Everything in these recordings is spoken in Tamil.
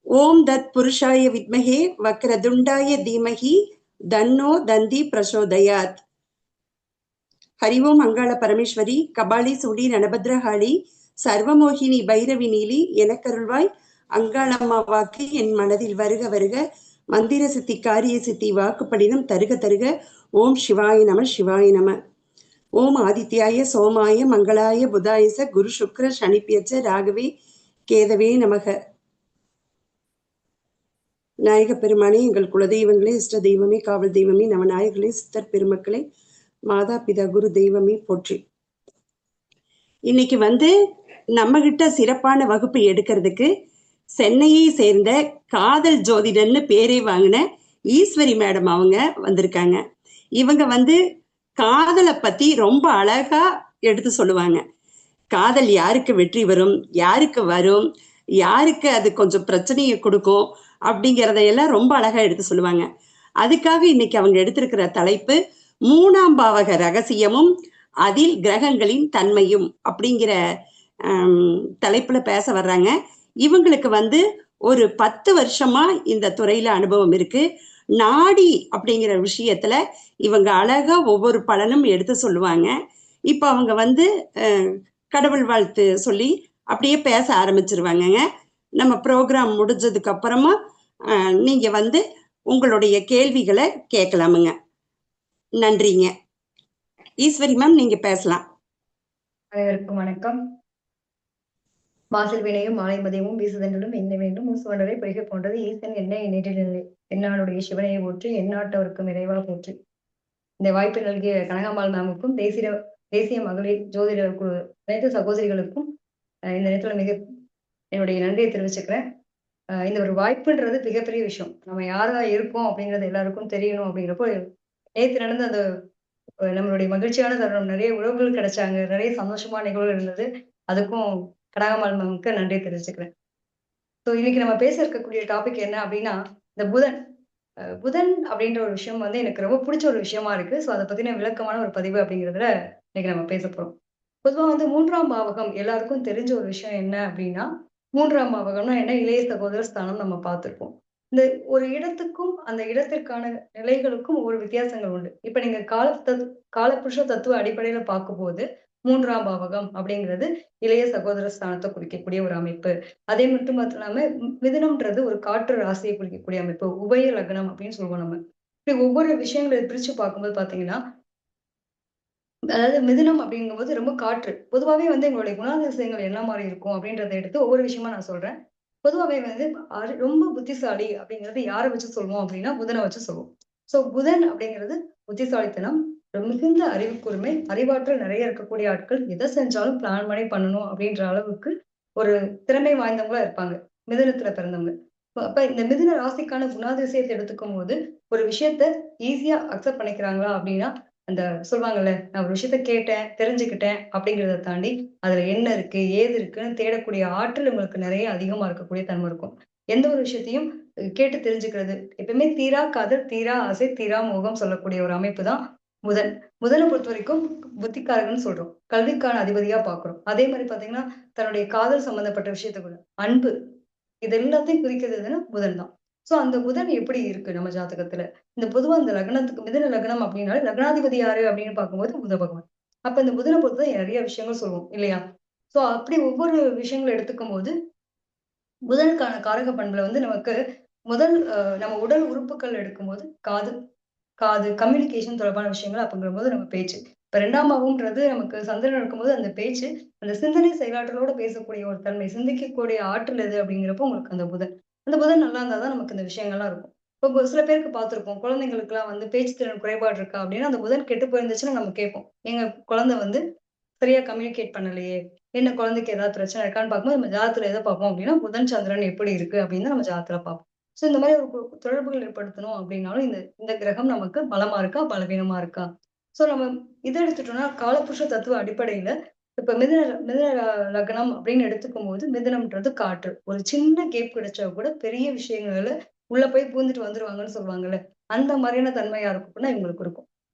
ஓம் தத் புருஷாய வித்மஹே வக்ரதுண்டாய தீமஹி தன்னோ தந்தி பிரசோதயாத். ஹரி ஓம் அங்காள பரமேஸ்வரி கபாலி சுடி ரணபத்ரஹாளி சர்வமோகினி பைரவி நீலி எனக்கருள்வாய் அங்காளம்மா வாக்கு என் மனதில் வருக வருக. மந்திர சித்தி காரிய சித்தி வாக்குப்படினம் தருக தருக. ஓம் சிவாய நம சிவாய நம. ஓம் ஆதித்யாய சோமாய மங்களாய புதாயச குரு சுக்ர சனிப்பியச்ச ராகவே கேதவே நமக. நாயக பெருமானே, எங்கள் குலதெய்வங்களே, இஷ்ட தெய்வமே, காவல் தெய்வமே, நவநாயகர்களே, சித்தர் பெருமக்களே, மாதா பிதா குரு தெய்வமே போற்றி. இன்னைக்கு நம்ம கிட்ட சிறப்பான வகுப்பு எடுக்கிறதுக்கு சென்னையை சேர்ந்த காதல் ஜோதிடர்னு பேரே வாங்கின ஈஸ்வரி மேடம் அவங்க வந்திருக்காங்க. இவங்க காதலை பத்தி ரொம்ப அழகா எடுத்து சொல்லுவாங்க. காதல் யாருக்கு வெற்றி வரும், யாருக்கு வரும், யாருக்கு அது கொஞ்சம் பிரச்சனையை கொடுக்கும் அப்படிங்கிறதையெல்லாம் ரொம்ப அழகா எடுத்து சொல்லுவாங்க. அதுக்காக இன்னைக்கு அவங்க எடுத்திருக்கிற தலைப்பு 3ஆம் பாவக ரகசியமும் அதில் கிரகங்களின் தன்மையும் அப்படிங்கிற தலைப்புல பேச வர்றாங்க. இவங்களுக்கு ஒரு 10 வருஷமா இந்த துறையில அனுபவம் இருக்கு. நாடி அப்படிங்கிற விஷயத்துல இவங்க அழகா ஒவ்வொரு பலனும் எடுத்து சொல்லுவாங்க. இப்ப அவங்க கடவுள் வாழ்த்து சொல்லி அப்படியே பேச ஆரம்பிச்சிருவாங்கங்க. நம்ம ப்ரோக்ராம் முடிஞ்சதுக்கு அப்புறமா நீங்க உங்களுடைய கேள்விகளை கேட்கலாமுங்க. நன்றிங்க. ஈஸ்வரி மேம், நீங்க பேசலாம். அனைவருக்கும் வணக்கம். வாசல் வினையும் மாலை மதியமும் வீசுதென்றும் என்ன வேண்டும் மூசுவண்டரை பொய்கை போன்றது ஈசன் என்ன எண்ணிட்டில்லை என்னாளுடைய சிவனையை போற்றி எந்நாட்டவருக்கும் இறைவா போற்றி. இந்த வாய்ப்பை நல்கிய கனகாம்பாள் மேமுக்கும் தேசிய மகளிர் ஜோதிடர் குழு அனைத்து சகோதரிகளுக்கும் இந்த நேரத்துல என்னுடைய நன்றியை தெரிவிச்சுக்கிறேன். இந்த ஒரு வாய்ப்புன்றது மிகப்பெரிய விஷயம். நம்ம யாரா இருக்கோம் அப்படிங்கிறது எல்லாருக்கும் தெரியணும். அப்படிங்கிறப்போ நேற்று நடந்த அந்த நம்மளுடைய மகிழ்ச்சியான தருணம், நிறைய உறவுகள் கிடைச்சாங்க, நிறைய சந்தோஷமான நிகழ்வுகள் இருந்தது. அதுக்கும் கனகாம்பாள் மேமுக்கு நன்றி தெரிவிச்சுக்கிறேன். ஸோ இன்னைக்கு நம்ம பேச இருக்கக்கூடிய டாபிக் என்ன அப்படின்னா, இந்த புதன் அப்படின்ற ஒரு விஷயம் எனக்கு ரொம்ப பிடிச்ச ஒரு விஷயமா இருக்கு. ஸோ அதை பத்தின விளக்கமான ஒரு பதிவு அப்படிங்கிறதுல இன்னைக்கு நம்ம பேச போறோம். பொதுவா 3ஆம் பாவகம் எல்லாருக்கும் தெரிஞ்ச ஒரு விஷயம் என்ன அப்படின்னா, 3ஆம் பாவகம்னா என்ன, இளைய சகோதர ஸ்தானம் நம்ம பார்த்திருப்போம். இந்த ஒரு இடத்துக்கும் அந்த இடத்திற்கான நிலைகளுக்கும் ஒவ்வொரு வித்தியாசங்கள் உண்டு. இப்ப நீங்க காலபுருஷ தத்துவ அடிப்படையில பார்க்கும்போது 3ஆம் பாவகம் அப்படிங்கிறது இளைய சகோதர ஸ்தானத்தை குறிக்கக்கூடிய ஒரு அமைப்பு. அதே மட்டும் இல்லாம மிதுனம்ன்றது ஒரு காற்று ராசியை குறிக்கக்கூடிய அமைப்பு. உபய லக்னம் அப்படின்னு சொல்லுவோம் நம்ம. இப்படி ஒவ்வொரு விஷயங்களை பிரிச்சு பார்க்கும்போது பாத்தீங்கன்னா, அதாவது மிதுனம் அப்படிங்கும்போது ரொம்ப காற்று. பொதுவாவே எங்களுடைய குணாதிசயங்கள் என்ன மாரி இருக்கும் அப்படின்றத எடுத்து ஒவ்வொரு விஷயமா நான் சொல்றேன். பொதுவாவே ரொம்ப புத்திசாலி அப்படிங்கிறது யார வச்சு சொல்லுவோம் அப்படின்னா, புதன வச்சு சொல்லுவோம். சோ புதன் அப்படிங்கிறது புத்திசாலித்தனம், மிகுந்த அறிவு கூர்மை, அறிவாற்றல் நிறைய இருக்கக்கூடிய ஆட்கள். எத செஞ்சாலும் பிளான் பண்ணி பண்ணணும் அப்படின்ற அளவுக்கு ஒரு திறமை வாய்ந்தவங்களா இருப்பாங்க. மிதுனத்துல பிறந்தவங்க. அப்ப இந்த மிதுன ராசிக்கான குணாதிசயத்தை எடுத்துக்கும்போது, ஒரு விஷயத்த ஈஸியா அக்செப்ட் பண்ணிக்கிறாங்களா அப்படின்னா, அந்த சொல்லுவாங்கல்ல, நான் ஒரு விஷயத்த கேட்டேன், தெரிஞ்சுக்கிட்டேன் அப்படிங்கிறத தாண்டி, அதுல என்ன இருக்கு, ஏது இருக்குன்னு தேடக்கூடிய ஆற்றல் உங்களுக்கு நிறைய அதிகமா இருக்கக்கூடிய தன்மை இருக்கும். எந்த ஒரு விஷயத்தையும் கேட்டு தெரிஞ்சுக்கிறது. எப்பவுமே தீரா காதல், தீரா ஆசை, தீரா மோகம் சொல்லக்கூடிய ஒரு அமைப்பு தான் புதன். புதனை பொறுத்தவரைக்கும் புத்திக்காரகன்னு சொல்றோம். கல்விக்கான அதிபதியா பார்க்கிறோம். அதே மாரி பார்த்தீங்கன்னா, தன்னுடைய காதல் சம்பந்தப்பட்ட விஷயத்த கூட அன்பு. இது எல்லாத்தையும் குறிக்கிறது எதுன்னா புதன் தான். சோ அந்த புதன் எப்படி இருக்கு நம்ம ஜாதகத்துல? இந்த பொதுவா இந்த லக்னத்துக்கு மிதுன லக்னம் அப்படின்னாலே லக்னாதிபதி யாரு அப்படின்னு பார்க்கும்போது புத பகவான். அப்ப இந்த புதனை பொறுத்து தான் நிறைய விஷயங்கள் சொல்லுவோம் இல்லையா? சோ அப்படி ஒவ்வொரு விஷயங்கள எடுத்துக்கும்போது, புதனுக்கான காரக பண்புல நமக்கு முதல் நம்ம உடல் உறுப்புகள் எடுக்கும்போது காது காது கம்யூனிகேஷன் தொடர்பான விஷயங்கள் அப்படிங்கும்போது நம்ம பேச்சு. இப்ப 2ஆம் பாவம்ன்றது நமக்கு சந்திரன் இருக்கும்போது அந்த பேச்சு, அந்த சிந்தனை செயலாற்றலோட பேசக்கூடிய ஒரு தன்மை, சிந்திக்கக்கூடிய ஆற்றல் எது அப்படிங்கிறப்போ உங்களுக்கு அந்த புதன். அந்த புதன் நல்லா இருந்தா தான் நமக்கு இந்த விஷயங்கள்லாம் இருக்கும். இப்போ சில பேருக்கு பார்த்திருப்போம். குழந்தைங்களுக்குலாம் பேச்சு திறன் குறைபாடு இருக்கா அப்படின்னா, அந்த புதன் கெட்டு போயிருந்துச்சுன்னா நம்ம கேட்போம். எங்க குழந்தை சரியா கம்யூனிகேட் பண்ணலையே! என்ன குழந்தைக்கு ஏதாவது பிரச்சனை இருக்கான்னு பார்க்கும்போது, நம்ம ஜாதகத்துல எத பார்ப்போம் அப்படின்னா, புதன், சந்திரன் எப்படி இருக்கு அப்படின்னு தான் நம்ம ஜாதகத்துல பார்ப்போம். சோ இந்த மாரி ஒரு தொடர்புகள் ஏற்படுத்தணும் அப்படின்னாலும், இந்த இந்த கிரகம் நமக்கு பலமா இருக்கா? பலவீனமா இருக்கா? சோ நம்ம இத எடுத்துட்டோம்னா, காலபுருஷ தத்துவ அடிப்படையில இப்ப மிதுன லக்னம் அப்படின்னு எடுத்துக்கும்போது, மிதுனம்ன்றது காற்று. ஒரு சின்ன கேப் கிடைச்சா கூட பெரிய விஷயங்கள்ல உள்ள போய் பூந்துட்டு வந்துருவாங்கன்னு சொல்லுவாங்கல்ல. அந்த மாரியான தன்மை யாருக்கு இருக்கும்னா இவங்களுக்கு இருக்கும்.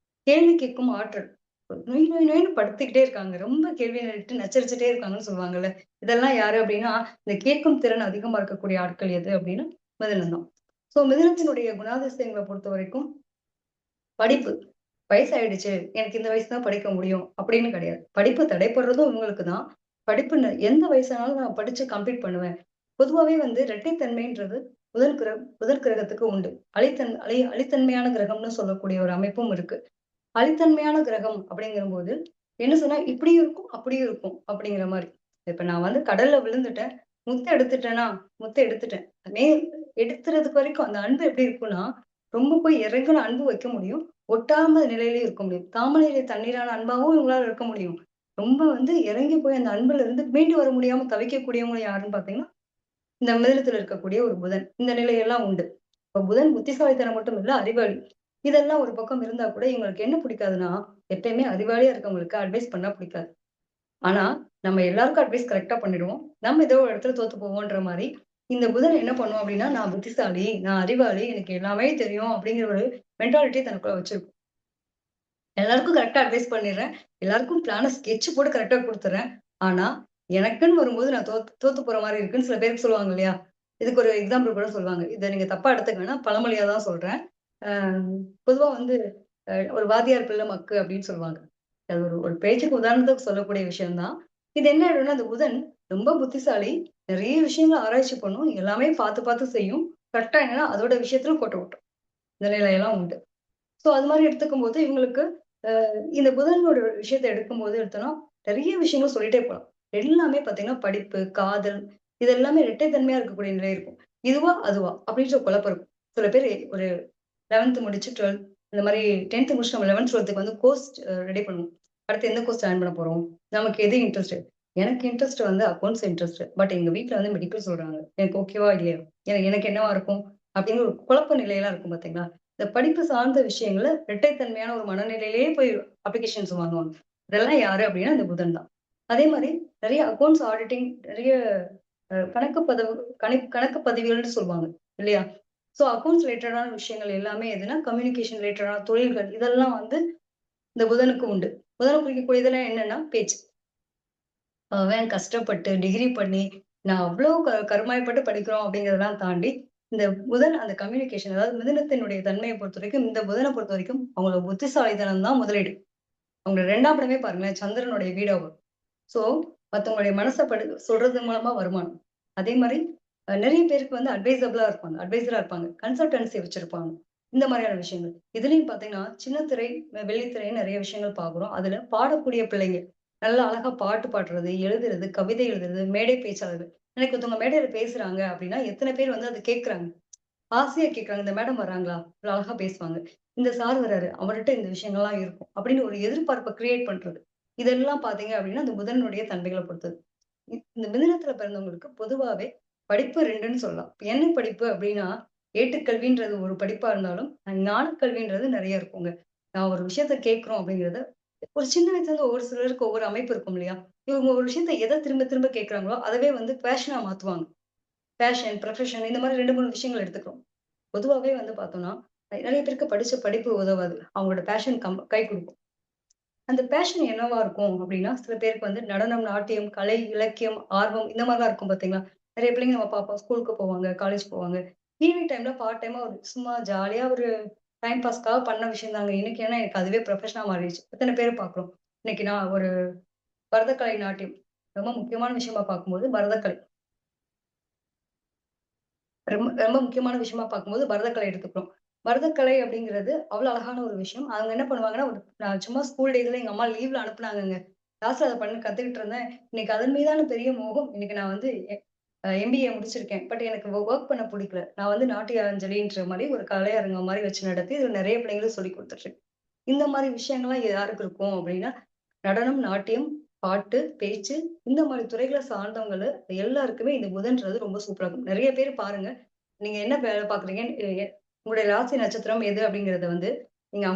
கேள்வி கேட்கும் ஆற்றல். நொய் நொய் நொய்ன்னு படுத்துக்கிட்டே இருக்காங்க. ரொம்ப கேள்வி கேட்டு நச்சரிச்சுட்டே இருக்காங்கன்னு சொல்லுவாங்கல்ல. இதெல்லாம் யாரு அப்டின்னா, இந்த கேட்கும் திறன் அதிகமா இருக்கக்கூடிய ஆட்கள் எது அப்டின்னா, மிதுனம் தான். மிதுனத்தினுடைய குணாதிசயங்கள பொறுத்தவரைக்கும் படிப்பு. வயசாயிடுச்சு. எனக்கு இந்த வயசு தான் படிக்க முடியும் அப்படின்னு கிடையாது. படிப்பு தடைப்படுறதும் இவங்களுக்கு தான். படிப்பு எந்த வயசானாலும் நான் படிச்சு கம்ப்ளீட் பண்ணுவேன். பொதுவாவே வந்து இரட்டைத்தன்மைன்றது புதன் கிரகத்துக்கு உண்டு. அழித்தன்மையான கிரகம்னு சொல்லக்கூடிய ஒரு அமைப்பும் இருக்கு. அழித்தன்மையான கிரகம் அப்படிங்கிறபோது, என்ன சொன்னா இப்படியும் இருக்கும், அப்படியும் இருக்கும் அப்படிங்கிற மாரி. இப்ப நான் வந்து கடல்ல விழுந்துட்டேன். முத்த எடுத்துட்டேனா, முத்த எடுத்துட்டேன். மே எடுத்துறதுக்கு வரைக்கும் அந்த அன்பு எப்படி இருக்கும்னா, ரொம்ப போய் இறங்குன அன்பு வைக்க முடியும். ஒட்டாம நிலையிலயும் இருக்க முடியும். தாமரையிலே தண்ணீரான அன்பாவும் இவங்களால இருக்க முடியும். ரொம்ப வந்து இறங்கி போய் அந்த அன்புல இருந்து மீண்டு வர முடியாம தவிக்கக்கூடியவங்க யாருன்னு பார்த்தீங்கன்னா, இந்த மிதுனத்துல இருக்கக்கூடிய ஒரு புதன். இந்த நிலையெல்லாம் உண்டு. இப்ப புதன் புத்திசாலித்தனம் மட்டும் இல்ல, அறிவாளி. இதெல்லாம் ஒரு பக்கம் இருந்தா கூட இவங்களுக்கு என்ன பிடிக்காதுன்னா, எப்பயுமே அறிவாளியா இருக்கவங்களுக்கு அட்வைஸ் பண்ணா பிடிக்காது. ஆனா, நம்ம எல்லாருக்கும் அட்வைஸ் கரெக்ட்டா பண்ணிடுவோம். நம்ம ஏதோ ஒரு இடத்துல தோத்து போவோன்ற மாரி, இந்த புதன் என்ன பண்ணும் அப்டின்னா, நான் புத்திசாலி, நான் அறிவாளி, எனக்கு எல்லாமே தெரியும் அப்டிங்கிற ஒரு மென்டாலிட்டிய தனக்குள்ள வச்சிருக்கும். எல்லாருக்கும் கரெக்ட்டா அட்வைஸ் பண்ணிடுறேன். எல்லாருக்கும் பிளான ஸ்கெட்ச் போட்டு கரெக்ட்டா குடுத்துர்றேன். ஆனா, எனக்குன்னு வரும்போது நான் தோத்து தோத்து போற மாரி இருக்குன்னு சில பேருக்கு சொல்லுவாங்க இல்லையா? இதுக்கு ஒரு எக்ஸாம்பிள் கூட சொல்லுவாங்க. இத நீங்க தப்பா எடுத்துக்க வேணாம். பழமொழியா தான் சொல்றேன். அ பொதுவா வந்து ஒரு வாத்தியார் பிள்ளை மக்கு அப்டின்னு சொல்லுவாங்க. அது ஒரு ஒரு பேச்சுக்கு உதாரணத்துக்கு சொல்லக்கூடிய விஷயம் தான். இது என்ன ஆயிடும்னா, அந்த புதன் ரொம்ப புத்திசாலி. நெறைய விஷயங்கள ஆராய்ச்சி பண்ணும். எல்லாமே பார்த்து, பார்த்து செய்யும். கரெக்ட்டா என்னன்னா, அதோட விஷயத்துல கோட்ட விட்டுரும். இந்த நிலையெல்லாம் உண்டு. அது மாரி எடுத்துக்கும்போது இவங்களுக்கு இந்த புதனோட விஷயத்த எடுக்கும்போது எடுத்தோம்னா, நெறைய விஷயங்கள் சொல்லிட்டே போலாம். எல்லாமே பார்த்தீங்கன்னா, படிப்பு, காதல் இது எல்லாமே இரட்டைத்தன்மையா இருக்கக்கூடிய நிலை இருக்கும். இதுவா? அதுவா? அப்படின்ற குழப்பம் இருக்கும். சில பேரு ஒரு 11த் முடிச்சு 12 இந்த மாரி 10த் முடிச்சு நம்ம 11த், 12த்துக்கு வந்து கோர்ஸ் ரெடி பண்ணுவோம். அடுத்து எந்த கோர்ஸ் ஜாயின் பண்ண போறோம்? நமக்கு எது இன்ட்ரெஸ்ட்? எனக்கு இன்ட்ரெஸ்ட் வந்து அக்கவுண்ட்ஸ் இன்ட்ரெஸ்ட். பட் எங்க வீட்ல வந்து மெடிக்கல் சொல்றாங்க. எனக்கு ஓகேவா? இல்லையா? எனக்கு என்னவா இருக்கும்? அப்படிங்கிற ஒரு குழப்ப நிலையெல்லாம் இருக்கும் பார்த்தீங்களா? இந்த படிப்பு சார்ந்த விஷயங்கள்ல இரட்டைத்தன்மையான ஒரு மனநிலையிலேயே போய் அப்ளிகேஷன்ஸ் வாங்குவாங்க. இதெல்லாம் யாரு அப்படின்னா, இந்த புதன் தான். அதே மாரி நெறைய அக்கவுண்ட்ஸ் ஆடிட்டிங் நெறைய கணக்கு பதவு கணக்கு பதிவுகள்னு சொல்லுவாங்க. இல்லையா? அக்கவுண்ட்ஸ் ரிலேட்டடான விஷயங்கள் எல்லாமே எதுனா, கம்யூனிகேஷன் ரிலேட்டடான தொழில்கள் இதெல்லாம் வந்து இந்த புதனுக்கு உண்டு. புதன குறிக்கக்கூடியதெல்லாம் என்னன்னா, பேச்சு. அவன் கஷ்டப்பட்டு டிகிரி பண்ணி, நான் அவ்ளோ கருமாயப்பட்டு படிக்கிறோம் அப்படிங்கிறதெல்லாம் தாண்டி, இந்த புதன் அந்த கம்யூனிகேஷன் அதாவது மிதுனத்தினுடைய தன்மைய பொறுத்தவரைக்கும், இந்த புதன பொறுத்தவரைக்கும் அவங்களோட புத்திசாலித்தனம் தான் முதலீடு. அவங்களோட 2ஆம் இடமே பாருங்களேன், சந்திரனுடைய வீடா வரும். ஸோ, மத்தவங்களுடைய மனச சொல்றது மூலமா வருமானம். அதே மாரி நெறைய பேருக்கு வந்து அட்வைசபிளா இருப்பாங்க. அட்வைசரா இருப்பாங்க. கன்சல்டன்சி வச்சிருப்பாங்க. இந்த மாரியான விஷயங்கள். இதுலயும் பார்த்தீங்கன்னா, சின்ன திரை, வெள்ளித்திரைன்னு நெறைய விஷயங்கள் பார்க்குறோம். அதுல பாடக்கூடிய பிள்ளைங்க. நல்லா அழகா பாட்டு பாடுறது, எழுதுறது, கவிதை எழுதுறது, மேடை பேச்சாளர்கள். எனக்கு ஒருத்தவங்க மேடையில பேசுறாங்க அப்டின்னா, எத்தன பேர் வந்து அத கேட்கறாங்க. ஆசையா கேட்கறாங்க. இந்த மேடம் வராங்களா? இவ்ளோ அழகா பேசுவாங்க. இந்த சார் வராரு. அவர்ட்ட இந்த விஷயங்கள்லாம் இருக்கும். அப்படின்னு ஒரு எதிர்பார்ப்ப கிரியேட் பண்றது. இதெல்லாம் பார்த்தீங்க அப்படின்னா, அந்த புதனுடைய தன்மைகள பொறுத்தது. இந்த மிதுனத்துல பிறந்தவங்களுக்கு பொதுவாவே படிப்பு 2ன்னு சொல்லலாம். இப்ப என்ன படிப்பு அப்படின்னா, ஏட்டுக்கல்வின்றது ஒரு படிப்பா இருந்தாலும், ஞானக்கல்வின்றது நெறைய இருக்குங்க. நான் ஒரு விஷயத்த கேட்கிறோம் அப்படிங்கிறத, ஒரு சின்ன வயசுலருந்து ஒவ்வொரு சிலருக்கு ஒவ்வொரு அமைப்பு இருக்கும் இல்லையா? இவங்க ஒரு விஷயத்த எத திரும்ப திரும்ப கேட்கறாங்களோ, அதவே வந்து பேஷனா மாத்துவாங்க. பேஷன், ப்ரொஃபஷன் இந்த மாரி 2, 3 விஷயங்கள் எடுத்துக்கிறோம். பொதுவாவே வந்து பார்த்தோம்னா, நெறைய பேருக்கு படிச்ச படிப்பு உதவாது. அவங்களோட பேஷன் கை குடுக்கும். அந்த பேஷன் என்னவா இருக்கும் அப்டின்னா, சில பேருக்கு வந்து நடனம், நாட்டியம், கலை, இலக்கியம், ஆர்வம் இந்த மாரிலாம் இருக்கும் பார்த்தீங்களா? நெறைய பிள்ளைங்க நம்ம பார்ப்போம். ஸ்கூலுக்கு போவாங்க, காலேஜ் போவாங்க. ஈவினிங் டைம்ல பார்ட் டைமா ஒரு சும்மா ஜாலியா ஒரு டைம் பாஸ்க்காக பண்ண விஷயம் தாங்க. இன்னைக்கு ஏன்னா எனக்கு அதுவே ப்ரொஃபஷனா மாறிடுச்சு. எத்தன பேர பார்க்குறோம். இன்னைக்கு நான் ஒரு பரதக்கலை, நாட்டியம் ரொம்ப முக்கியமான விஷயமா பார்க்கும்போது பரதக்கலை. ரொம்ப ரொம்ப முக்கியமான விஷயமா பார்க்கும்போது பரதக்கலை எடுத்துக்கிறோம். பரதக்கலை அப்படிங்கிறது அவ்வளோ அழகான ஒரு விஷயம். அவங்க என்ன பண்ணுவாங்கன்னா, நான் சும்மா ஸ்கூல் டேஸ்ல எங்க அம்மா லீவ்ல அனுப்புனாங்கங்க. கிளாஸ்ல அத பண்ணி கத்துக்கிட்டு இருந்தேன். இன்னைக்கு அதன் மீதான பெரிய மோகம். இன்னைக்கு நான் வந்து எம்பிஏ முடிச்சிருக்கேன். பட் எனக்கு வொர்க் பண்ண புடிக்கல. நான் வந்து நாட்டிய அஞ்சலின்ற மாரி ஒரு கலையரங்கம் மாரி வச்சு நடத்தி, இதுல நெறைய பிள்ளைங்களுக்கு சொல்லிக் குடுத்துட்டு இருக்கேன். இந்த மாரி விஷயங்கள்லாம் யாருக்கு இருக்கும் அப்படின்னா, நடனம், நாட்டியம், பாட்டு, பேச்சு இந்த மாரி துறைகள சார்ந்தவங்கள எல்லாருக்குமே இந்த புதன்றது ரொம்ப சூப்பரா இருக்கும். நெறைய பேர் பாருங்க, நீங்க என்ன வேலை பார்க்குறீங்கன்னு உங்களுடைய ராசி நட்சத்திரம் எது அப்படிங்கிறத வந்து, நீங்க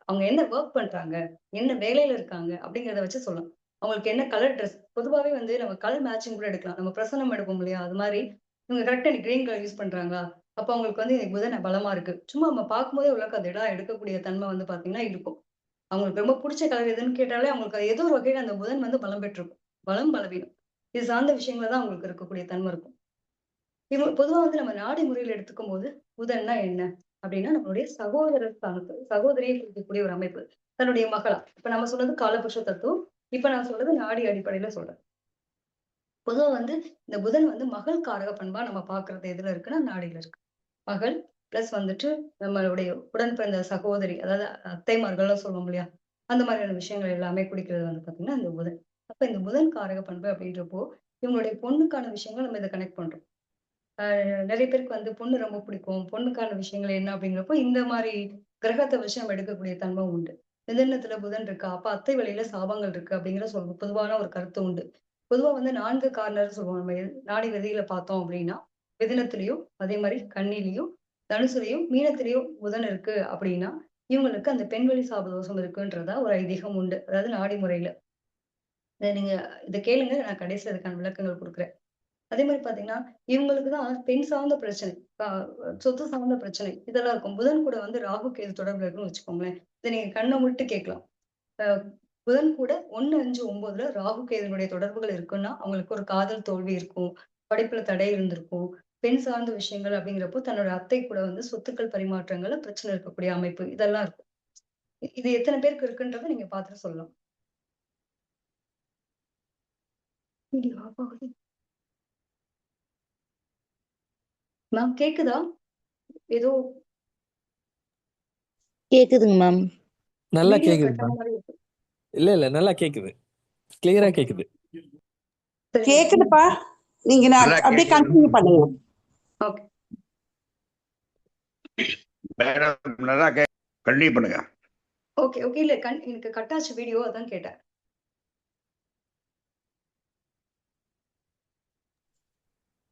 அவங்க என்ன வொர்க் பண்றாங்க? என்ன வேலையில இருக்காங்க? அப்படிங்கிறத வச்சு சொல்லலாம். அவங்களுக்கு என்ன கலர் ட்ரெஸ் பொதுவாவே வந்து நம்ம கலர் மேட்சிங் கூட எடுக்கலாம். நம்ம பிரசன்னம் எடுப்போம் இல்லையா? அது மாரி இவங்க கரெக்ட்டா இன்னைக்கு கிரீன் கலர் யூஸ் பண்றாங்களா? அப்ப அவங்களுக்கு வந்து இன்னைக்கு புதன் பலமா இருக்கு. சும்மா நம்ம பார்க்கும்போதே உள்ளக்க அந்த இடம் எடுக்கக்கூடிய தன்மை வந்து பார்த்தீங்கன்னா இருக்கும். அவங்களுக்கு ரொம்ப பிடிச்ச கலர் எதுன்னு கேட்டாலே அவங்களுக்கு அது ஏதோ ஒரு வகையில அந்த புதன் வந்து பலம் பெற்றிருக்கும். பலம், பலவீனம். இது சார்ந்த விஷயங்கள தான் அவங்களுக்கு இருக்கக்கூடிய தன்மை இருக்கும். பொதுவா வந்து நம்ம நாடி முறையில எடுத்துக்கும்போது, புதன்னா என்ன? அப்படின்னா நம்மளுடைய சகோதர ஸ்தானத்து சகோதரியை குறிக்கக்கூடிய ஒரு அமைப்பு. தன்னுடைய மகளா. இப்ப நம்ம சொன்னது காலபுருஷ தத்துவம். இப்ப நான் சொல்றது நாடி அடிப்படையில சொல்றேன். பொதுவா வந்து இந்த புதன் வந்து மகள் காரக பண்பா நம்ம பார்க்கிறது எதுல இருக்குன்னா, நாடில இருக்கு. மகள் பிளஸ் வந்துட்டு நம்மளுடைய உடன் பிறந்த சகோதரி, அதாவது அத்தைமார்கள்லாம் சொல்லுவோம் இல்லையா? அந்த மாதிரியான விஷயங்கள் எல்லாமே குறிக்கிறது வந்து பார்த்தீங்கன்னா, இந்த புதன். அப்ப இந்த புதன் காரக பண்பு அப்படின்றப்போ, இவங்களுடைய பொண்ணுக்கான விஷயங்கள் நம்ம இத கனெக்ட் பண்றோம். நெறைய பேருக்கு வந்து பொண்ணு ரொம்ப பிடிக்கும். பொண்ணுக்கான விஷயங்கள் என்ன அப்படிங்கிறப்போ, இந்த மாரி கிரகத்த வச்சு நம்ம எடுக்கக்கூடிய தன்மை உண்டு. மிதுனத்துல புதன் இருக்கா, அப்ப அத்தை வழியில சாபங்கள் இருக்கு அப்படிங்கிற பொதுவான ஒரு கருத்து உண்டு. பொதுவா வந்து 4 கார்னர் சொல்லுவோம். நம்ம நாடி விதியில பார்த்தோம் அப்படின்னா, மிதுனத்திலயும், அதே மாரி கன்னியிலயும், தனுசுலயும், மீனத்திலயும் புதன் இருக்கு அப்படின்னா, இவங்களுக்கு அந்த பெண்வழி சாபதோஷம் இருக்குன்றதா ஒரு ஐதீகம் உண்டு. அதாவது நாடி முறையில. நீங்க இத கேளுங்க. நான் கடைசில அதுக்கான விளக்கங்கள் குடுக்குறேன். அதே மாரி பார்த்தீங்கன்னா, இவங்களுக்கு தான் பெண் சார்ந்த பிரச்சனை, அ சொத்து சார்ந்த பிரச்சனை இதெல்லாம் இருக்கும். புதன் கூட வந்து ராகு, கேது தொடர்புல இருக்குன்னு வச்சுக்கோங்களேன். இத நீங்க கண்ண மூடிட்டு கேட்கலாம். அ புதன் கூட 1, 5, 9ல ராகு, கேதுனுடைய தொடர்புகள் இருக்குன்னா, அவங்களுக்கு ஒரு காதல் தோல்வி இருக்கும். படிப்புல தடை இருந்திருக்கும். பெண் சார்ந்த விஷயங்கள் அப்படிங்கிறப்போ, தன்னோட அத்தை கூட வந்து சொத்துக்கள் பரிமாற்றங்கள்ல பிரச்சனை இருக்கக்கூடிய அமைப்பு. இதெல்லாம் இருக்கும். இது எத்தன பேருக்கு இருக்குன்றத நீங்க பார்த்துட்டு சொல்லலாம். வீடியோ ஆஃப் ஆகுது. மேம் கேக்குதா? ஏதோ கேக்குதுங்க மேம். நல்லா வீடியோ கேக்குது கட் ஆன மேம். மாரி இருக்கு. இல்ல நல்லா கேக்குது. கிளியரா ஓகே. கேக்குது. சரி. கேக்குதுப்பா. நீங்க நல்லா அப்படியே கேக்குது கண்டினியூ பண்ணுங்க. ஓகே. மேடம். நல்லா கண்டினியூ பண்ணுங்க. Okay, okay. இல்ல எனக்கு கட் ஆச்சு வீடியோ அதான் கேட்டேன்.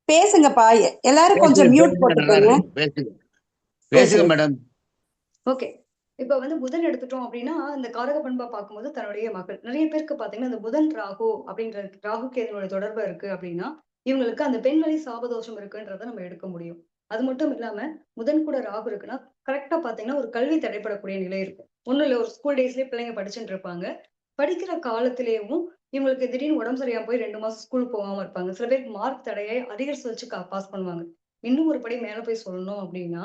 பேசுங்கப்பா. எல்லாரும் கொஞ்சம் மியூட் பேசுங்க நல்லா போட்டுக்கோங்க. இருக்கு. பேசுங்க பேசுங்க. மேடம். ஓகே. இப்ப வந்து புதன் எடுத்துட்டோம் அப்டின்னா, அந்த காரக பண்பா பார்க்கும்போது தன்னுடைய மகள். நெறைய பேருக்கு பார்த்தீங்கன்னா, அந்த புதன் ராகு அப்படின்ற ராகு கேதுவோட தொடர்பு இருக்கு அப்டின்னா, இவங்களுக்கு அந்த பெண் வழி சாபதோஷம் இருக்குன்றத நம்ம எடுக்க முடியும். அது மட்டும் இல்லாம, புதன் கூட ராகு இருக்குன்னா, கரெக்ட்டா பார்த்தீங்கன்னா, ஒரு கல்வி தடைப்படக்கூடிய நிலை இருக்கும். ஒண்ணும் இல்ல ஒரு ஸ்கூல் டேஸ்லயே பிள்ளைங்க படிச்சுட்டு இருப்பாங்க. படிக்கிற காலத்திலேயும் இவங்களுக்கு திடீர்னு உடம்பு சரியில்லாம போய் 2 மாசம் ஸ்கூல் போகாம இருப்பாங்க. சில பேருக்கு மார்க் தடையை அதிகரிச்சு வச்சு பாஸ் பண்ணுவாங்க. இன்னும் ஒரு படி மேல போய் சொல்லணும் அப்டின்னா,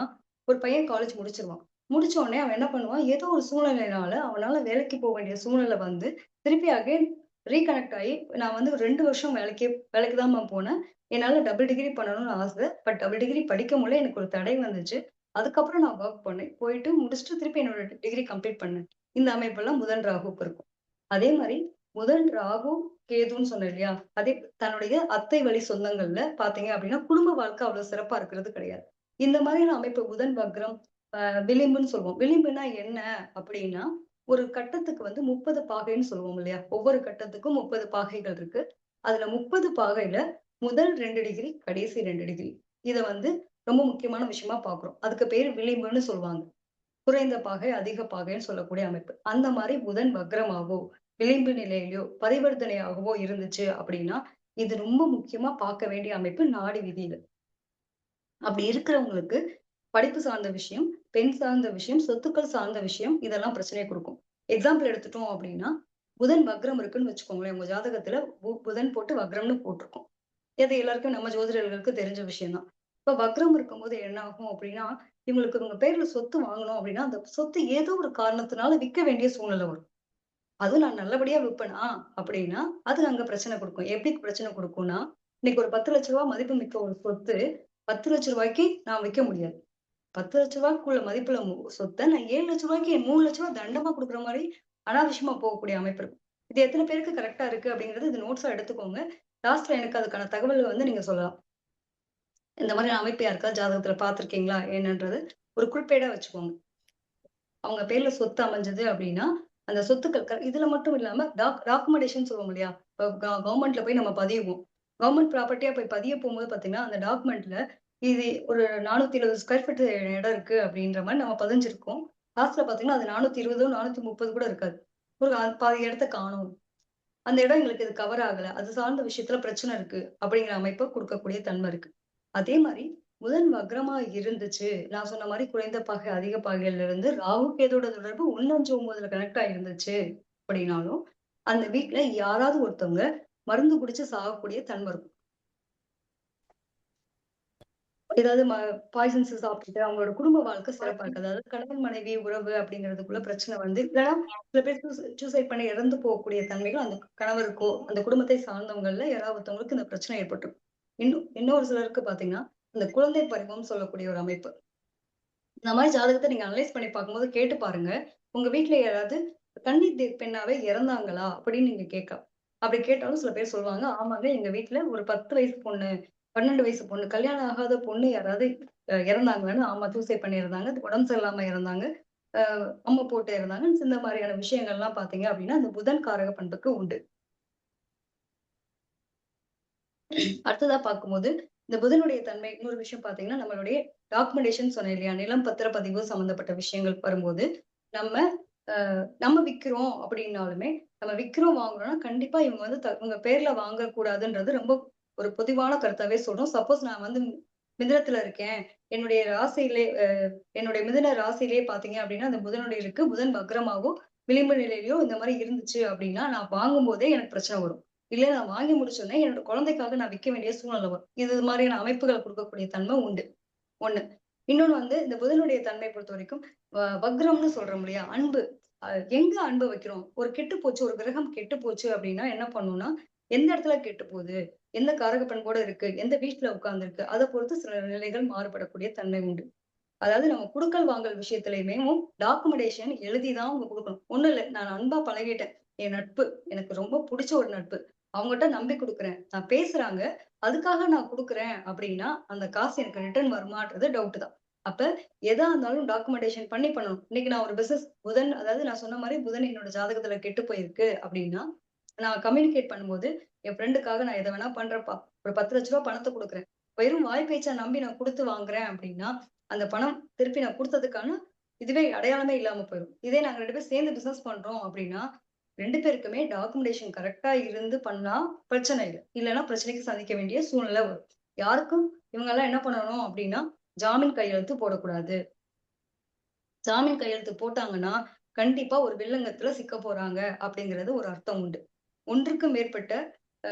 ஒரு பையன் காலேஜ் முடிச்சிருவான். முடிச்ச உடனே அவன் என்ன பண்ணுவான், ஏதோ ஒரு சூழ்நிலையினால அவனால வேலைக்கு போ வேண்டிய சூழ்நிலை வந்து, திருப்பி அகைன் ரீகனெக்ட் ஆயி, நான் வந்து 2 வருஷம் வேலைக்கு தான் மேம் போனேன். என்னால டபுள் டிகிரி பண்ணணும்னு ஆசை. பட் டபுள் டிகிரி படிக்க முடியல. எனக்கு ஒரு தடை வந்துச்சு. அதுக்கப்புறம் நான் வொர்க் பண்ணேன். போயிட்டு முடிச்சுட்டு திருப்பி என்னோட டிகிரி கம்ப்ளீட் பண்ணேன். இந்த அமைப்பெல்லாம் புதன் ராகுவுக்கு இருக்கும். அதே மாரி புதன், ராகு, கேதுன்னு சொன்னேன் இல்லையா? அதே தன்னுடைய அத்தை வழி சொந்தங்கள்ல பார்த்தீங்க அப்படின்னா, குடும்ப வாழ்க்கை அவ்வளவு சிறப்பா இருக்கிறது கிடையாது. இந்த மாதிரியான அமைப்பு புதன் வக்ரம், விளிம்புன்னு சொல்லுவோம். விளிம்புனா என்ன அப்படின்னா, ஒரு கட்டத்துக்கு வந்து 30 பாகைன்னு சொல்லுவோம் இல்லையா? ஒவ்வொரு கட்டத்துக்கும் 30 பாகைகள் இருக்கு. அதுல 30 பாகையில முதல் 2 டிகிரி, கடைசி 2 டிகிரி. இத வந்து ரொம்ப முக்கியமான விஷயமா பார்க்குறோம். அதுக்கு பேரு விளிம்புன்னு சொல்லுவாங்க. குறைந்த பாகை, அதிக பாகைன்னு சொல்லக்கூடிய அமைப்பு. அந்த மாரி புதன் வக்ரமாவோ, விளிம்பு நிலையிலயோ, பரிவர்த்தனையாகவோ இருந்துச்சு அப்படின்னா, இது ரொம்ப முக்கியமா பார்க்க வேண்டிய அமைப்பு நாடி விதியில. அப்படி இருக்கிறவங்களுக்கு படிப்பு சார்ந்த விஷயம், பெண் சார்ந்த விஷயம், சொத்துக்கள் சார்ந்த விஷயம் இதெல்லாம் பிரச்சனைய குடுக்கும். எக்ஸாம்பிள் எடுத்துட்டோம் அப்படின்னா, புதன் வக்ரம் இருக்குன்னு வச்சுக்கோங்களேன். உங்க ஜாதகத்துல புதன் போட்டு வக்ரம்னு போட்டிருக்கும். இது எல்லாருக்கும் நம்ம ஜோதிடர்களுக்கு தெரிஞ்ச விஷயம் தான். இப்ப வக்ரம் இருக்கும்போது என்ன ஆகும் அப்படின்னா, இவங்களுக்கு இவங்க பேர்ல சொத்து வாங்கணும் அப்படின்னா, அந்த சொத்து ஏதோ ஒரு காரணத்தினால விக்க வேண்டிய சூழ்நிலை வரும். அதுவும் நான் நல்லபடியா விப்பேனா அப்படின்னா, அது அங்க பிரச்சனை குடுக்கும். எப்படி பிரச்சனை குடுக்கும்னா, இன்னைக்கு ஒரு ரூ. 10,00,000 மதிப்புமிக்க ஒரு சொத்து ரூ. 10,00,000க்கு நான் விக்க முடியாது. ரூ. 10,00,000க்குள்ள மதிப்புள்ள சொத்த நான் ரூ. 7,00,000க்கு ரூ. 3,00,000 தண்டமா குடுக்குற மாரி அனாவசியமா போகக்கூடிய அமைப்பு இருக்கும். இது எத்தன பேருக்கு கரெக்ட்டா இருக்கு அப்படிங்கிறது இது நோட்ஸா எடுத்துக்கோங்க. லாஸ்ட்ல எனக்கு அதுக்கான தகவல்கள் வந்து நீங்க சொல்லலாம். இந்த மாரி அமைப்பு யாருக்காவது ஜாதகத்துல பார்த்திருக்கீங்களா? என்னன்றது ஒரு குறிப்பேடா வச்சுக்கோங்க. அவங்க பேர்ல சொத்து அமைஞ்சது அப்டின்னா, அந்த சொத்துக்கள் இதுல மட்டும் இல்லாம டாக்குமெண்டேஷன் சொல்லுவோம் இல்லையா? இப்ப கவர்மெண்ட்ல போய் நம்ம பதியுவோம். கவர்மெண்ட் ப்ராப்பர்ட்டியா போய் பதிய போம்போது பார்த்தீங்கன்னா, அந்த டாக்குமெண்ட்ல இது ஒரு 420 ஸ்கொயர் ஃபீட் இடம் இருக்கு அப்டின்ற மாரி நம்ம பதிஞ்சிருக்கோம். லாஸ்ட்ல பார்த்தீங்கன்னா, அது 420 430 கூட இருக்காது. ஒரு பாதி இடத்த காணோம். அந்த இடம் எங்களுக்கு இது கவர் ஆகல. அது சார்ந்த விஷயத்துல பிரச்சனை இருக்கு. அப்படிங்கிற அமைப்ப குடுக்கக்கூடிய தன்மை இருக்கு. அதே மாரி புதன் வக்ரமா இருந்துச்சு, நான் சொன்ன மாதிரி குறைந்த பாகை அதிக பாகையில இருந்து ராகு கேதோட தொடர்பு 1, 5, 9 கனெக்ட் ஆயிருந்துச்சு அப்படின்னாலும் அந்த வீட்ல யாராவது ஒருத்தவங்க மருந்து குடிச்சு சாகக்கூடிய தன்மை இருக்கும். ஏதாவது பாய்சன்ஸ் சாப்பிட்டுட்டு அவங்களோட குடும்ப வாழ்க்கை சிறப்பா இருக்கு. அதாவது கணவன் மனைவி உறவு அப்படிங்கிறதுக்குள்ள பிரச்சனை வந்து இல்லைன்னா சில பேர் சூசைட் பண்ணி இறந்து போகக்கூடிய தன்மைகள் அந்த கணவருக்கோ அந்த குடும்பத்தை சார்ந்தவங்கள்ல யாராவது ஒருத்தவங்களுக்கு இந்த பிரச்சனை ஏற்பட்டுரும். இன்னொரு சிலருக்கு பாத்தீங்கன்னா இந்த குழந்தை பருவம் சொல்லக்கூடிய ஒரு அமைப்பு. இந்த மாதிரி ஜாதகத்தை நீங்க அனலைஸ் பண்ணி பார்க்கும்போது கேட்டு பாருங்க. உங்க வீட்ல யாராவது கன்னி பெண்ணாவே இறந்தாங்களா அப்படின்னு நீங்க கேட்கலாம். அப்படி கேட்டாலும் சில பேர் சொல்லுவாங்க, ஆமாங்க எங்க வீட்ல ஒரு 10 வயசு பொண்ணு, 12 வயசு பொண்ணு, கல்யாணம் ஆகாத பொண்ணு யாராவது இறந்தாங்களான்னு, ஆமா சூசைட் பண்ணியிருந்தாங்க, உடம்பு சரியில்லாம இறந்தாங்க, அம்மா போட்டு இறந்தாங்க. இந்த மாதிரியான விஷயங்கள்லாம் பார்த்தீங்க அப்படின்னா, அந்த புதன் காரக பண்புக்கு உண்டு. அடுத்ததா பார்க்கும்போது, இந்த புதனுடைய தன்மை இன்னொரு விஷயம் பார்த்தீங்கன்னா, நம்மளுடைய டாக்குமெண்டேஷன் சொன்னேன் இல்லையா? நிலம் பத்திரப்பதிவு சம்மந்தப்பட்ட விஷயங்கள் வரும்போது, நம்ம நம்ம விக்கிறோம் அப்படின்னாலுமே, நம்ம விக்கிறோம், வாங்குறோம்னா கண்டிப்பா இவங்க வந்து இவங்க பேர்ல வாங்கக்கூடாதுன்றது ரொம்ப ஒரு பொதுவான கருத்தாவே சொல்றோம். சப்போஸ் நான் வந்து மிதுனத்துல இருக்கேன். என்னுடைய ராசியிலே என்னுடைய மிதுன ராசியிலேயே பார்த்தீங்க அப்படின்னா, அந்த புதனுடைய இருக்கு. புதன் வக்ரமாவோ, விளிம்பு நிலையிலயோ இந்த மாரி இருந்துச்சு அப்படின்னா, நான் வாங்கும்போதே எனக்கு பிரச்சனை வரும். இல்ல நான் வாங்கி முடிச்சோனே என்னோட குழந்தைக்காக நான் விக்க வேண்டிய சூழ்நிலை வரும். இது மாதிரியான அமைப்புகள குடுக்கக்கூடிய தன்மை உண்டு. 1. இன்னொன்னு வந்து இந்த புதனுடைய தன்மை பொறுத்தவரைக்கும் வக்ரம்னு சொல்றோம் இல்லையா? அன்பு. அ எங்க அன்பு வைக்கிறோம்? ஒரு கெட்டு போச்சு, ஒரு கிரகம் கெட்டு போச்சு அப்படின்னா என்ன பண்ணும்னா, எந்த இடத்துல கெட்டு போகுது? எந்த காரக பண்போட இருக்கு? எந்த வீட்ல உட்கார்ந்திருக்கு? அத பொறுத்து சில நிலைகள் மாறுபடக்கூடிய தன்மை உண்டு. அதாவது நம்ம குடுக்கல் வாங்கல் விஷயத்திலயுமே டாக்குமெண்டேஷன் எழுதி தான் அவங்க குடுக்கணும். ஒண்ணும் இல்ல. நான் அன்பா பழகிட்டேன். என் நட்பு. எனக்கு ரொம்ப புடிச்ச ஒரு நட்பு. அவங்கட்ட நம்பி குடுக்குறேன். நான் பேசுறாங்க. அதுக்காக நான் குடுக்குறேன் அப்படின்னா, அந்த காசு எனக்கு ரிட்டர்ன் வருமான்றது டவுட் தான். அப்ப எதா இருந்தாலும் டாக்குமெண்டேஷன் பண்ணி பண்ணணும். இன்னைக்கு நான் ஒரு பிசினஸ் புதன் அதாவது நான் சொன்ன மாரி புதன் என்னோட ஜாதகத்துல கெட்டு போயிருக்கு அப்படின்னா, நான் கம்யூனிகேட் பண்ணும்போது, என் ஃப்ரெண்டுக்காக நான் எத வேணா பண்றேன்ப்பா. ஒரு ரூ. 10,00,000 பணத்த குடுக்குறேன். வெறும் வாய் பேச்சா நம்பி நான் குடுத்து வாங்குறேன் அப்படின்னா, அந்த பணம் திருப்பி நான் குடுத்ததுக்கான இதுவே அடையாளமே இல்லாம போயிரும். இதே நாங்க 2 பேரும் சேர்ந்து பிசினஸ் பண்றோம் அப்படின்னா, 2 பேருக்குமே டாக்குமெண்டேஷன் கரெக்ட்டா இருந்து பண்ணா பிரச்சனை இல்ல. இல்லன்னா பிரச்சனைக்கு சந்திக்க வேண்டிய சூழ்நிலை வரும். யாருக்கும் இவங்கலாம் என்ன பண்ணணும் அப்படின்னா, ஜாமீன் கையெழுத்து போடக்கூடாது. ஜாமீன் கையெழுத்து போட்டாங்கன்னா, கண்டிப்பா ஒரு வில்லங்கத்துல சிக்க போறாங்க அப்படிங்கிறது ஒரு அர்த்தம் உண்டு. ஒன்றுக்கு மேற்பட்ட அ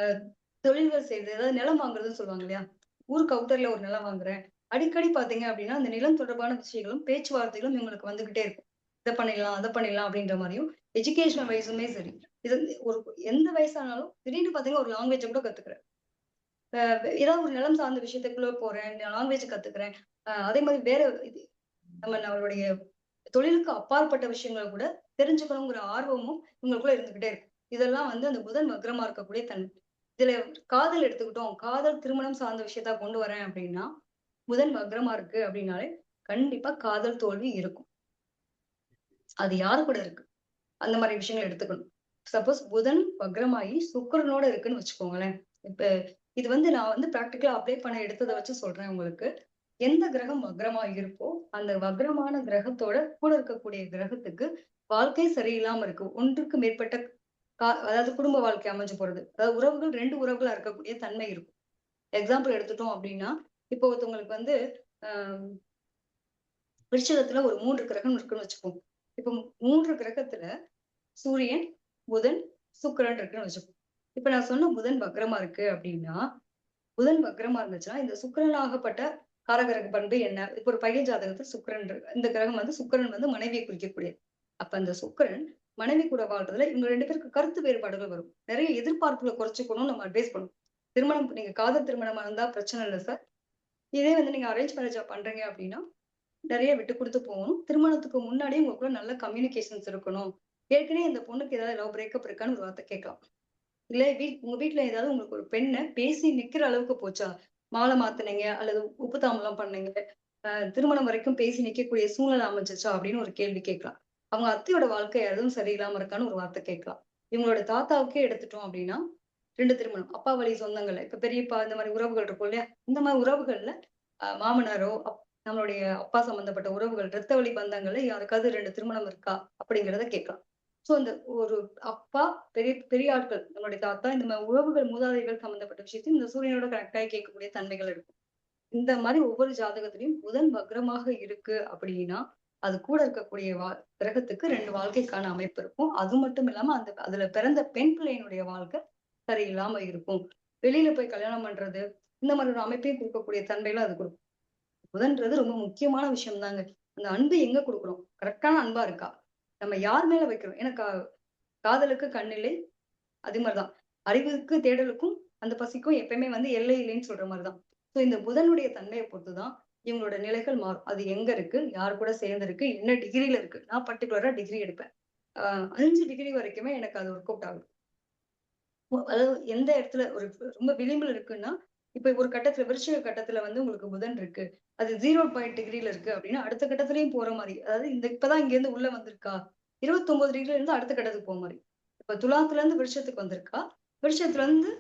தொழில்கள் செய்றது, அதாவது நிலம் வாங்குறதுன்னு சொல்லுவாங்க இல்லையா? ஊருக்கு அவுட்டர்ல ஒரு நிலம் வாங்குறேன். அடிக்கடி பார்த்தீங்க அப்படின்னா, அந்த நிலம் தொடர்பான விஷயங்களும், பேச்சுவார்த்தைகளும் இவங்களுக்கு வந்துகிட்டே இருக்கும். இத பண்ணிடலாம், அத பண்ணிடலாம் அப்படின்ற மாரியும், எஜுகேஷனல் வைஸுமே சரி. இது ஒரு எந்த வயசானாலும் திடீர்னு பார்த்தீங்கன்னா, ஒரு லாங்குவேஜ கூட கத்துக்கிறேன். அ ஏதாவது ஒரு நிலம் சார்ந்த விஷயத்துக்குள்ள போறேன். லாங்குவேஜ் கத்துக்கிறேன். அதே மாரி வேற இது நம்மளுடைய தொழிலுக்கு அப்பாற்பட்ட விஷயங்கள கூட தெரிஞ்சுக்கணுங்கிற ஆர்வமும் இவங்களுக்குள்ள இருந்துகிட்டே இருக்கும். இதெல்லாம் வந்து அந்த புதன் வக்ரமா இருக்கக்கூடிய தன்மை. இதுல காதல் எடுத்துக்கிட்டோம். காதல் திருமணம் சார்ந்த விஷயத்த கொண்டு வரேன் அப்படின்னா, புதன் வக்ரமா இருக்கு அப்படின்னாலே, கண்டிப்பா காதல் தோல்வி இருக்கும். அது யாரு கூட இருக்கு? அந்த மாரி விஷயங்கள எடுத்துக்கணும். சப்போஸ் புதன் வக்ரமாயி சுக்கிரனோட இருக்குன்னு வச்சுக்கோங்களேன். இப்ப இது வந்து நான் வந்து பிராக்டிகலா அப்ளை பண்ண எடுத்தத வச்சு சொல்றேன் உங்களுக்கு. எந்த கிரகம் வக்ரமா இருக்கோ, அந்த வக்ரமான கிரகத்தோட கூட இருக்கக்கூடிய கிரகத்துக்கு வாழ்க்கை சரியில்லாம இருக்கு. ஒன்றுக்கு மேற்பட்ட அதாவது குடும்ப வாழ்க்கை அமைஞ்சு போறது. அதாவது உறவுகள் 2 உறவுகளா இருக்கக்கூடிய தன்மை இருக்கும். எக்ஸாம்பிள் எடுத்துட்டோம் அப்டின்னா, இப்போ ஒருத்தவங்களுக்கு வந்து அ விருச்சிகத்துல ஒரு 3 கிரகம் இருக்குன்னு வச்சுப்போம். இப்போ 3 கிரகத்துல சூரியன், புதன், சுக்கிரன் இருக்குன்னு வச்சுப்போம். இப்ப நான் சொன்ன புதன் வக்ரமா இருக்கு அப்டின்னா, புதன் வக்ரமா இருந்துச்சுன்னா, இந்த சுக்கிரன் ஆகப்பட்ட காரகிரக பண்பு என்ன? இப்ப ஒரு பையன் ஜாதகத்துல சுக்கிரன் இருக்கு. இந்த கிரகம் வந்து சுக்கிரன் வந்து மனைவியை குறிக்கக்கூடியது. அப்ப அந்த சுக்கிரன் மனைவி கூட வாழ்றதுல இவங்க 2 பேருக்கு கருத்து வேறுபாடுகள் வரும். நெறைய எதிர்பார்ப்புகள குறைச்சுக்கணும்னு நம்ம அட்வைஸ் பண்ணுவோம். திருமணம் நீங்க காதல் திருமணமா இருந்தா பிரச்சனை இல்ல சார். இதே வந்து நீங்க அரேஞ்ச் மேரேஜா பண்றீங்க அப்டின்னா, நெறைய விட்டு குடுத்து போகணும். திருமணத்துக்கு முன்னாடியே உங்களுக்குள்ள நல்ல கம்யூனிகேஷன்ஸ் இருக்கணும். ஏற்கனவே இந்த பொண்ணுக்கு ஏதாவது லவ் பிரேக்கப் இருக்கான்னு ஒரு வார்த்தை கேட்கலாம். இல்ல உங்க வீட்ல ஏதாவது உங்களுக்கு ஒரு பெண்ண பேசி நிக்கிற அளவுக்கு போச்சா? மாலை மாத்துனீங்க அல்லது உப்பு தாம்பூலம் பண்ணீங்க. திருமணம் வரைக்கும் பேசி நிக்கக்கூடிய சூழ்நிலை அமைஞ்சுச்சா? அப்படின்னு ஒரு கேள்வி கேட்கலாம். அவங்க அத்தையோட வாழ்க்கை எதுவும் சரியில்லாம இருக்கான்னு ஒரு வார்த்தை கேட்கலாம். இவங்களோட தாத்தாவுக்கே எடுத்துட்டோம் அப்படின்னா, 2 திருமணம். அப்பா வழி சொந்தங்கள்ல, இப்ப பெரியப்பா இந்த மாரி உறவுகள் இருக்கும் இல்லையா? இந்த மாரி உறவுகள்ல மாமனாரோ, நம்மளுடைய அப்பா சம்பந்தப்பட்ட உறவுகள், இரத்த வழி பந்தங்கள்ல யாருக்காவது 2 திருமணம் இருக்கா? அப்படிங்கிறத கேட்கலாம். சோ அந்த ஒரு அப்பா, பெரிய பெரிய ஆட்கள், நம்மளுடைய தாத்தா இந்த மாரி உறவுகள், மூதாதைகள் சம்பந்தப்பட்ட விஷயத்தையும் இந்த சூரியனோட கனெக்ட் ஆகி கேட்கக்கூடிய தன்மைகள் இருக்கும். இந்த மாதிரி ஒவ்வொரு ஜாதகத்திலையும் புதன் வக்ரமாக இருக்கு அப்படின்னா அது கூட இருக்கக்கூடிய கிரகத்துக்கு 2 வாழ்க்கைக்கான அமைப்பு இருக்கும். அது மட்டும் இல்லாம அதுல பிறந்த பெண் பிள்ளையினுடைய வாழ்க்கை சரியில்லாம இருக்கும். வெளியில போய் கல்யாணம் பண்றது இந்த மாதிரி ஒரு அமைப்பையும் கொடுக்கக்கூடிய தன்மையில அது கொடுக்கும். புதன்றது ரொம்ப முக்கியமான விஷயம் தாங்க. அந்த அன்பு எங்க கொடுக்குறோம்? கரெக்டான அன்பா இருக்கா? நம்ம யார் மேல வைக்கிறோம்? ஏன்னா காதலுக்கு கண்ணில்லை. அதே மாதிரிதான் அறிவுக்கு தேடலுக்கும் அந்த பசிக்கும் எப்பயுமே எல்லை இல்லைன்னு சொல்ற மாதிரிதான். சோ இந்த புதனுடைய தன்மையை பொறுத்துதான் இவங்களோட நிலைகள் மாறும். அது எங்க இருக்கு, யார் கூட சேர்ந்து இருக்கு, என்ன டிகிரில இருக்கு. நான் பர்டிகுலரா டிகிரி எடுப்பேன். 5 டிகிரி வரைக்குமே எனக்கு அது ஒர்க் அவுட் ஆகும். அதாவது எந்த இடத்துல ஒரு ரொம்ப விளிம்புல இருக்குன்னா, இப்ப ஒரு கட்டத்துல விருச்சிக கட்டத்துல உங்களுக்கு புதன் இருக்கு. அது 0 டிகிரில இருக்கு அப்படின்னா, அடுத்த கட்டத்திலயும் போற மாதிரி. அதாவது இப்பதான் இங்க இருந்து உள்ள வந்திருக்கா, 29 டிகிரில இருந்து அடுத்த கட்டத்துக்கு போற மாதிரி. இப்ப துலாத்துல இருந்து விருட்சத்துக்கு வந்திருக்கா, விருட்சத்துல இருந்து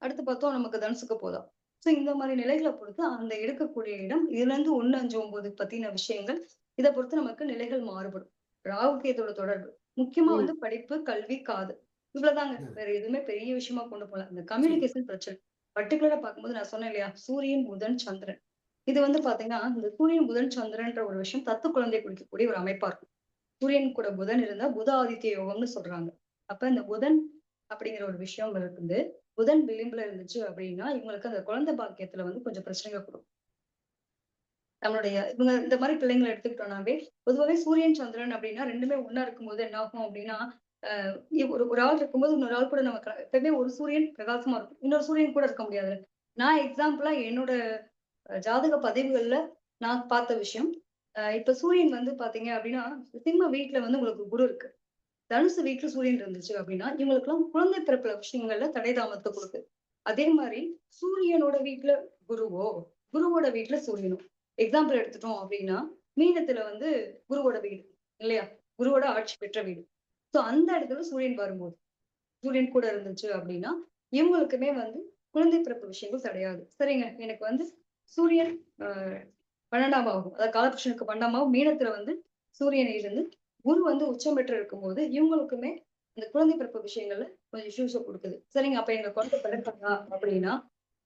அடுத்து பார்த்தோம் நமக்கு தனுசுக்கு போதா. சோ இந்த மாதிரி நிலைகளை பொறுத்து அந்த எடுக்கக்கூடிய இடம் இதுல இருந்து 1, 5, 9 பத்தின விஷயங்கள் இதை பொறுத்து நமக்கு நிலைகள் மாறுபடும். ராகு கேதோட தொடர்பு முக்கியமா படிப்பு, கல்வி, காதல் இவ்வளவுதாங்க. வேற எதுவுமே பெரிய விஷயமா கொண்டு போகல. இந்த கம்யூனிகேஷன் பிரச்சனை பர்டிகுலரா பார்க்கும்போது நான் சொன்னேன் இல்லையா, சூரியன், புதன், சந்திரன். இது பாத்தீங்கன்னா இந்த சூரியன், புதன், சந்திரன்ற ஒரு விஷயம் தத்து குழந்தை குடிக்கக்கூடிய ஒரு அமைப்பா இருக்கும். சூரியன் கூட புதன் இருந்தா புத ஆதித்ய யோகம்னு சொல்றாங்க. அப்ப இந்த புதன் அப்படிங்கிற ஒரு விஷயம் இருக்குது. புதன் விளிம்புல இருந்துச்சு அப்படின்னா இவங்களுக்கு அந்த குழந்தை பாக்கியத்துல கொஞ்சம் பிரச்சனைகள் கொடுக்கும். நம்மளுடைய இவங்க இந்த மாதிரி பிள்ளைங்களை எடுத்துக்கிட்டோம்னாவே பொதுவாகவே சூரியன், சந்திரன் அப்படின்னா ரெண்டுமே ஒண்ணா இருக்கும்போது என்ன ஆகும் அப்படின்னா, ஒரு ஆள் இருக்கும்போது இன்னொரு ஆள் கூட நமக்கு எப்பவுமே ஒரு சூரியன் பிரகாசமா இருக்கும், இன்னொரு சூரியன் கூட இருக்க முடியாது. நான் எக்ஸாம்பிளா என்னோட ஜாதக பதிவுகள்ல நான் பார்த்த விஷயம், இப்ப சூரியன் பாத்தீங்க அப்படின்னா சிம்ம வீட்டுல உங்களுக்கு குரு இருக்கு, தனுசு வீட்டுல சூரியன் இருந்துச்சு அப்படின்னா இவங்களுக்கு எல்லாம் குழந்தை பிறப்புல விஷயங்கள்ல தடை தாமதத்தை கொடுக்குது. அதே மாதிரி சூரியனோட வீட்டுல குருவோ, குருவோட வீட்டுல சூரியனோ, எக்ஸாம்பிள் எடுத்துட்டோம் அப்படின்னா மீனத்துல குருவோட வீடு இல்லையா, குருவோட ஆட்சி பெற்ற வீடு. சோ அந்த இடத்துல சூரியன் வரும்போது, சூரியன் கூட இருந்துச்சு அப்படின்னா இவங்களுக்குமே குழந்தை பிறப்பு விஷயங்கள் தடையாது. சரிங்க, எனக்கு சூரியன் 12ஆம் ஆகும், அதாவது காலபுருஷனுக்கு 12ஆம் ஆகும் மீனத்துல சூரியனை இருந்து குரு உச்சம் பெற்று இருக்கும்போது இவங்களுக்குமே இந்த குழந்தை பிறப்பு விஷயங்கள்ல கொஞ்சம் இஷ்யூஸை கொடுக்குது. சரிங்க, அப்ப எங்க குழந்தை பிறப்பாங்க அப்படின்னா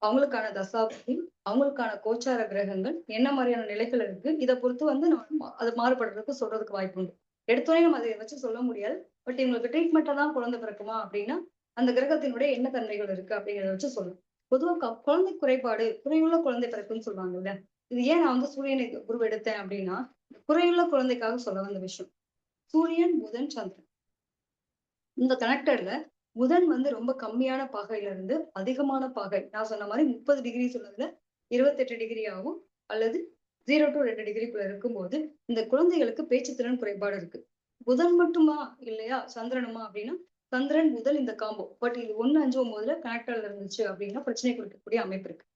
அவங்களுக்கான தசாப்தி, அவங்களுக்கான கோச்சார கிரகங்கள் என்ன மாதிரியான நிலைகள் இருக்கு இதை பொறுத்து நம்ம அது மாறுபடுறதுக்கு சொல்றதுக்கு வாய்ப்பு உண்டு. எடுத்தோடனே நம்ம அதை வச்சு சொல்ல முடியாது. பட் இவங்களுக்கு ட்ரீட்மெண்ட்டா தான் குழந்தை பிறக்குமா அப்படின்னா அந்த கிரகத்தினுடைய என்ன தன்மைகள் இருக்கு அப்படிங்கிறத வச்சு சொல்லணும். பொதுவாக குழந்தை குறைபாடு, குறையுள்ள குழந்தை பிறக்குன்னு சொல்லுவாங்கல்ல, இது ஏன் நான் சூரியனை குரு எடுத்தேன் அப்படின்னா குறையுள்ள குழந்தைக்காக சொல்ல வந்த விஷயம். சூரியன், புதன், சந்திரன் இந்த கனெக்டர்ல புதன் ரொம்ப கம்மியான பாகையில இருந்து அதிகமான பாகை, நான் சொன்ன மாதிரி 30 டிகிரி சொன்னதுல 28 டிகிரி ஆகும், அல்லது 0 to 2 டிகிரிக்குள்ள இருக்கும்போது இந்த குழந்தைகளுக்கு பேச்சு திறன் குறைபாடு இருக்கு. புதன் மட்டுமா இல்லையா சந்திரனுமா அப்படின்னா சந்திரன் புதன் இந்த காம்போ. பட் இது 1, 5, 9 கனெக்டர்ல இருந்துச்சு அப்படின்னா பிரச்சனை கொடுக்கக்கூடிய அமைப்பு இருக்கு.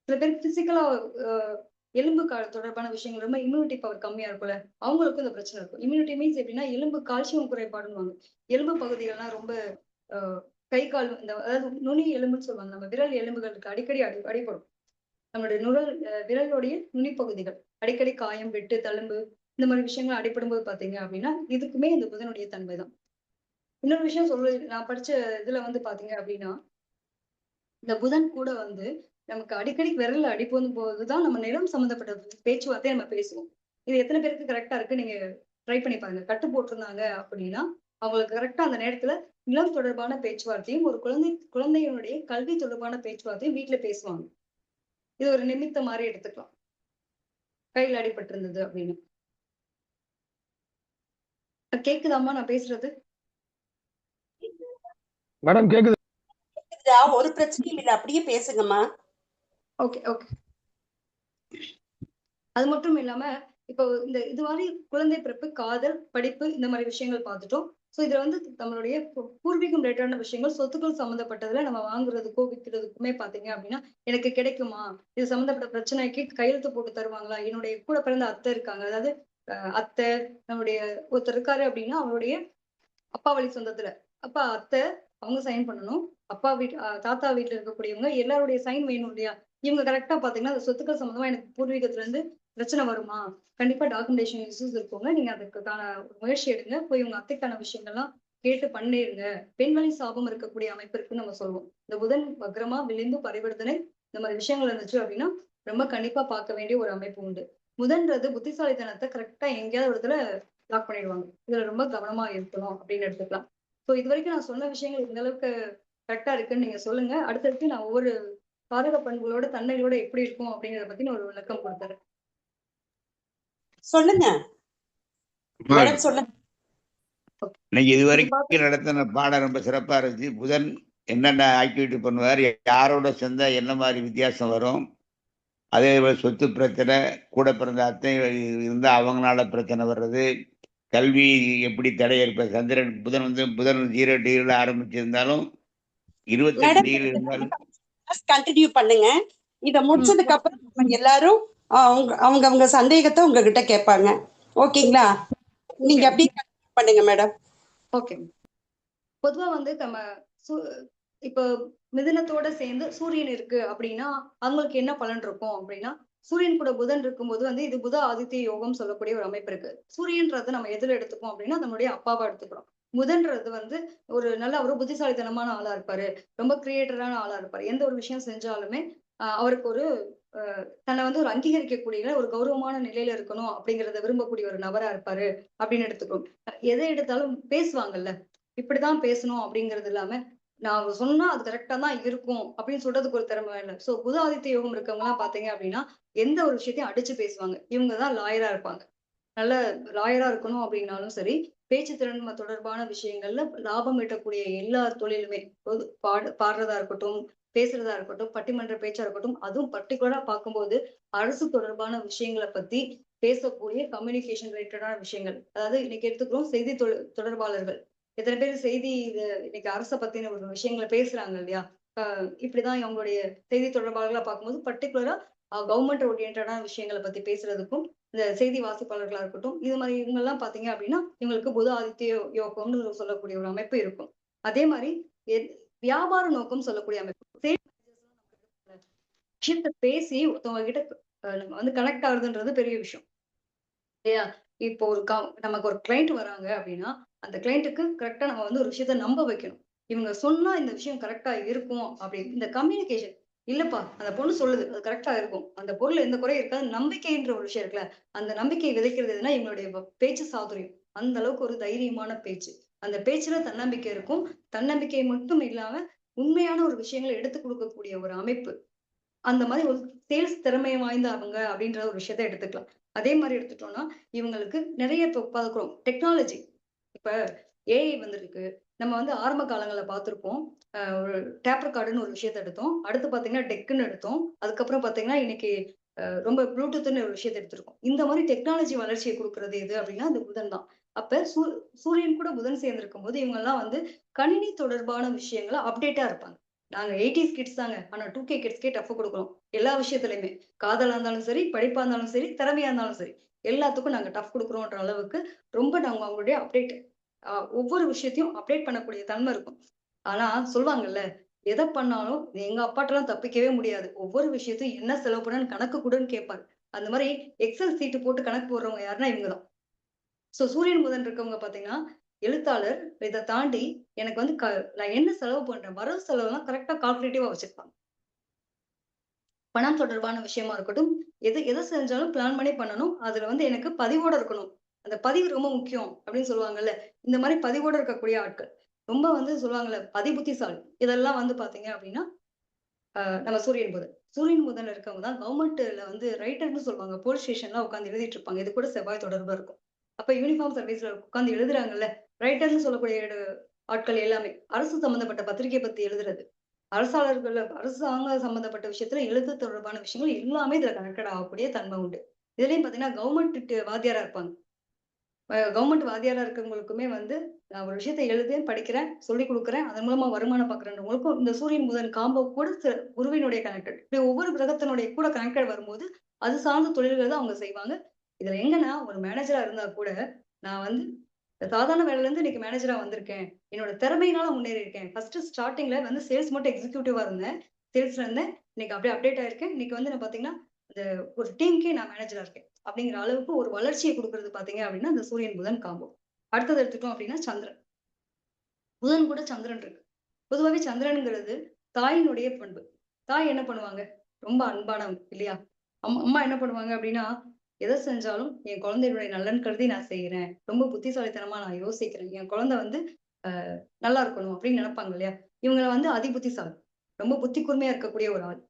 சில பேர் பிசிக்கலா எலும்பு தொடர்பான விஷயங்கள் ரொம்ப இம்யூனிட்டி பவர் கம்மியா இருக்கும்ல, அவங்களுக்கும் இந்த பிரச்சனை இருக்கும். இம்யூனிட்டி மீன்ஸ் எப்படின்னா எலும்பு கால்சியம் குறைபாடுன்னு எலும்பு பகுதிகள்லாம் ரொம்ப கை கால் அதாவது நுனி எலும்புன்னு சொல்லுவாங்க. நம்ம விரல் எலும்புகளுக்கு அடிக்கடி அடிபடும். நம்மளுடைய விரலுடைய நுனி பகுதிகள் அடிக்கடி காயம், வெட்டு, தழும்பு இந்த மாதிரி விஷயங்கள் அடிபடும் போது பாத்தீங்க அப்படின்னா இதுக்குமே இந்த புதனுடைய தன்மை தான். இன்னொரு விஷயம் சொல்றது, நான் படிச்ச இதுல பாத்தீங்க அப்படின்னா இந்த புதன் கூட நமக்கு அடிக்கடி விரல்ல அடிப்போம் போதுதான் நம்ம நிலம் சம்பந்தப்பட்ட பேச்சுவார்த்தையை நம்ம பேசுவோம். இது எத்தனை பேருக்கு கரெக்டா இருக்கு நீங்க ட்ரை பண்ணி பாருங்க. கட்டு போட்டிருந்தாங்க அப்படின்னா அவங்களுக்கு கரெக்டா அந்த நேரத்துல நிலம் தொடர்பான பேச்சுவார்த்தையும் ஒரு குழந்தையினுடைய கல்வி தொடர்பான பேச்சுவார்த்தையும் வீட்டுல பேசுவாங்க. இது ஒரு நிமித்த மாதிரி எடுத்துக்கலாம். கையில் அடிபட்டு இருந்தது அப்படின்னு. கேக்குதாமா நான் பேசுறது? மேடம் கேக்குது. ஒரு பிரச்சனையும் இல்லை, அப்படியே பேசுங்கம்மா. Okay okay. அது மட்டும் இல்லாம இப்போ இது மாதிரி குழந்தை பிறப்பு, காதல், படிப்பு இந்த மாதிரி விஷயங்கள் பார்த்துட்டோம். சோ இதுல நம்மளுடைய பூர்வீகம் ரிலேட்டடான விஷயங்கள், சொத்துக்கள் சம்பந்தப்பட்டதுல நம்ம வாங்குறதுக்கோ விற்கிறதுக்குமே பாத்தீங்க அப்படின்னா எனக்கு கிடைக்குமா, இது சம்பந்தப்பட்ட பிரச்சனைக்கு கையெழுத்து போட்டு தருவாங்களா, என்னுடைய கூட பிறந்த அத்தை இருக்காங்க, அதாவது அத்தை நம்மளுடைய ஒருத்தர் இருக்காரு அப்படின்னா அவருடைய அப்பா வழி சொந்தத்துல அப்பா அத்தை அவங்க சைன் பண்ணணும், அப்பா தாத்தா வீட்டுல இருக்கக்கூடியவங்க எல்லாருடைய சைன் வேணும் இல்லையா. இவங்க கரெக்டா பாத்தீங்கன்னா அந்த சொத்துக்கள் சம்பந்தமா எனக்கு பூர்வீகத்துல இருந்து பிரச்சனை வருமா, கண்டிப்பா டாக்குமெண்டேஷன் இஷ்யூஸ் இருக்குங்க, நீங்க அதுக்கான முயற்சி எடுங்க, போய் உங்க அத்தைக்கான விஷயங்கள்லாம் கேட்டு பண்ணிருங்க. பெண்வழி சாபம் இருக்கக்கூடிய அமைப்பு இருக்குன்னு நம்ம சொல்லுவோம். இந்த புதன் வக்ரமா விளிம்பு பரிவர்த்தனை இந்த மாதிரி விஷயங்கள் இருந்துச்சு அப்படின்னா ரொம்ப கண்டிப்பா பார்க்க வேண்டிய ஒரு அமைப்பு உண்டு. புதன்றது புத்திசாலித்தனத்தை கரெக்டா எங்கேயாவது ஒரு இடத்துல லாக் பண்ணிடுவாங்க. இதுல ரொம்ப கவனமா இருக்கணும் அப்படின்னு எடுத்துக்கலாம். ஸோ இது வரைக்கும் நான் சொன்ன விஷயங்கள் இந்த அளவுக்கு கரெக்டா இருக்குன்னு நீங்க சொல்லுங்க. அடுத்தடுத்து நான் ஒவ்வொரு பாதக பண்புகளோட தன்மைகளோட எப்படி இருக்கும் அப்படிங்கிறத பத்தி நான் ஒரு விளக்கம் கொடுத்துறேன். சொல்லுங்க மேடம், சொல்லுங்க. இன்னைக்கு இது வரைக்கும் நடத்தின பாடம் ரொம்ப சிறப்பா இருந்துச்சு. புதன் என்னென்ன ஆக்டிவிட்டி பண்ணுவார், யாரோட சேர்ந்தா என்ன மாதிரி வித்தியாசம் வரும், அதே போல சொத்து பிரச்சனை, கூட பிறந்த அத்தை இருந்தா அவங்களால பிரச்சனை வர்றது, கல்வி எப்படி தடை ஏற்ப சந்திரன் புதன் 0 டிகிரில ஆரம்பிச்சிருந்தாலும் 28 மேடம், டிகிரி இருந்தாலும் கண்டினியூ பண்ணுங்க. இத முடிச்சதுக்கு அப்புறம் நம்ம எல்லாரும் அவங்க சந்தேகத்தை உங்ககிட்ட கேட்பாங்க. ஓகேங்களா? நீங்க அப்படியே கண்டினியூ பண்ணுங்க மேடம். ஓகே. பொதுவா வந்து நம்ம இப்ப மிதுனத்தோட சேர்ந்து சூரியன் இருக்கு அப்படின்னா அவங்களுக்கு என்ன பலன் இருக்கும் அப்படின்னா, சூரியன் கூட புதன் இருக்கும்போது வந்து இது புத ஆதித்ய யோகம் சொல்லக்கூடிய ஒரு அமைப்பு இருக்கு. சூரியன்றது நம்ம எதுல எடுத்துப்போம் அப்படின்னா நம்மளுடைய அப்பாவா எடுத்துக்கிறோம். புதன்றது வந்து ஒரு நல்ல ஒரு புத்திசாலித்தனமான ஆளா இருப்பாரு. ரொம்ப கிரியேட்டரான ஆளா இருப்பாரு. எந்த ஒரு விஷயம் செஞ்சாலுமே அவருக்கு ஒரு தன்னை வந்து ஒரு அங்கீகரிக்கக்கூடிய ஒரு கௌரவமான நிலையில இருக்கணும் அப்படிங்கறத விரும்பக்கூடிய ஒரு நபரா இருப்பாரு அப்படின்னு எடுத்துக்கணும். எதை எடுத்தாலும் பேசுவாங்கல்ல, இப்படிதான் பேசணும் அப்படிங்கிறது இல்லாம நான் சொன்னா அது கரெக்டா தான் இருக்கும் அப்படின்னு சொல்றதுக்கு ஒரு திறமை இல்லை. சோ புத ஆதித்ய யோகம் இருக்கவங்க எல்லாம் பாத்தீங்க அப்படின்னா எந்த ஒரு விஷயத்தையும் அடிச்சு பேசுவாங்க. இவங்கதான் லாயரா இருப்பாங்க. நல்ல லாயரா இருக்கணும் அப்படின்னாலும் சரி, பேச்சு திறன் தொடர்பான விஷயங்கள்ல லாபம் ஈட்டக்கூடிய எல்லா தொழிலுமே பாடுறதா இருக்கட்டும், பேசுறதா இருக்கட்டும், பட்டிமன்ற பேச்சா இருக்கட்டும், அதுவும் பர்டிகுலரா பார்க்கும்போது அரசு தொடர்பான விஷயங்களை பத்தி பேசக்கூடிய கம்யூனிகேஷன் ரிலேட்டடான விஷயங்கள். அதாவது இன்னைக்கு எடுத்துக்கிறோம் செய்தி தொடர்பாளர்கள். எத்தனை பேர் செய்தி இன்னைக்கு அரசை பத்தின ஒரு விஷயங்களை பேசுறாங்க இல்லையா? இப்படிதான் அவங்களுடைய செய்தி தொடர்பாளர்களா பார்க்கும்போது பர்டிகுலரா கவர்மெண்ட் ஓரியன்டான விஷயங்களை பத்தி பேசுறதுக்கும் இந்த செய்தி வாசிப்பாளர்களா இருக்கட்டும், இது மாதிரி இவங்க எல்லாம் பாத்தீங்க அப்படின்னா இவங்களுக்கு புத ஆதித்ய யோகம்னு சொல்லக்கூடிய ஒரு அமைப்பு இருக்கும். அதே மாதிரி வியாபார நோக்கம் சொல்லக்கூடிய அமைப்பு. விஷயத்த பேசி ஒருத்தவங்க கிட்ட நம்ம வந்து கனெக்ட் ஆகுதுன்றது பெரிய விஷயம் இல்லையா? இப்போ நமக்கு ஒரு கிளைண்ட் வராங்க அப்படின்னா அந்த கிளைண்ட்டுக்கு கரெக்டா நம்ம வந்து ஒரு விஷயத்த நம்ப வைக்கணும். இவங்க சொன்னா இந்த விஷயம் கரெக்டா இருக்கும் அப்படின்னு இந்த கம்யூனிகேஷன் இல்லப்பா அந்த பொண்ணு சொல்லுது அது கரெக்டா இருக்கும், அந்த பொருள் எந்த குறையும் இருக்காது, நம்பிக்கைன்ற ஒரு விஷயம் இருக்குல்ல, அந்த நம்பிக்கையை விதைக்கிறது எதுனா இவங்களுடைய பேச்சு சாதுரியம். அந்த அளவுக்கு ஒரு தைரியமான பேச்சு, அந்த பேச்சுல தன்னம்பிக்கை இருக்கும். தன்னம்பிக்கை மட்டும் இல்லாம உண்மையான ஒரு விஷயங்களை எடுத்து கொடுக்கக்கூடிய ஒரு அமைப்பு. அந்த மாதிரி ஒரு சேல்ஸ் திறமை வாய்ந்த அவங்க அப்படின்ற ஒரு விஷயத்த எடுத்துக்கலாம். அதே மாதிரி எடுத்துட்டோம்னா இவங்களுக்கு நிறைய இப்போ பார்க்கிறோம் டெக்னாலஜி. இப்ப ஏஐ வந்திருக்கு. நம்ம வந்து ஆரம்ப காலங்கள்ல பார்த்திருப்போம். ஒரு டேப் ரெக்கார்டுன்னு ஒரு விஷயத்த எடுத்தோம். அடுத்து பார்த்தீங்கன்னா டெக்குன்னு எடுத்தோம். அதுக்கப்புறம் பார்த்தீங்கன்னா இன்னைக்கு ரொம்ப ப்ளூடூத்ன்னு ஒரு விஷயத்த எடுத்திருக்கோம். இந்த மாதிரி டெக்னாலஜி வளர்ச்சியை கொடுக்கிறது எது அப்படின்னா அது புதன் தான். அப்ப சூரியன் கூட புதன் சேர்ந்திருக்கும் போது இவங்க எல்லாம் வந்து கணினி தொடர்பான விஷயங்கள அப்டேட்டா இருப்பாங்க. நாங்க 80s கிட்ஸ் தாங்க. ஆனா 2K கிட்ஸ்க்கே டஃப் கொடுக்குறோம். எல்லா விஷயத்துலயுமே. காதலா இருந்தாலும் சரி, படிப்பா இருந்தாலும் சரி, திறமையா இருந்தாலும் சரி. எல்லாத்துக்கும் நாங்க டஃப் கொடுக்குறோம்ன்ற அளவுக்கு ரொம்ப நாங்க அவங்களுடைய அப்டேட் ஒவ்வொரு விஷயத்தையும் அப்டேட் பண்ணக்கூடிய தன்மை இருக்கும். ஆனா சொல்லுவாங்கல்ல, எத பண்ணாலும் எங்க அப்பாட்டலாம் தப்பிக்கவே முடியாது. ஒவ்வொரு விஷயத்தையும் என்ன செலவு பண்ணன்னு கணக்கு குடுன்னு கேட்பாரு. அந்த மாரி எக்ஸல் சீட்டு போட்டு கணக்கு போடுறவங்க யாருன்னா இவங்க தான். சூரியன் புதன் இருக்கவங்க பார்த்தீங்கன்னா, எழுத்தாளர் இத தாண்டி எனக்கு வந்து நான் என்ன செலவு பண்றேன், வரவு செலவுலாம் கரெக்ட்டா கால்குலேட்டிவா வச்சிருப்பாங்க. பணம் தொடர்பான விஷயமா இருக்கட்டும், எத செஞ்சாலும் பிளான் பண்ணி பண்ணணும். அதுல வந்து எனக்கு பதிவோட இருக்கணும். அந்த பதிவு ரொம்ப முக்கியம் அப்படின்னு சொல்லுவாங்கல்ல. இந்த மாரி பதிவோட இருக்கக்கூடிய ஆட்கள். ரொம்ப வந்து சொல்லுவாங்கல்ல, அதிபுத்திசாலி. இதெல்லாம் வந்து பார்த்தீங்க அப்படின்னா, நம்ம சூரியன் புதன். சூரியன் புதன்ல இருக்கவங்க தான் கவர்மெண்ட்ல வந்து ரைட்டர்ன்னு சொல்லுவாங்க. போலீஸ் ஸ்டேஷன்லாம் உட்கார்ந்து எழுதிட்டு இருப்பாங்க. இது கூட செவ்வாய் தொடர்பா இருக்கும். அப்ப யூனிஃபார்ம் சர்வீஸ்ல உட்கார்ந்து எழுதுறாங்கல்ல, ரைட்டர்ன்னு சொல்லக்கூடிய ஆட்கள் எல்லாமே. அரசு சம்பந்தப்பட்ட பத்திரிகை பத்தி எழுதுறது. அரசாங்க சம்பந்தப்பட்ட விஷயத்துல எழுத்து தொடர்பான விஷயங்கள் எல்லாமே இதுல கனெக்டட் ஆகக்கூடிய தன்மை உண்டு. இதுலயும் பாத்தீங்கன்னா கவர்மெண்ட் வாத்தியாரா இருப்பாங்க. கவர்மெண்ட் வாத்தியாரா இருக்கவங்களுக்குமே வந்து நான் ஒரு விஷயத்த எழுதுறேன், படிக்கிறேன், சொல்லிக் குடுக்குறேன். அதன் மூலமா வருமானம் பார்க்குறேன்றவங்களுக்கும் இந்த சூரியன் புதன் காம்போ கூட குருவினுடைய கனெக்டட். இப்படி ஒவ்வொரு கிரகத்தினுடைய கூட கனெக்டட் வரும்போது, அது சார்ந்த தொழில்கள் தான் அவங்க செய்வாங்க. இதுல எங்கன்னா ஒரு மேனேஜரா இருந்தா கூட, நான் வந்து சாதாரண வேலையில இருந்து இன்னைக்கு மேனேஜரா வந்திருக்கேன். என்னோட திறமையினால முன்னேறியிருக்கேன். ஃபர்ஸ்ட் ஸ்டார்ட்டிங்ல வந்து சேல்ஸ் மட்டும் எக்ஸிக்யூட்டிவா இருந்தேன். சேல்ஸ்ல இருந்தேன். இன்னைக்கு அப்படியே அப்டேட் ஆயிருக்கேன். இன்னைக்கு வந்து நான் பாத்தீங்கன்னா, இந்த ஒரு டீம்க்கே நான் மேனேஜரா இருக்கேன். அப்படிங்கிற அளவுக்கு ஒரு வளர்ச்சியை குடுக்குறது பாத்தீங்க அப்படின்னா, இந்த சூரியன் புதன் காம்போ. அடுத்தது எடுத்துட்டோம் அப்படின்னா சந்திரன். புதன் கூட சந்திரன் இருக்கு. பொதுவாவே சந்திரன்ங்கிறது தாயினுடைய பண்பு. தாய் என்ன பண்ணுவாங்க? ரொம்ப அன்பானவங்க இல்லையா? அம்மா என்ன பண்ணுவாங்க அப்படின்னா, எதை செஞ்சாலும் என் குழந்தையுடைய நலன் கருதி நான் செய்யறேன். ரொம்ப புத்திசாலித்தனமா நான் யோசிக்கிறேன். என் குழந்தை வந்து நல்லா இருக்கணும் அப்படின்னு நினைப்பாங்க இல்லையா? இவங்கள வந்து அதிபுத்திசாலி. ரொம்ப புத்தி கூர்மையா இருக்கக்கூடிய ஒரு ஆள்.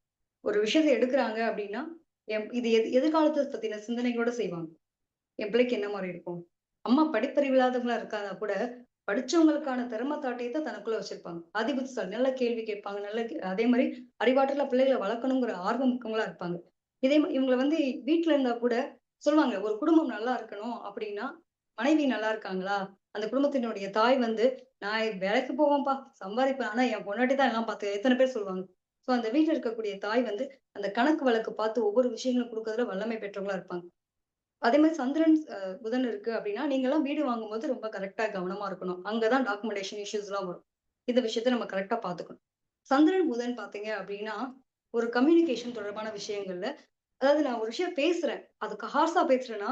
ஒரு விஷயத்த எடுக்குறாங்க அப்படின்னா, இது எதிர்காலத்த பத்தின சிந்தனைகளோட செய்வாங்க. என் பிள்ளைக்கு என்ன மாரி இருக்கும்? அம்மா படிப்பறிவு இல்லாதவங்களா இருக்காதா கூட, படிச்சவங்களுக்கான திறமைத்தாட்டியத்த தனக்குள்ள வச்சிருப்பாங்க. அதிபுத்திசாலி. நல்ல கேள்வி கேட்பாங்க. அதே மாரி அறிவாற்றல்ல பிள்ளைகள வளர்க்கணுங்கிற ஆர்வம் மிக்கவங்களா இருப்பாங்க. இவங்கள வந்து வீட்ல இருந்தா கூட சொல்லுவாங்க, ஒரு குடும்பம் நல்லா இருக்கணும் அப்படின்னா, மனைவி நல்லா இருக்காங்களா? அந்த குடும்பத்தினுடைய தாய் வந்து, "நான் வேலைக்கு போவேன்ப்பா, சம்பாதிப்பேன். ஆனா என் பொண்டாட்டி தான் எல்லாம் பாத்து" எத்தன பேர் சொல்லுவாங்க. சோ அந்த வீட்ல இருக்கக்கூடிய தாய் வந்து, அந்த கணக்கு வழக்கு பார்த்து ஒவ்வொரு விஷயங்களும் குடுக்கறதுல வல்லமை பெற்றவங்களா இருப்பாங்க. அதே மாரி சந்திரன், புதன் இருக்கு அப்படின்னா, நீங்கலாம் வீடு வாங்கும்போது ரொம்ப கரெக்ட்டா கவனமா இருக்கணும். அங்க தான் டாக்குமெண்டேஷன் இஷ்யூஸ்லாம் வரும். இந்த விஷயத்த நம்ம கரெக்ட்டா பார்த்துக்கணும். சந்திரன், புதன் பார்த்தீங்க அப்படின்னா, ஒரு கம்யூனிகேஷன் தொடர்பான விஷயங்கள்ல அதாவது நான் ஒரு விஷயம் பேசுறேன். அதுக்கு ஹார்ஸா பேசுறேன்னா,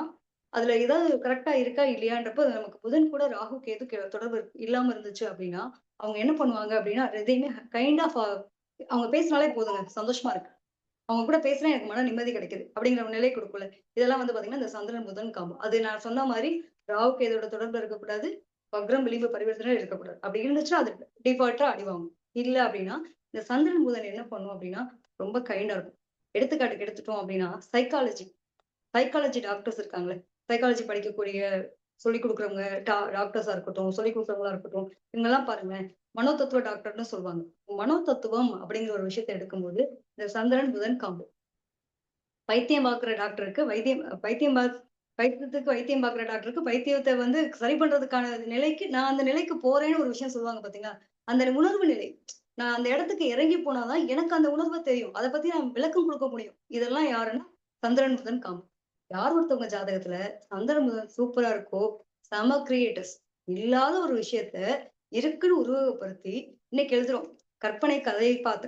அதுல ஏதாவது கரெக்ட்டா இருக்கா இல்லையான்றப்ப நமக்கு புதன் கூட ராகு, கேது தொடர்பு இல்லாம இருந்துச்சு அப்படின்னா, அவங்க என்ன பண்ணுவாங்க அப்படின்னா, எதையுமே கைண்ட் ஆஃப் அவங்க பேசினாலே போதுங்க. சந்தோஷமா இருக்கு. அவங்க கூட பேசினா எனக்கு மன நிம்மதி கிடைக்குது. அப்படிங்கிற ஒரு நிலை குடுக்கும்ல. இதெல்லாம் வந்து பார்த்தீங்கன்னா, இந்த சந்திரன், புதன் காம்போ. அது நான் சொன்ன மாரி ராகு, கேதுவோட தொடர்புல இருக்கக்கூடாது. வக்ரம், விளிம்பு பரிவர்த்தனை இருக்கக்கூடாது. அப்படி இருந்துச்சுன்னா, அது டிஃபால்ட்டா அடி வாங்கும். இல்ல அப்படின்னா, இந்த சந்திரன், புதன் என்ன பண்ணும் அப்படின்னா, ரொம்ப கைண்டா இருக்கும். எடுத்துக்காட்டுக்கு எடுத்துட்டோம் அப்படின்னா, சைக்காலஜி சைக்காலஜி டாக்டர்ஸ் இருக்காங்கல்ல. சைக்காலஜி படிக்கக்கூடிய சொல்லிக் குடுக்குறவங்க, டாக்டர்ஸா இருக்கட்டும், சொல்லிக் குடுக்குறவங்களா இருக்கட்டும், இவங்கலாம் பாருங்களேன், மனோதத்துவ டாக்டர்ன்னு சொல்லுவாங்க. மனோதத்துவம் அப்படிங்கிற ஒரு விஷயத்த எடுக்கும்போது, இந்த சந்திரன், புதன் காம்போ. பைத்தியம் பார்க்குற டாக்டருக்கு பைத்தியத்துக்கு வைத்தியம் பார்க்குற டாக்டருக்கு பைத்தியத்த வந்து சரி பண்றதுக்கான நிலைக்கு நான் அந்த நிலைக்கு போறேன்னு ஒரு விஷயம் சொல்லுவாங்க பார்த்தீங்களா? அந்த உணர்வு நிலை. நான் அந்த இடத்துக்கு இறங்கி போனா தான் எனக்கு அந்த உணர்வு தெரியும். அத பத்தி நான் விளக்கம் குடுக்க முடியும். இதெல்லாம் யாருன்னா, சந்திரன், புதன் காம்போ. யார் ஒருத்தவங்க ஜாதகத்துல சந்திரன், புதன் சூப்பரா இருக்கோ, செம கிரியேட்டர்ஸ். இல்லாத ஒரு விஷயத்த இருக்குன்னு உருவகப்படுத்தி இன்னைக்கு எழுதுறோம். கற்பனை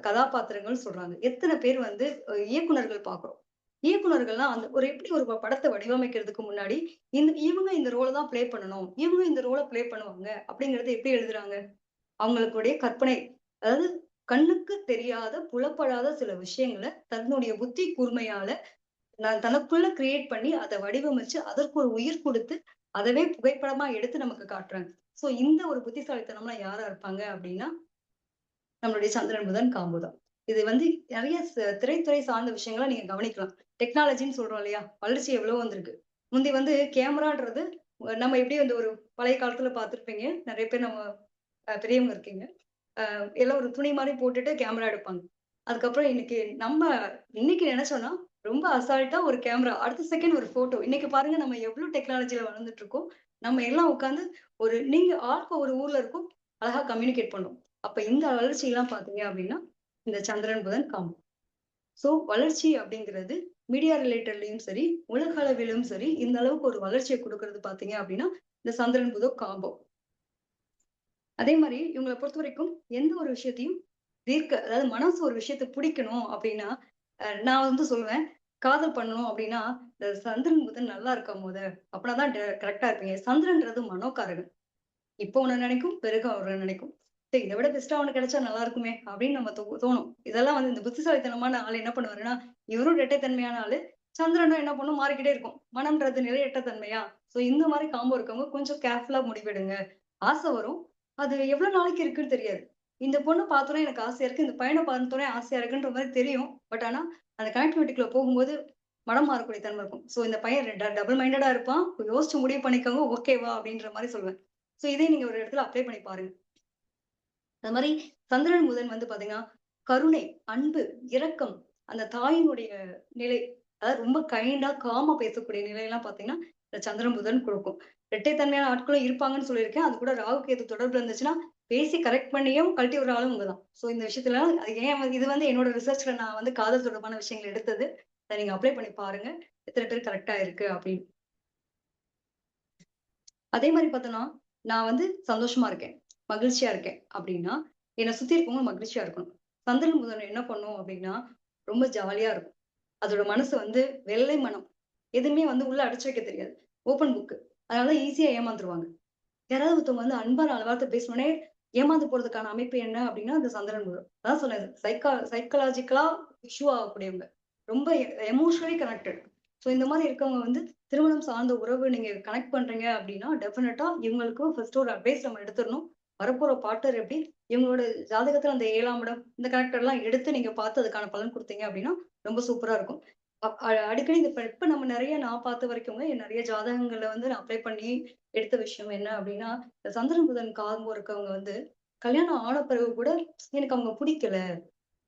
கதாபாத்திரங்கள்னு சொல்றாங்க. எத்தன பேர் வந்து இயக்குனர்கள் பார்க்குறோம். இயக்குனர்கள்லாம் அந்த ஒரு எப்படி ஒரு படத்த வடிவமைக்கிறதுக்கு முன்னாடி, இவங்க இந்த ரோல தான் ப்ளே பண்ணணும். இவங்க இந்த ரோல ப்ளே பண்ணுவாங்க. அப்படிங்கிறத எப்படி எழுதுறாங்க? அவங்களுடைய கற்பனை. அதாவது கண்ணுக்கு தெரியாத, புலப்படாத சில விஷயங்கள தன்னுடைய புத்தி கூர்மையால நான் தனக்குள்ள கிரியேட் பண்ணி, அத வடிவமைச்சு, அதற்கு ஒரு உயிர் குடுத்து, அதவே புகைப்படமா எடுத்து நமக்கு காட்டுறாங்க. சோ இந்த ஒரு புத்திசாலித்தனம்லாம் யாரா இருப்பாங்க அப்படின்னா, நம்மளுடைய சந்திரன், புதன் காம்போ தான். இது வந்து நெறைய திரைத்துறை சார்ந்த விஷயங்கள நீங்க கவனிக்கலாம். டெக்னாலஜின்னு சொல்றோம் இல்லையா? வளர்ச்சி எவ்வளவோ வந்திருக்கு. முந்தி வந்து கேமரான்றது நம்ம எப்படி வந்து ஒரு பழைய காலத்துல பார்த்திருப்பீங்க. நெறைய பேர் நம்ம பெரியவங்க இருக்கீங்க. எல்லாம் ஒரு துணி மாரி போட்டுட்டு கேமரா எடுப்பாங்க. அதுக்கப்புறம் இன்னைக்கு நெனச்சோம்னா, ரொம்ப அசால்ட்டா ஒரு கேமரா, அடுத்த செகண்ட் ஒரு ஃபோட்டோ. இன்னைக்கு பாருங்க நம்ம எவ்ளோ டெக்னாலஜில வளர்ந்துட்டு இருக்கோம். நம்ம எல்லாம் உட்கார்ந்து நீங்க ஆளுக்கு ஒரு ஊர்ல இருக்கோம். அழகா கம்யூனிகேட் பண்றோம். அப்ப இந்த வளர்ச்சிலாம் பார்த்தீங்க அப்டின்னா, இந்த சந்திரன், புதன் காம்போ. சோ வளர்ச்சி அப்படிங்கிறது மீடியா ரிலேட்டட்லயும் சரி, உலக அளவிலும் சரி, இந்த அளவுக்கு ஒரு வளர்ச்சிய குடுக்குறது பார்த்தீங்க அப்டின்னா, இந்த சந்திரன், புதன் காம்போ. அதே மாரி இவங்கள பொறுத்தவரைக்கும் எந்த ஒரு விஷயத்தையும் அதாவது மனசு ஒரு விஷயத்த பிடிக்கணும் அப்படின்னா, நான் வந்து சொல்லுவேன், காதல் பண்ணணும் அப்படின்னா, இந்த சந்திரன் புதன் நல்லா இருக்கா அப்பனா தான் கரெக்ட்டா இருப்பீங்க. சந்திரன்றது மனோகாரகன். இப்போ ஒண்ணு நினைக்கும், பிறகு ஒண்ணு நினைக்கும். சரி இத விட பெஸ்ட்டா ஒண்ணு கிடைச்சா நல்லா இருக்குமே அப்படின்னு நம்ம தோணும். இதெல்லாம் வந்து இந்த புத்திசாலித்தனமான ஆள் என்ன பண்ணுவாருன்னா, இவரும் இரட்டைத்தன்மையான ஆளு. சந்திரனும் என்ன பண்ணும் மாறிக்கிட்டே இருக்கும். மனம்ன்றது நிலையற்ற தன்மையா? சோ இந்த மாரி காம்போ இருக்கவங்க கொஞ்சம் கேர்ஃபுல்லா முடிவெடுங்க. ஆசை வரும். அது எவ்வளவு நாளைக்கு இருக்குன்னு தெரியாது. இந்த பொண்ண பார்த்தோனே எனக்கு ஆசையா இருக்கு. இந்த பையன பார்த்தோனே ஆசையா இருக்குன்ற மாரி தெரியும். பட் ஆனா, அந்த கனெக்டிவிட்டிக்குள்ள போகும்போது மனம் மாறக்கூடிய தன்மை இருக்கும். சோ இந்த பையன் டபுள் மைண்டடா இருப்பான். யோசிச்சு முடிவு பண்ணிக்கோங்க. ஓகேவா? அப்படின்ற மாரி சொல்லுவேன். சோ இதே நீங்க ஒரு இடத்துல அப்ளை பண்ணி பாருங்க. அது மாரி சந்திரன் புதன் வந்து பாத்தீங்கன்னா, கருணை, அன்பு, இரக்கம், அந்த தாயினுடைய நிலை, அதாவது ரொம்ப கைண்டா, காமா பேசக்கூடிய நிலையெல்லாம் பாத்தீங்கன்னா, இந்த சந்திரன் புதன் குடுக்கும். இரட்டைத்தன்மையான ஆட்களும் இருப்பாங்கன்னு சொல்லியிருக்கேன். அது கூட ராகு, கேது தொடர்பு இருந்துச்சுன்னா, பேசி கரெக்ட் பண்ணியும் கழட்டி விடுற ஆளும் இவங்க தான். சோ இந்த விஷயத்துல அது இது வந்து என்னோட ரிசர்ச்ல நான் வந்து காதல் தொடர்பான விஷயங்கள் எடுத்தது. அத நீங்க அப்ளை பண்ணி பாருங்க. எத்தன பேர் கரெக்ட்டா இருக்கு அப்படின்னு. அதே மாரி பார்த்தோம்னா, நான் வந்து சந்தோஷமா இருக்கேன், மகிழ்ச்சியா இருக்கேன் அப்டின்னா, என்ன சுத்தி இருக்கவங்க மகிழ்ச்சியா இருக்கணும். சந்திரன், புதன் என்ன பண்ணும் அப்டின்னா, ரொம்ப ஜாலியா இருக்கும். அதோட மனசு வந்து வெள்ளை மனம். எதுவுமே வந்து உள்ள அடைச்சு வைக்க தெரியாது. Open book. அதனால ஈஸியா ஏமாந்துருவாங்க. யாராவது ஒருத்தவங்க வந்து அன்பா 4 வார்த்தை பேசினோனே ஏமாந்து போறதுக்கான அமைப்பு என்ன அப்டின்னா, அந்த சந்திரன், புதன். அதான் சொன்னேன். சைக்காலஜிக்கலா இஷ்யூ ஆகக்கூடியவங்க. ரொம்ப எமோஷனலி கனெக்டட். ஸோ இந்த மாதிரி இருக்கவங்க வந்து திருமணம் சார்ந்த உறவு நீங்க கனெக்ட் பண்றீங்க அப்படின்னா டெஃபினட்டா இவங்களுக்கு ஃபர்ஸ்ட் ஒரு அட்வைஸ் நம்ம எடுத்துடணும். வரப்போற பார்ட்னர் எப்படி, இவங்களோட ஜாதகத்துல அந்த 7ஆம் இடம் இந்த கனெக்டர் எல்லாம் எடுத்து நீங்க பார்த்து அதுக்கான பலன் கொடுத்தீங்க அப்படின்னா ரொம்ப சூப்பரா இருக்கும். அடிக்கடி இப்ப நம்ம நிறைய நான் பார்த்த வரைக்கும் நிறைய ஜாதகங்கள்ல வந்து நான் அப்ளை பண்ணி எடுத்த விஷயம் என்ன அப்படின்னா, இந்த சந்திரன் புதன் காம்போ இருக்கவங்க வந்து கல்யாணம் ஆன பிறகு கூட எனக்கு அவங்க பிடிக்கல,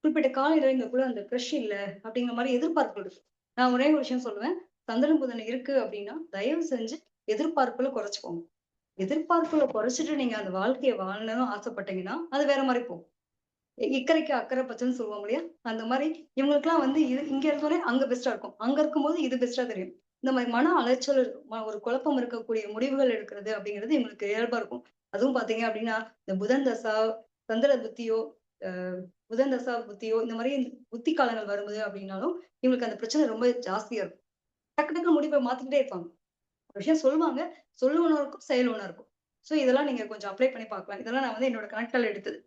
குறிப்பிட்ட கால கூட அந்த க்ரஷ் இல்ல அப்படிங்கிற மாதிரி எதிர்பார்ப்பு இருக்கு. நான் ஒரே ஒரு விஷயம் சொல்லுவேன். சந்திரன் புதன் இருக்கு அப்படின்னா தயவு செஞ்சு எதிர்பார்ப்புல குறைச்சுக்கோங்க. எதிர்பார்ப்புல குறைச்சிட்டு நீங்க அந்த வாழ்க்கைய வாழணும்னு ஆசைப்பட்டீங்கன்னா அது வேற மாதிரி போகும். இக்கரைக்கு அக்கறை பச்சைன்னு சொல்லுவோம் இல்லையா? அந்த மாதிரி இவங்களுக்குலாம் வந்து இது இங்க இருந்தோடனே அங்க பெஸ்டா இருக்கும். அங்க இருக்கும்போது இது பெஸ்டா தெரியும். இந்த மாதிரி மன அலைச்சல் ஒரு குழப்பம் இருக்கக்கூடிய முடிவுகள் எடுக்கிறது அப்படிங்கிறது இவங்களுக்கு இயல்பா இருக்கும். அதுவும் பாத்தீங்க அப்படின்னா இந்த புதன் தசா, சந்திர புத்தியோ, புதன் தசா புத்தியோ இந்த மாதிரி புத்தி காலங்கள் வரும்போது அப்படின்னாலும் இவங்களுக்கு அந்த பிரச்சனை ரொம்ப ஜாஸ்தியா இருக்கும். டக்கு டக்குனு முடிவை மாத்திக்கிட்டே இருப்பாங்க. ஒரு விஷயம் சொல்லுவாங்க, சொல்லுவனும் இருக்கும், செயல் ஒண்ணா இருக்கும். சோ இதெல்லாம் நீங்க கொஞ்சம் அப்ளை பண்ணி பார்க்கலாம். இதெல்லாம் நான் வந்து என்னோட கணக்குல எடுத்தது.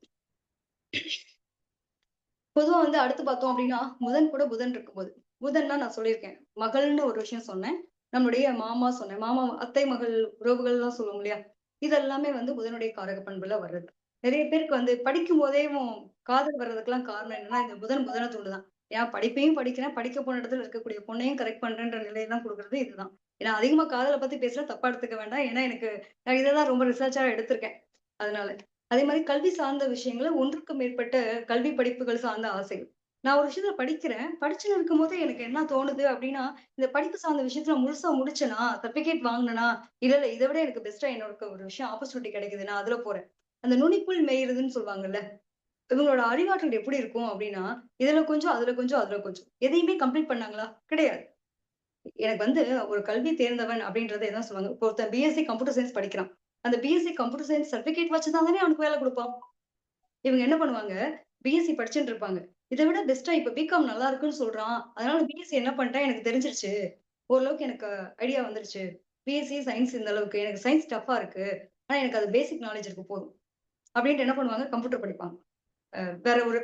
பொதுவா வந்து அடுத்து பார்த்தோம் அப்படின்னா, புதன் கூட புதன் இருக்கும்போது, புதன்னா நான் சொல்லியிருக்கேன். மகள்னு ஒரு விஷயம் சொன்னேன். நம்முடைய மாமா சொன்னேன். மாமா, அத்தை மகள் உறவுகள்லாம் சொல்லுவோம் இல்லையா? இதெல்லாமே வந்து புதனுடைய காரக பண்புல வர்றது. நிறைய பேருக்கு வந்து படிக்கும்போதேவும் காதல் வர்றதுக்கெல்லாம் காரணம் என்னன்னா, இந்த புதன தூண்டுதான். ஏன் படிப்பையும் படிக்கிறேன், படிக்க போன இடத்துல இருக்கக்கூடிய பொண்ணையும் கரெக்ட் பண்றேன்ற நிலையெல்லாம் குடுக்குறது இதுதான். ஏன்னா அதிகமா காதல பத்தி பேசுனா தப்பா எடுத்துக்க வேண்டாம். ஏன்னா எனக்கு நான் இததான் ரொம்ப ரிசர்ச்சா எடுத்திருக்கேன். அதனால. அதே மாரி கல்வி சார்ந்த விஷயங்கள 1க்கு மேற்பட்ட கல்வி படிப்புகள் சார்ந்த ஆசைகள். நான் ஒரு விஷயத்துல படிக்கிறேன். படிச்சுன்னு இருக்கும்போது எனக்கு என்ன தோணுது அப்டின்னா, இந்த படிப்பு சார்ந்த விஷயத்துல முழுசா முடிச்சேனா, சர்டிபிகேட் வாங்குனேனா, இல்ல இத விட எனக்கு பெஸ்ட்டா என்னோட ஒரு விஷயம் ஆப்பர்ச்சுனிட்டி கிடைக்குது. நான் அதுல போறேன். அந்த நுனிப்புல் மேய்றதுன்னு சொல்லுவாங்கல்ல. இவங்களோட அறிவாற்றல் எப்படி இருக்கும் அப்டின்னா, இதுல கொஞ்சம், அதுல கொஞ்சம், அதுல கொஞ்சம். எதையுமே கம்ப்ளீட் பண்ணாங்களா? கிடையாது. எனக்கு வந்து ஒரு கல்வி தேர்ந்தவன் அப்படின்றத எதான் சொல்லுவாங்க. இப்போ ஒருத்தன் பிஎஸ்சி கம்ப்யூட்டர் சயன்ஸ் படிக்கிறான். அந்த பிஎஸ்சி கம்ப்யூட்டர் சயன்ஸ் சர்டிபிகேட் வச்சு தான் தானே அவனுக்கு வேலை குடுப்பான். இவங்க என்ன பண்ணுவாங்க, பிஎஸ்சி படிச்சுட்டு இருப்பாங்க. இத விட பெஸ்ட்டா இப்ப பிகாம் நல்லா இருக்குன்னு சொல்றான். அதனால பிஎஸ்சி என்ன பண்ணிட்டேன், எனக்கு தெரிஞ்சிருச்சு. ஓரளவுக்கு எனக்கு ஐடியா வந்துருச்சு. பிஎஸ்சி சயன்ஸ் இந்த அளவுக்கு. எனக்கு சயன்ஸ் டஃப்பா இருக்கு. ஆனா எனக்கு அது பேசிக் நாலேட்ஜ் இருக்கு போதும். அப்படின்ட்டு என்ன பண்ணுவாங்க, கம்ப்யூட்டர் படிப்பாங்க. வேற ஒரு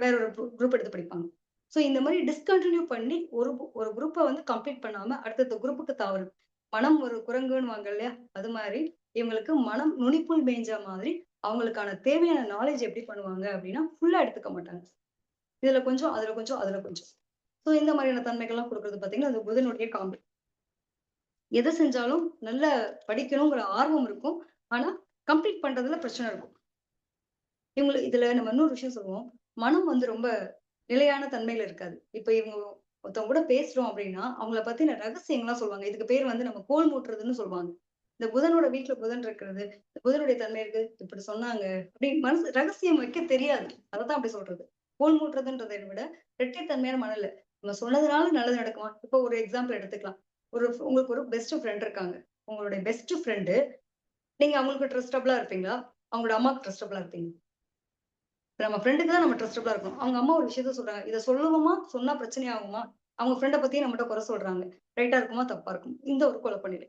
குரூப் எடுத்து படிப்பாங்க. சோ இந்த மாரி டிஸ்கன்டின்யூ பண்ணி ஒரு குரூப்ப வந்து கம்ப்ளீட் பண்ணாம அடுத்தடுத்த குரூப்புக்கு தாவுறது. மனம் ஒரு குரங்குன்னுவாங்க இல்லையா? அது மாரி இவங்களுக்கு மனம் நுனிப்புல் மேய்ஞ்ச மாதிரி அவங்களுக்கான தேவையான நாலேட்ஜ் எப்படி பண்ணுவாங்க அப்படின்னா, ஃபுல்லா எடுத்துக்க மாட்டாங்க. இதுல கொஞ்சம், அதுல கொஞ்சம், அதுல கொஞ்சம். சோ இந்த மாதிரியான தன்மைகள்லாம் குடுக்குறது பார்த்தீங்கன்னா, அது புதனுடைய காம்பு. எத செஞ்சாலும் நல்லா படிக்கணுங்கிற ஆர்வம் இருக்கும். ஆனா கம்ப்ளீட் பண்றதுல பிரச்சனை இருக்கும். இவங்களுக்கு இதுல நம்ம இன்னொரு விஷயம் சொல்லுவோம். மனம் வந்து ரொம்ப நிலையான தன்மையில இருக்காது. இப்ப இவங்க ஒருத்தவங்க கூட பேசுறோம் அப்படின்னா, அவங்கள பத்தின ரகசியங்கள்லாம் சொல்லுவாங்க. இதுக்கு பேர் வந்து நம்ம கோல் மூட்டுறதுன்னு சொல்லுவாங்க. இந்த புதனோட வீட்ல புதன் இருக்கிறது, இந்த புதனுடைய தன்மை இருக்கு. இப்படி சொன்னாங்க. அப்படின்னு மனசு ரகசியம் வைக்க தெரியாது. அதத்தான் அப்படி சொல்றது. கோல் மூட்டுறதுன்றதை விட இரட்டை தன்மையான மனநிலை. நம்ம சொன்னதுனால நல்லது நடக்குமா? இப்போ ஒரு எக்ஸாம்பிள் எடுத்துக்கலாம். உங்களுக்கு ஒரு பெஸ்ட் ஃப்ரெண்ட் இருக்காங்க. உங்களுடைய பெஸ்ட் ஃப்ரெண்டு நீங்க அவங்களுக்கு ட்ரஸ்டபிளா இருப்பீங்களா? அவங்களோட அம்மாவுக்கு ட்ரஸ்டபிளா இருப்பீங்களா? நம்ம ஃப்ரெண்டுக்கு தான் நம்ம ட்ரஸ்டபிளா இருக்கணும். அவங்க அம்மா ஒரு விஷயத்த சொல்றாங்க. இத சொல்லுவோமா? சொன்னா பிரச்சனை ஆகுமா? அவங்க ஃப்ரெண்ட பத்தியே நம்மட்ட குறை சொல்றாங்க. ரைட்டா இருக்குமா? தப்பா இருக்குமா? இந்த ஒரு குழப்ப நிலை.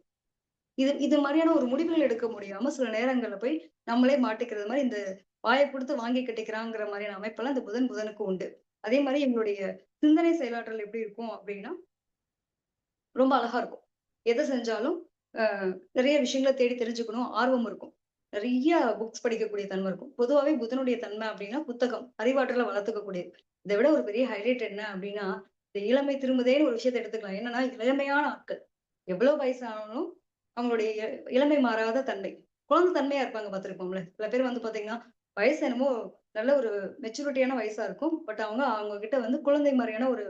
இது இது மாரியான ஒரு முடிவுகள் எடுக்க முடியாம சில நேரங்கள்ல போய் நம்மளே மாட்டிக்கிறது மாரி இந்த வாய குடுத்து வாங்கி கட்டிக்கிறாங்கிற மாரியான அமைப்பெல்லாம் இந்த புதனுக்கு உண்டு. அதே மாரி எங்களுடைய சிந்தனை செயலாற்றல் எப்படி இருக்கும் அப்டின்னா, ரொம்ப அழகா இருக்கும். எத செஞ்சாலும் அ நெறைய விஷயங்கள தேடி தெரிஞ்சுக்கணும் ஆர்வம் இருக்கும். நெறைய புக்ஸ் படிக்கக்கூடிய தன்மை இருக்கும். பொதுவாவே புதனுடைய தன்மை அப்டின்னா புத்தகம், அறிவாற்றல வளர்த்துக்கக்கூடியது. இத விட ஒரு பெரிய ஹைலைட் என்ன அப்டின்னா, இந்த இளமை திரும்புதேன்னு ஒரு விஷயத்த எடுத்துக்கலாம். என்னன்னா, இளமையான ஆட்கள். எவ்வளவு வயசானாலும் அவங்களுடைய இளமை மாறாத தன்மை. குழந்தை தன்மையா இருப்பாங்க பார்த்திருப்போம்ல. சில பேர் வந்து பார்த்தீங்கன்னா, வயசு என்னமோ நல்ல ஒரு மெச்சூரிட்டியான வயசா இருக்கும். பட் அவங்க கிட்ட வந்து குழந்தை மாரியான ஒரு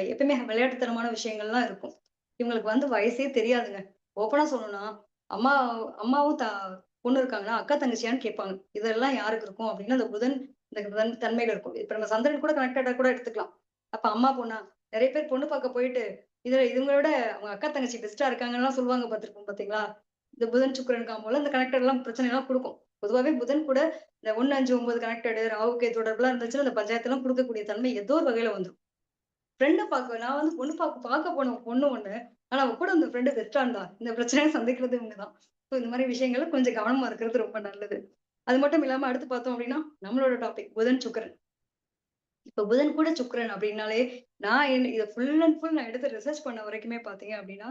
எப்பயுமே விளையாட்டுத்தனமான விஷயங்கள்லாம் இருக்கும். இவங்களுக்கு வந்து வயசே தெரியாதுங்க. ஓப்பனா சொல்லணும்னா, அம்மா அம்மாவும் பொண்ணு இருக்காங்கன்னா, அக்கா தங்கச்சியான்னு கேட்பாங்க. இதெல்லாம் யாருக்கு இருக்கும் அப்டின்னா, அந்த புதன் இந்த புதன் தன்மையில இருக்கும். இப்ப நம்ம சந்திரன் கூட கனெக்டடா கூட எடுத்துக்கலாம். அப்ப அம்மா, பொண்ணா நெறைய பேர் பொண்ணு பார்க்க போயிட்டு, இதுல இவங்கள விட அவங்க அக்கா தங்கச்சி பெஸ்ட்டா இருக்காங்கன்னுலாம் சொல்லுவாங்க பார்த்திருப்போம் பார்த்தீங்களா? இந்த புதன், சுக்கிரன் காம்போல இந்த கனெக்டட்லாம் பிரச்சனைலாம் குடுக்கும். பொதுவாவே புதன் கூட இந்த 1, 5, 9 கனெக்டடு, ராகு, கேது தொடர்புலாம் இருந்துச்சுன்னா, அந்த பஞ்சாயத்தெல்லாம் குடுக்கக்கூடிய தன்மை ஏதோ ஒரு வகையில வந்துரும். ஃப்ரெண்ட பாக்க நான் வந்து பொண்ணு பாக்க போன பொண்ணு ஒண்ணு. ஆனா அவ கூட அந்த ஃப்ரெண்ட் பெஸ்ட்டா இருந்தா. இந்த பிரச்சனைய சந்திக்கிறது இவங்க தான். ஸோ இந்த மாரி விஷயங்கள்ல கொஞ்சம் கவனமா இருக்கிறது ரொம்ப நல்லது. அது மட்டும் இல்லாம அடுத்து பார்த்தோம் அப்டின்னா, நம்மளோட டாபிக் புதன், சுக்கிரன். இப்ப புதன் கூட சுக்கிரன் அப்படின்னாலே நான் இதை ஃபுல் அண்ட் ஃபுல் நான் எடுத்து ரிசர்ச் பண்ண வரைக்குமே பாத்தீங்க அப்படின்னா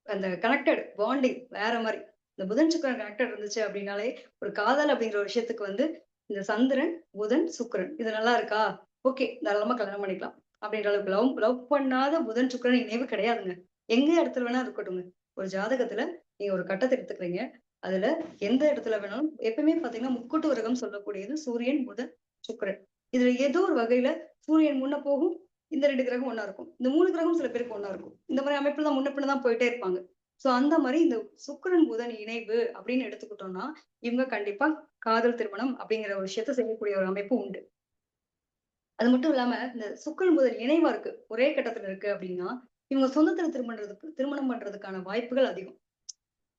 அந்த கனெக்டட் பாண்டிங் வேற மாதிரி. இந்த புதன் சுக்கிரன் கனெக்டட் இருந்துச்சு அப்படின்னாலே ஒரு காதல் அப்படிங்கிற ஒரு விஷயத்துக்கு வந்து இந்த சந்திரன் புதன் சுக்கிரன் இது நல்லா இருக்கா, ஓகே தாராளமா கல்யாணம் பண்ணிக்கலாம் அப்படின்ற அளவுக்கு. லவ் லவ் பண்ணாத புதன் சுக்கிரன் இணைவு கிடையாதுங்க. எங்க இடத்துல வேணா இருக்கட்டுங்க. ஒரு ஜாதகத்துல நீங்க ஒரு கட்டத்தை எடுத்துக்கிறீங்க, அதுல எந்த இடத்துல வேணாலும் எப்பவுமே பாத்தீங்கன்னா முக்கூட்டு உரகம் சொல்லக்கூடியது சூரியன் புதன் சுக்கிரன். இதுல ஏதோ ஒரு வகையில சூரியன் முன்ன போகும், இந்த 2 கிரகம் ஒண்ணா இருக்கும். இந்த 3 கிரகம் சில பேருக்கு ஒண்ணா இருக்கும். இந்த மாதிரி அமைப்புல தான் முன்ன பின்ன தான் போயிட்டே இருப்பாங்க. சோ அந்த மாதிரி இந்த சுக்கிரன் புதன் இணைவு அப்படின்னு எடுத்துக்கிட்டோம்னா, இவங்க கண்டிப்பா காதல் திருமணம் அப்படிங்கிற ஒரு விஷயத்த செய்யக்கூடிய ஒரு அமைப்பு உண்டு. அது மட்டும் இல்லாம இந்த சுக்கிரன் புதன் இணைவா இருக்கு, ஒரே கட்டத்துல இருக்கு அப்படின்னா, இவங்க சொந்தத்துல திருமணம் பண்றதுக்கான வாய்ப்புகள் அதிகம்.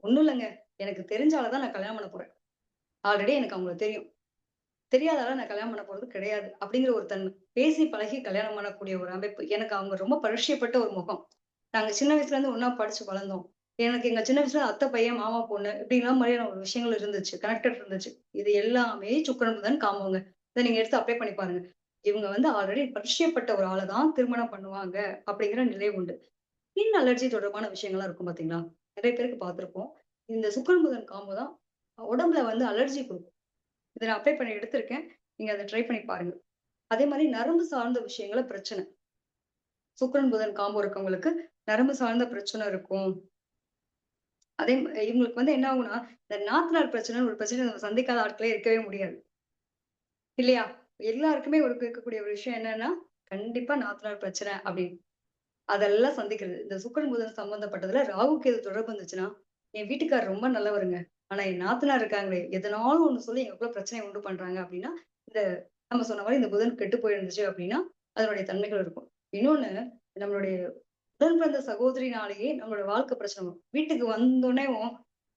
ஒண்ணும் இல்லங்க, எனக்கு தெரிஞ்ச ஆள தான் நான் கல்யாணம் பண்ண போறேன். ஆல்ரெடி எனக்கு அவங்கள தெரியும். தெரியாத ஆள நான் கல்யாணம் பண்ண போறது கிடையாது அப்படிங்கிற ஒரு தன்மை. பேசி பழகி கல்யாணம் பண்ணக்கூடிய ஒரு அமைப்பு. எனக்கு அவங்க ரொம்ப பரிச்சயப்பட்ட ஒரு முகம். நாங்க சின்ன வயசுல இருந்து ஒண்ணா படிச்சு வளர்ந்தோம். எனக்கு எங்க சின்ன வயசுல அத்தை பையன், மாமா பொண்ணு இப்படிலாம் மாதிரியான ஒரு விஷயங்கள் இருந்துச்சு. கனெக்டட் இருந்துச்சு. இது எல்லாமே சுக்கிரன் புதன் காமோங்க. இத நீங்க எடுத்து அப்ளை பண்ணி பாருங்க. இவங்க வந்து ஆல்ரெடி பரிச்சயப்பட்ட ஒரு ஆள தான் திருமணம் பண்ணுவாங்க அப்படிங்கிற நிலை உண்டு. ஸ்கின் அலர்ஜி தொடர்பான விஷயங்கள்லாம் இருக்கும் பாத்தீங்களா? நிறைய பேருக்கு பார்த்திருப்போம். இந்த சுக்கிரன் புதன் காம்போ தான் உடம்புல வந்து அலர்ஜி குடுக்கும். இத நான் அப்ளை பண்ணி எடுத்திருக்கேன். நீங்க அத ட்ரை பண்ணி பாருங்க. அதே மாரி நரம்பு சார்ந்த விஷயங்கள பிரச்சனை. சுக்கிரன் புதன் காம்போ இருக்கவங்களுக்கு நரம்பு சார்ந்த பிரச்சனை இருக்கும். இவங்களுக்கு வந்து என்ன ஆகும்னா, இந்த நாத்தனார் பிரச்சனைன்னு ஒரு பிரச்சனை நம்ம சந்திக்காத ஆட்களே இருக்கவே முடியாது. இல்லையா? எல்லாருக்குமே ஒரு இருக்கக்கூடிய ஒரு விஷயம் என்னன்னா, கண்டிப்பா நாத்தனார் பிரச்சனை அப்படின்னு. அதெல்லாம் சந்திக்கிறது. இந்த சுக்கிரன் புதன் சம்பந்தப்பட்டதுல ராகு கேது தொடர்பு இருந்துச்சுன்னா, என் வீட்டுக்காரர் ரொம்ப நல்லவருங்க. ஆனா என் நாத்தனார் இருக்காங்களே, எதனாலும் ஒண்ணு சொல்லி எங்களுக்குள்ள பிரச்சனைய உண்டு பண்றாங்க அப்படின்னா, இந்த நம்ம சொன்ன மாரி இந்த புதன் கெட்டு போயிருந்துச்சு அப்படின்னா, அதனுடைய தன்மைகள் இருக்கும். இன்னொன்னு நம்மளுடைய உடன் பிறந்த சகோதரினாலேயே நம்மளோட வாழ்க்கை பிரச்சனை வரும். வீட்டுக்கு வந்தோனே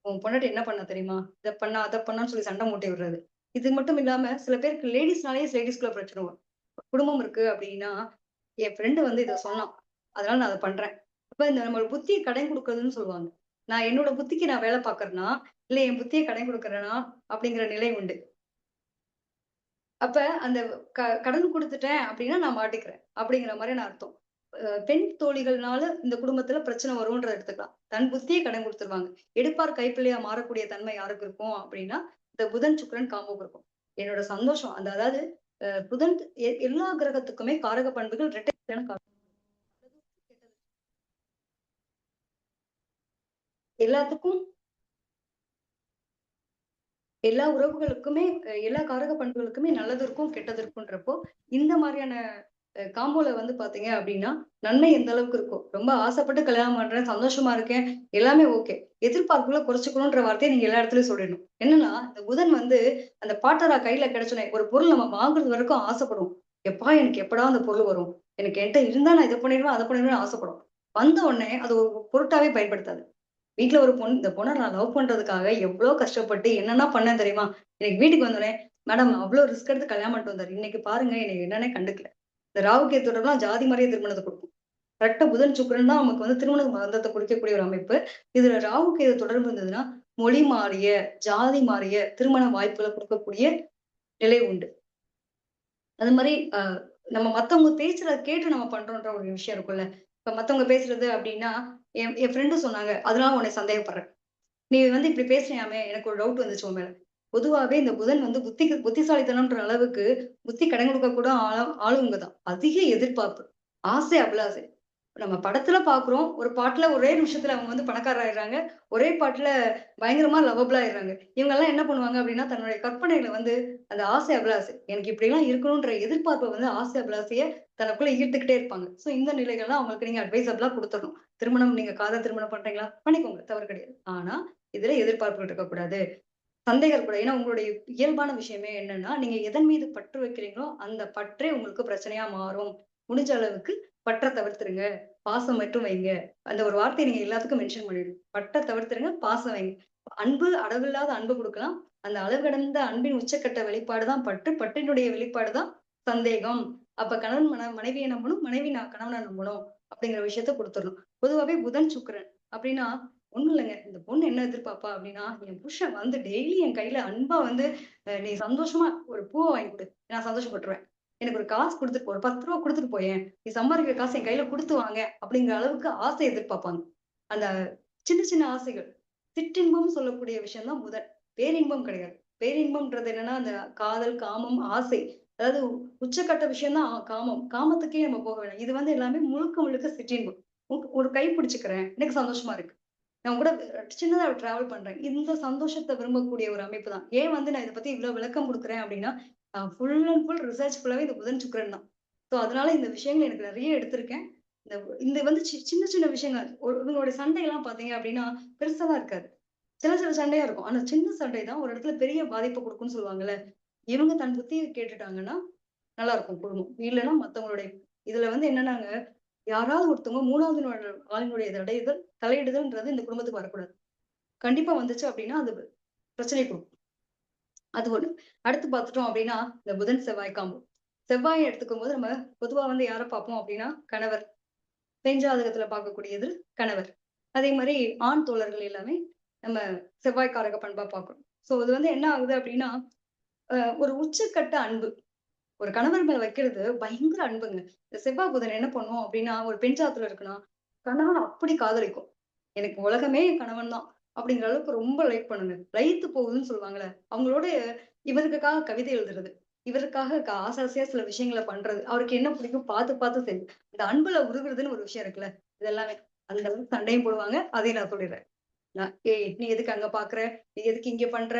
உன் பொண்டாட்டி என்ன பண்ணா தெரியுமா? இத பண்ணா, அத பண்ணான்னு சொல்லி சண்டை மூட்டி விடுறது. இது மட்டும் இல்லாம சில பேருக்கு லேடீஸ்னாலேயே லேடீஸ்குள்ள பிரச்சனை வரும். குடும்பம் இருக்கு அப்படின்னா, என் ஃப்ரெண்ட் வந்து இத சொன்னான். அதனால நான் அத பண்றேன். அப்ப இந்த நம்ம புத்திய கடன் குடுக்குறதுன்னு சொல்லுவாங்க. நான் என்னோட புத்திக்கு நான் வேலை பார்க்கறேனா, இல்ல என் புத்திய கடன் குடுக்குறேனா அப்படிங்கிற நிலை உண்டு. அப்ப அந்த கடன் குடுத்துட்டேன் அப்படின்னா நான் மாட்டிக்கிறேன். அப்படிங்கிற மாரியான அர்த்தம். பெண் தோழிகள்னால இந்த குடும்பத்துல பிரச்சனை வரும்ன்றத எடுத்துக்கலாம். தன் புத்திய கடன் குடுத்துருவாங்க. எடுப்பார் கைப்பிள்ளையா மாறக்கூடிய தன்மை யாருக்கு இருக்கும் அப்படின்னா, இந்த புதன், சுக்கிரன் காம்போக்கு இருக்கும். என்னோட சந்தோஷம் அதாவது புதன் எல்லா கிரகத்துக்குமே காரக பண்புகள் இரட்டை எல்லாத்துக்கும் எல்லா உறவுகளுக்குமே எல்லா காரக பண்புகளுக்குமே நல்லது இருக்கும், கெட்டது இருக்குன்றப்போ, இந்த மாரியான காம்போல வந்து பாத்தீங்க அப்டின்னா, நன்மை எந்த அளவுக்கு இருக்கும். ரொம்ப ஆசைப்பட்டு கல்யாணம் பண்றேன், சந்தோஷமா இருக்கேன், எல்லாமே ஓகே. எதிர்பார்ப்புகள குறைச்சுக்கணுன்ற வார்த்தைய நீங்க எல்லா இடத்துலயும் சொல்லிடணும். என்னன்னா, இந்த புதன் வந்து அந்த பாட்டரா கையில கிடைச்சோனே, ஒரு பொருள் நம்ம வாங்குறது வரைக்கும் ஆசைப்படுவோம். எப்பா எனக்கு எப்படா அந்த பொருள் வரும்? எனக்கு என்ட்ட இருந்தா நான் இத பண்ணிடுவேன், அத பண்ணிடுவேன்னு ஆசைப்படும். வந்த உடனே அது ஒரு பொருட்டாவே பயன்படுத்தாது. வீட்ல ஒரு பொண்ணு இந்த பொண்ண நான் லவ் பண்றதுக்காக எவ்ளோ கஷ்டப்பட்டு என்னென்ன பண்ணேன் தெரியுமா? எனக்கு வீட்டுக்கு வந்தோனே, மேடம் அவ்ளோ ரிஸ்க் எடுத்து கல்யாணம் பண்ணிட்டு வந்தாரு. இன்னைக்கு பாருங்க என்னைய என்னன்னே கண்டுக்கல. இந்த ராகு கேது தொடர்புலாம் ஜாதி மாரியே திருமணத்த குடுக்கும். கரெக்ட்டா புதன், சுக்கிரன் தான் நமக்கு வந்து திருமண பந்தத்த குறிக்கக்கூடிய ஒரு அமைப்பு. இதுல ராகு கேது தொடர்பு இருந்ததுன்னா, மொழி மாறிய, ஜாதி மாறிய திருமண வாய்ப்புகள குடுக்கக்கூடிய நிலை உண்டு. அது மாரி நம்ம மத்தவங்க பேசுறத கேட்டு நம்ம பண்றோன்ற ஒரு விஷயம் இருக்குல்ல. இப்ப மத்தவங்க பேசுறது அப்டின்னா, என் என் ஃப்ரெண்ட் சொன்னாங்க. அதனால உன்னை சந்தேகப்படுறேன். நீ வந்து இப்படி பேசுனியாமே, எனக்கு ஒரு டவுட் வந்துச்சு உன் மேல. பொதுவாவே இந்த புதன் வந்து புத்திசாலித்தனம்ன்ற அளவுக்கு புத்தி கடன் கொடுக்க கூட ஆளுங்க தான். அதிக எதிர்பார்ப்பு, ஆசை, அபிலாசை. நம்ம படத்துல பார்க்குறோம். ஒரு பாட்டுல ஒரே நிமிஷத்துல அவங்க வந்து பணக்காரர் ஆயிடுறாங்க. ஒரே பாட்டுல பயங்கரமா லவபிள் ஆயிடுறாங்க. இவங்கலாம் என்ன பண்ணுவாங்க அப்படின்னா, தன்னுடைய கற்பனையில வந்து அந்த ஆசை, அபிலாசை எனக்கு இப்படிலாம் இருக்கணுன்ற எதிர்பார்ப்ப வந்து ஆசை, அபிலாசைய தனக்குள்ள ஈர்த்துக்கிட்டே இருப்பாங்க. சோ இந்த நிலைகள்லாம் அவங்களுக்கு நீங்க அட்வைசபிளா குடுத்துறணும். திருமணம் நீங்க காதல் திருமணம் பண்றீங்களா? பண்ணிக்கோங்க. தவறு கிடையாது. ஆனா, இதுல எதிர்பார்ப்புகள் இருக்கக்கூடாது. சந்தேகம் இருக்கக்கூடாது. ஏன்னா உங்களுடைய இயல்பான விஷயமே என்னன்னா, நீங்க எதன் மீது பற்று வைக்கிறீங்களோ, அந்த பற்றே உங்களுக்கு பிரச்சனையா மாறும். முடிஞ்ச அளவுக்கு பற்ற தவிர்த்துருங்க. பாசம் மட்டும் வைங்க. அந்த ஒரு வார்த்தைய நீங்க எல்லாத்துக்கும் மென்ஷன் பண்ணிடணும். பற்ற தவிர்த்துருங்க, பாசம் வைங்க. அன்பு அளவில்லாத அன்பு குடுக்கலாம். அந்த அளவு கடந்த அன்பின் உச்சக்கட்ட வெளிப்பாடு தான் பற்று. பற்றினுடைய வெளிப்பாடு தான் சந்தேகம். அப்ப கணவன் மனைவிய நம்பணும், மனைவி கணவன நம்பணும். அப்படிங்கிற விஷயத்த குடுத்துறணும். பொதுவாவே புதன், சுக்கிரன் அப்படின்னா ஒண்ணும் இல்லங்க. இந்த பொண்ணு என்ன எதிர்பார்ப்பா அப்டின்னா, என் புருஷன் வந்து டெய்லி என் கையில அன்பா வந்து நீ சந்தோஷமா ஒரு பூவ வாங்கி குடு. நான் சந்தோஷப்பட்டுருவேன். எனக்கு ஒரு காசு கொடுத்துட்டு ஒரு 10 ரூபா கொடுத்துட்டு போயேன், நீ சம்பாதிக்கிற காசு என் கையில கொடுத்து வாங்க அப்படிங்கிற அளவுக்கு ஆசை எதிர்பார்ப்பாங்க. அந்த சின்ன சின்ன ஆசைகள் சிற்றின்பம் சொல்லக்கூடிய விஷயம் தான் புதன். பேரின்பம் கிடையாது. பேரின்பம்ன்றது என்னன்னா அந்த காதல், காமம், ஆசை. அதாவது உச்சக்கட்ட விஷயம் தான் காமம். காமத்துக்கே நம்ம போக வேணாம். இது வந்து எல்லாமே முழுக்க முழுக்க சிற்றின்பம். ஒரு கை பிடிச்சுக்கிறேன், எனக்கு சந்தோஷமா இருக்கு. நான் கூட சின்னதா டிராவல் பண்றேன். இந்த சந்தோஷத்த விரும்பக்கூடிய ஒரு அமைப்பு தான். ஏன் வந்து நான் இத பத்தி இவ்வளவு விளக்கம் குடுக்குறேன் அப்படின்னா, ஃபுல் அண்ட் ஃபுல் ரிசர்ச் ஃபுல்லாவே இந்த புதன், சுக்கிரன் தான். ஸோ அதனால இந்த விஷயங்கள் எனக்கு நெறைய எடுத்திருக்கேன். இந்த இந்த வந்து சின்ன சின்ன விஷயங்கள். இவங்களுடைய சண்டைலாம் பார்த்தீங்க அப்படின்னா, பெருசா தான் இருக்காது. சில சில சண்டையா இருக்கும். ஆனா சின்ன சண்டை தான் ஒரு இடத்துல பெரிய பாதிப்ப குடுக்கும்னு சொல்லுவாங்கல்ல. இவங்க தன் புத்திய கேட்டுட்டாங்கன்னா, நல்லா இருக்கும் குடும்பம். இல்லன்னா மத்தவங்களுடைய இதுல வந்து என்னன்னாங்க, யாராவது ஒருத்தவங்க 3வது ஆளினுடைய தலையிடுதல்ன்றது இந்த குடும்பத்துக்கு வரக்கூடாது. கண்டிப்பா வந்துச்சு அப்படின்னா, அது பிரச்சனைய குடுக்கும். அது ஒண்ணு. அடுத்து பார்த்துட்டோம் அப்படின்னா, இந்த புதன், செவ்வாய் காம்போ. செவ்வாய எடுத்துக்கும்போது நம்ம பொதுவா வந்து யார பார்ப்போம் அப்படின்னா, கணவர். பெண் ஜாதகத்துல பார்க்கக்கூடியது கணவர். அதே மாரி ஆண் தோழர்கள் எல்லாமே நம்ம செவ்வாய் காரக பண்பா பார்க்கிறோம். ஸோ இது வந்து என்ன ஆகுது அப்படின்னா, ஒரு உச்சக்கட்ட அன்பு. ஒரு கணவர் மேல வைக்கிறது பயங்கர அன்புங்க. இந்த செவ்வாய் புதன் என்ன பண்ணும் அப்படின்னா, ஒரு பெண் ஜாதத்துல இருக்குன்னா, கணவன் அப்படி காதலிக்கும். எனக்கு உலகமே என் கணவன் தான். அப்படிங்கிற அளவுக்கு ரொம்ப லைக் பண்ணுங்க. லயித்து போகுதுன்னு சொல்லுவாங்கல்ல. அவங்களோட இவருக்காக கவிதை எழுதுறது. இவருக்காக ஆசை ஆசையா சில விஷயங்கள பண்றது. அவருக்கு என்ன பிடிக்கும் பார்த்து பார்த்து செய்யும். இந்த அன்புல உருகுறதுன்னு ஒரு விஷயம் இருக்குல்ல. இது எல்லாமே. அந்த அளவுக்கு சண்டையும் போடுவாங்க. அதையும் நான் சொல்லிடுறேன். ஏய் நீ எதுக்கு அங்க பாக்குற? நீ எதுக்கு இங்க பண்ற?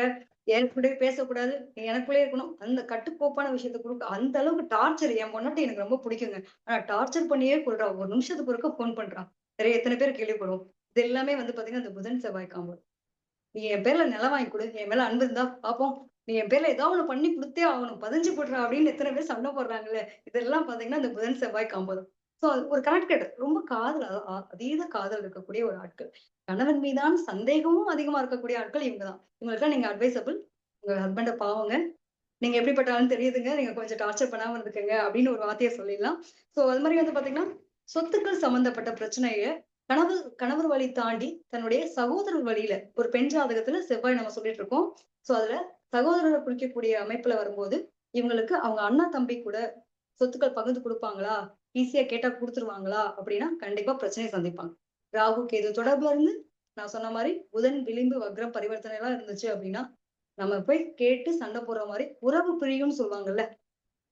என் கூடவே பேசக்கூடாது. நீ எனக்குள்ளயே இருக்கணும். அந்த கட்டுக்கோப்பான விஷயத்த குடுக்க அந்த அளவுக்கு டார்ச்சர் என் பொண்டாட்டி எனக்கு ரொம்ப பிடிக்குங்க. ஆனா டார்ச்சர் பண்ணியே கொல்றா. ஒரு நிமிஷத்துக்கு ஒருக்கா ஃபோன் பண்றா. நிறைய எத்தன பேர் கேள்விப்படுவோம். இது எல்லாமே வந்து பாத்தீங்கன்னா, இந்த புதன் செவ்வாய் காம்போ. நீ என் பேர்ல நிலம் வாங்கி குடு. என் மேல அன்பு இருந்தா பாப்போம். நீ என் பேர்ல ஏதாவது ஒண்ணு பண்ணி குடுத்தே ஆகணும். பதிஞ்சு போடுறா அப்படின்னு எத்தன பேர் சண்டை போடுறாங்கல்ல. இதெல்லாம் பாத்தீங்கன்னா, இந்த புதன் செவ்வாய் காம்போ தான். சோ ஒரு கனெக்டட் ரொம்ப காதல் அதீத காதல் இருக்கக்கூடிய ஒரு ஆட்கள். கணவன் மீதான சந்தேகமும் அதிகமா இருக்கக்கூடிய ஆட்கள் இவங்க தான். இவங்களுக்கெல்லாம் நீங்க அட்வைசபிள். உங்க ஹஸ்பண்ட பாவங்க. நீங்க எப்படிப்பட்ட ஆளுன்னு தெரியுதுங்க. நீங்க கொஞ்சம் டார்ச்சர் பண்ணாம இருந்துக்கங்க அப்படின்னு ஒரு வார்த்தைய சொல்லிடலாம். சோ அது மாரி வந்து பாத்தீங்கன்னா, சொத்துக்கள் சம்பந்தப்பட்ட பிரச்சனைய கணவர் கணவர் வழி தாண்டி தன்னுடைய சகோதரர் வழியில ஒரு பெண் ஜாதகத்துல செவ்வாய் நம்ம சொல்லிட்டு இருக்கோம். சோ அதுல சகோதரரை குறிக்கக்கூடிய அமைப்புல வரும்போது, இவங்களுக்கு அவங்க அண்ணா, தம்பி கூட சொத்துக்கள் பகிர்ந்து குடுப்பாங்களா? ஈஸியா கேட்டா குடுத்துருவாங்களா? அப்படின்னா கண்டிப்பா பிரச்சனைய சந்திப்பாங்க. ராகு, கேது தொடர்புல இருந்து நான் சொன்ன மாரி புதன் விளிம்பு வக்ரம் பரிவர்த்தனை எல்லாம் இருந்துச்சு அப்படின்னா, நம்ம போய் கேட்டு சண்டை போடுற மாரி உறவு பிரியும்னு சொல்லுவாங்கல்ல.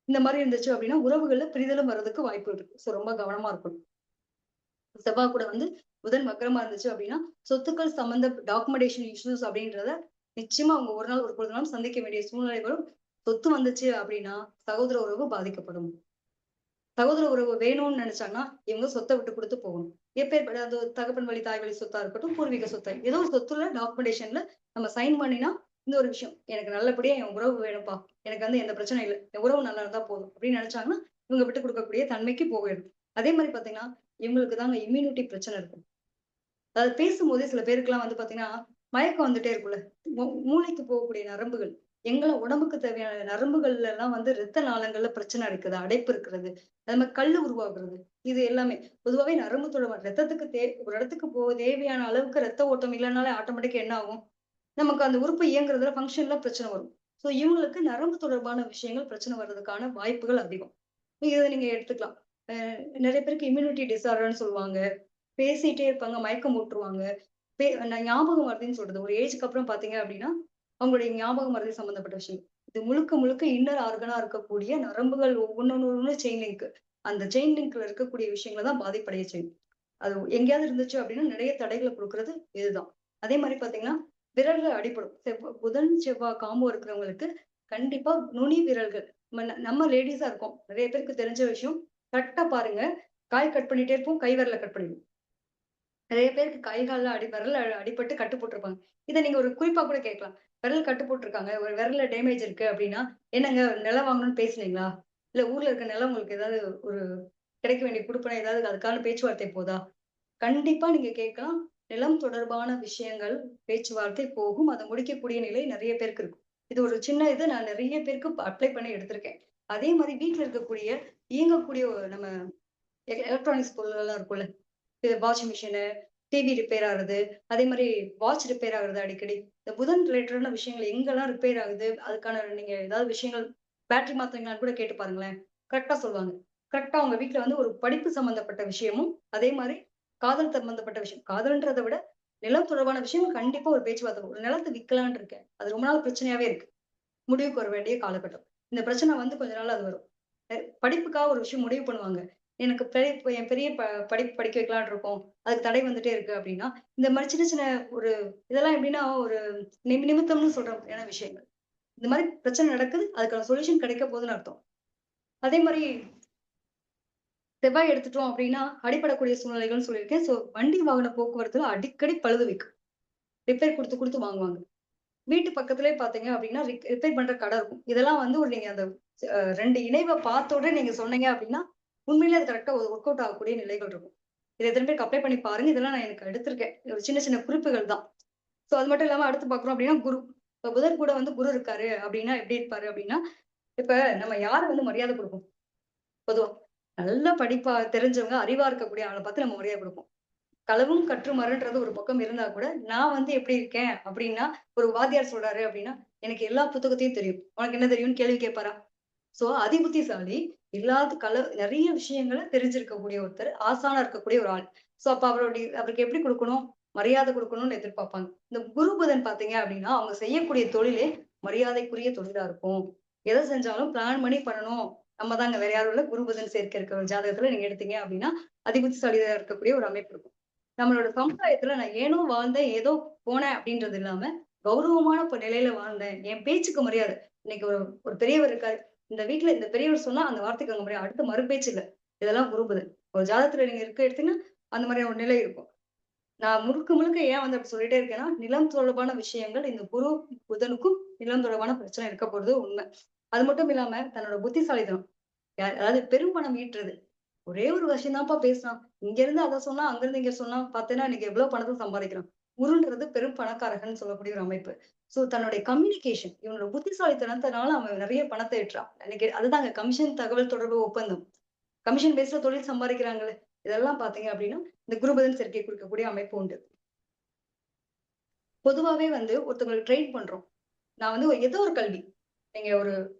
இந்த மாரி இருந்துச்சு அப்படின்னா, உறவுகள்ல பிரிதலும் வர்றதுக்கு வாய்ப்பு இருக்கு. சோ ரொம்ப கவனமா இருக்கணும். செவ்வாய் கூட வந்து புதன் வக்ரமா இருந்துச்சு அப்படின்னா, சொத்துக்கள் சம்பந்த டாக்குமெண்டேஷன் இஷ்யூஸ் அப்படின்றத நிச்சயமா அவங்க ஒரு நாள் ஒரு பொழுதுனாலும் சந்திக்க வேண்டிய சூழ்நிலை வரும். சொத்து வந்துச்சு அப்படின்னா, சகோதர உறவு பாதிக்கப்படும். சகோதர உறவு வேணும்னு நினைச்சாங்கன்னா, இவங்க சொத்த விட்டு குடுத்து போகணும். எப்பேர்ப்பட்ட அது தகப்பன் வழி, தாய் வழி சொத்தா இருக்கட்டும், பூர்வீக சொத்தா ஏதோ ஒரு சொத்துல டாக்குமெண்டேஷன்ல நம்ம சைன் பண்ணினா, இந்த ஒரு விஷயம். எனக்கு நல்லபடியா என் உறவு வேணும்ப்பா. எனக்கு வந்து எந்த பிரச்சனையும் இல்ல. என் உறவு நல்லா இருந்தா போதும். அப்படின்னு நினைச்சாங்கன்னா, இவங்க விட்டு குடுக்கக்கூடிய தன்மைக்கு போயிடும். அதே மாரி பார்த்தீங்கன்னா, இவங்களுக்கு தாங்க இம்யூனிட்டி பிரச்சனை இருக்கும். அதாவது பேசும்போதே சில பேருக்குலாம் வந்து பார்த்தீங்கன்னா, மயக்கம் வந்துட்டே இருக்கும்ல. மூளைக்கு போகக்கூடிய நரம்புகள். உடம்புக்கு தேவையான நரம்புகள்ல எல்லாம் வந்து இரத்த நாளங்கள்ல பிரச்சனை இருக்குது. அடைப்பு இருக்கிறது. அது மாரி கல்லு உருவாகுறது. இது எல்லாமே. பொதுவாவே நரம்பு ரத்தத்துக்கு ஒரு இடத்துக்கு தேவையான அளவுக்கு ரத்த ஓட்டம் இல்லனாலே ஆட்டோமேட்டிக்கா என்ன ஆகும்? நமக்கு அந்த உறுப்பு இயங்குறதுல ஃபங்ஷன்ல பிரச்சனை வரும். சோ இவங்களுக்கு நரம்பு தொடர்பான விஷயங்கள் பிரச்சனை வர்றதுக்கான வாய்ப்புகள் அதிகம். இத நீங்க எடுத்துக்கலாம். நெறைய பேருக்கு இம்யூனிட்டி டிஸார்டர்ன்னு சொல்லுவாங்க. பேசிட்டே இருப்பாங்க, மயக்கம் போட்டுருவாங்க. ஞாபகம் மறதின்னு சொல்றது. ஒரு ஏஜ்க்கு அப்புறம் பார்த்தீங்க அப்படின்னா, அவங்களுடைய ஞாபக மறதி சம்பந்தப்பட்ட விஷயம். இது முழுக்க முழுக்க இன்னர் ஆர்கனா இருக்கக்கூடிய நரம்புகள் ஒவ்வொன்னு செயின் லிங்க். அந்த செயின் லிங்க்ல இருக்கக்கூடிய விஷயங்கள தான் பாதிப்படைய செய்யும். அது எங்கேயாவது இருந்துச்சு அப்படின்னா, நிறைய தடைகள குடுக்குறது இதுதான். அதே மாரி பார்த்தீங்கன்னா, விரல்ல அடிபடும். புதன், செவ்வாய் காம்போ இருக்கிறவங்களுக்கு கண்டிப்பா நுனி விரல்கள் நம்ம லேடீஸா இருக்கோம். நிறைய பேருக்கு தெரிஞ்ச விஷயம். கரெக்ட்டா பாருங்க. கால் கட் பண்ணிட்டே இருப்போம். கை விரல கட் பண்ணிடுவோம். நிறைய பேருக்கு கை, கால்ல விரல்ல அடிபட்டு கட்டு போட்டுருப்பாங்க. இத நீங்க ஒரு குறிப்பா கூட கேட்கலாம். விரல் கட்டு போட்டுருக்காங்க. ஒரு விரல்ல டேமேஜ் இருக்கு அப்டின்னா, "என்னங்க நிலம் வாங்கணும்னு பேசுனீங்களா? இல்ல ஊர்ல இருக்க நிலம் உங்களுக்கு ஏதாவது ஒரு கிடைக்க வேண்டிய குடுப்பனை ஏதாவது அதுக்கான பேச்சுவார்த்தை போதா?" கண்டிப்பா நீங்க கேட்கலாம். நிலம் தொடர்பான விஷயங்கள் பேச்சுவார்த்தை போகும். அத முடிக்கக்கூடிய நிலை நெறைய பேருக்கு இருக்கும். இது ஒரு சின்ன இது நான் நெறைய பேருக்கு அப்ளை பண்ணி எடுத்திருக்கேன். அதே மாரி வீட்ல இருக்கக்கூடிய இயங்கக்கூடிய நம்ம எலக்ட்ரானிக்ஸ் பொருள்கள்லாம் இருக்கும்ல. வாஷிங் மிஷினு, டிவி ரிப்பேர் ஆகுறது, அதே மாரி வாட்ச் ரிப்பேர் ஆகுறது அடிக்கடி. இந்த புதன் ரிலேட்டடான விஷயங்கள் எங்கெல்லாம் ரிப்பேர் ஆகுது, அதுக்கான நீங்க ஏதாவது விஷயங்கள் பேட்டரி மாத்துறீங்களான்னு கூட கேட்டு பாருங்களேன். கரெக்டா சொல்லுவாங்க. கரெக்டா அவங்க வீட்ல வந்து ஒரு படிப்பு சம்பந்தப்பட்ட விஷயமும், அதே மாரி காதல் சம்பந்தப்பட்ட விஷயம். காதல்ன்றத விட நிலம் தொடர்பான விஷயம் கண்டிப்பா ஒரு பேச்சுவார்த்தை. ஒரு நிலத்த விக்கலான்னு இருக்கேன். அது ரொம்ப நாள் பிரச்சனையாவே இருக்கு. முடிவுக்கு வர வேண்டிய காலகட்டம். இந்த பிரச்சனை வந்து கொஞ்ச நாள் அது வரும். அ படிப்புக்காக ஒரு விஷயம் முடிவு பண்ணுவாங்க. எனக்கு என் பெரிய படிப்பு படிக்க வைக்கலாம்னு இருக்கோம். அதுக்கு தடை வந்துட்டே இருக்கு அப்டின்னா, இந்த மாரி சின்ன சின்ன ஒரு இதெல்லாம் எப்படின்னா ஒரு நிமித்தம்னு சொல்ற மாதிரியான விஷயங்கள். இந்த மாரி பிரச்சனை நடக்குது. அதுக்கான சொல்யூஷன் கிடைக்க போகுதுன்னு அர்த்தம். அதே மாரி செவ்வாய் எடுத்துட்டோம் அப்டின்னா, அடிபடக்கூடிய சூழ்நிலைகள்னு சொல்லியிருக்கேன். ஸோ வண்டி வாகன போக்குவரத்துல அடிக்கடி பழுது வைக்கும். ரிப்பேர் குடுத்து குடுத்து வாங்குவாங்க. வீட்டு பக்கத்திலேயே பார்த்தீங்க அப்டின்னா, ரிப்பேர் பண்ற கடை இருக்கும். இதெல்லாம் வந்து ஒரு நீங்க அந்த 2 இணைவ பார்த்த உடனே நீங்க சொன்னீங்க அப்டின்னா, உண்மையிலேயே அது கரெக்ட்டா ஒர்க் அவுட் ஆகக்கூடிய நிலைகள் இருக்கும். இத எத்தன பேருக்கு அப்ளை பண்ணி பாருங்க. இதெல்லாம் நான் எனக்கு எடுத்திருக்கேன். ஒரு சின்ன சின்ன குறிப்புகள் தான். ஸோ அது மட்டும் இல்லாம அடுத்து பார்க்குறோம் அப்டின்னா, குரு. இப்ப புதன் கூட வந்து குரு இருக்காரு அப்டின்னா எப்டி இருப்பாரு அப்டின்னா, இப்ப நம்ம யார வந்து மரியாதை குடுப்போம்? பொதுவா. நல்லா படிப்பா தெரிஞ்சவங்க, அறிவா இருக்கக்கூடிய ஆள பார்த்து நம்ம மரியாதை குடுப்போம். களவும் கற்று மறன்றது ஒரு பக்கம் இருந்தா கூட, நான் வந்து எப்படி இருக்கேன் அப்படின்னா, ஒரு வாத்தியார் சொல்றாரு அப்படின்னா, எனக்கு எல்லா புத்தகத்தையும் தெரியும். உனக்கு என்ன தெரியும்னு கேள்வி கேட்பாரா? சோ அதிபுத்திசாலி இல்லாத நெறைய விஷயங்கள தெரிஞ்சிருக்கக்கூடிய ஒருத்தர். ஆசானா இருக்கக்கூடிய ஒரு ஆள். சோ அப்ப அவருக்கு எப்படி குடுக்கணும்? மரியாதை குடுக்கணும்னு எதிர்பார்ப்பாங்க. இந்த குரு புதன் பார்த்தீங்க அப்படின்னா, அவங்க செய்யக்கூடிய தொழிலே மரியாதைக்குரிய தொழிலா இருக்கும். எத செஞ்சாலும் பிளான் பண்ணி பண்ணணும். நம்ம தாங்க வேற யாரும் இல்ல. குரு புதன் சேர்க்கை இருக்க ஒரு ஜாதகத்துல நீங்க எடுத்தீங்க அப்படின்னா, அதிபுத்திசாலியா இருக்கக்கூடிய ஒரு அமைப்பு இருக்கும். நம்மளோட சமுதாயத்துல நான் ஏனோ வாழ்ந்தேன், ஏதோ போனேன் அப்படின்றது இல்லாம, கௌரவமான நிலையில வாழ்ந்தேன். என் பேச்சுக்கு மரியாதை. இன்னைக்கு ஒரு ஒரு பெரியவர் இருக்காரு. இந்த வீட்ல இந்த பெரியவர் சொன்னா அந்த வார்த்தைக்கு அங்க மரியாதை. அடுத்து மறுபேச்சு இல்ல. இதெல்லாம் குருபுதன். ஒரு ஜாதகத்துல நீங்க எடுத்தீங்கன்னா, அந்த மாதிரியான ஒரு நிலை இருக்கும். நான் முழுக்க முழுக்க ஏன் வந்து அப்படி சொல்லிட்டே இருக்கேன்னா, நிலம் தொடர்பான விஷயங்கள் இந்த குரு, புதனுக்கும் நிலம் தொடர்பான பிரச்சனை இருக்க போறது உண்மை. அது மட்டும் இல்லாம தன்னோட புத்திசாலித்தனம். அதாவது பெரும் பணம் ஈட்டுறது. ஒரே ஒரு விஷயம் தான்ப்பா பேசினான். இங்க இருந்து அத சொன்னா, அங்க இருந்து இங்க சொன்னா, பார்த்தேன்னா இன்னைக்கு எவ்வளவு பணத்த சம்பாதிக்கிறான். குருன்றது பெரும் பணக்காரகன்னு சொல்லக்கூடிய ஒரு அமைப்பு. சோ தன்னுடைய கம்யூனிகேஷன் இவனோட புத்திசாலித்தனத்தினால அவன் நெறைய பணத்த ஈட்டுறான். எனக்கு அதுதாங்க கமிஷன் தகவல் தொடர்பு ஒப்பந்தம். கமிஷன் பேஸ்ல தொழில் சம்பாதிக்கிறாங்கல்ல. இதெல்லாம் பார்த்தீங்க அப்டின்னா, இந்த குருபுதன் சேர்க்கை குடுக்கக்கூடிய அமைப்பு உண்டு. பொதுவாவே வந்து ஒருத்தவங்களுக்கு ட்ரெயின் பண்றோம். நான் வந்து ஏதோ ஒரு கல்வி. நீங்க ஒரு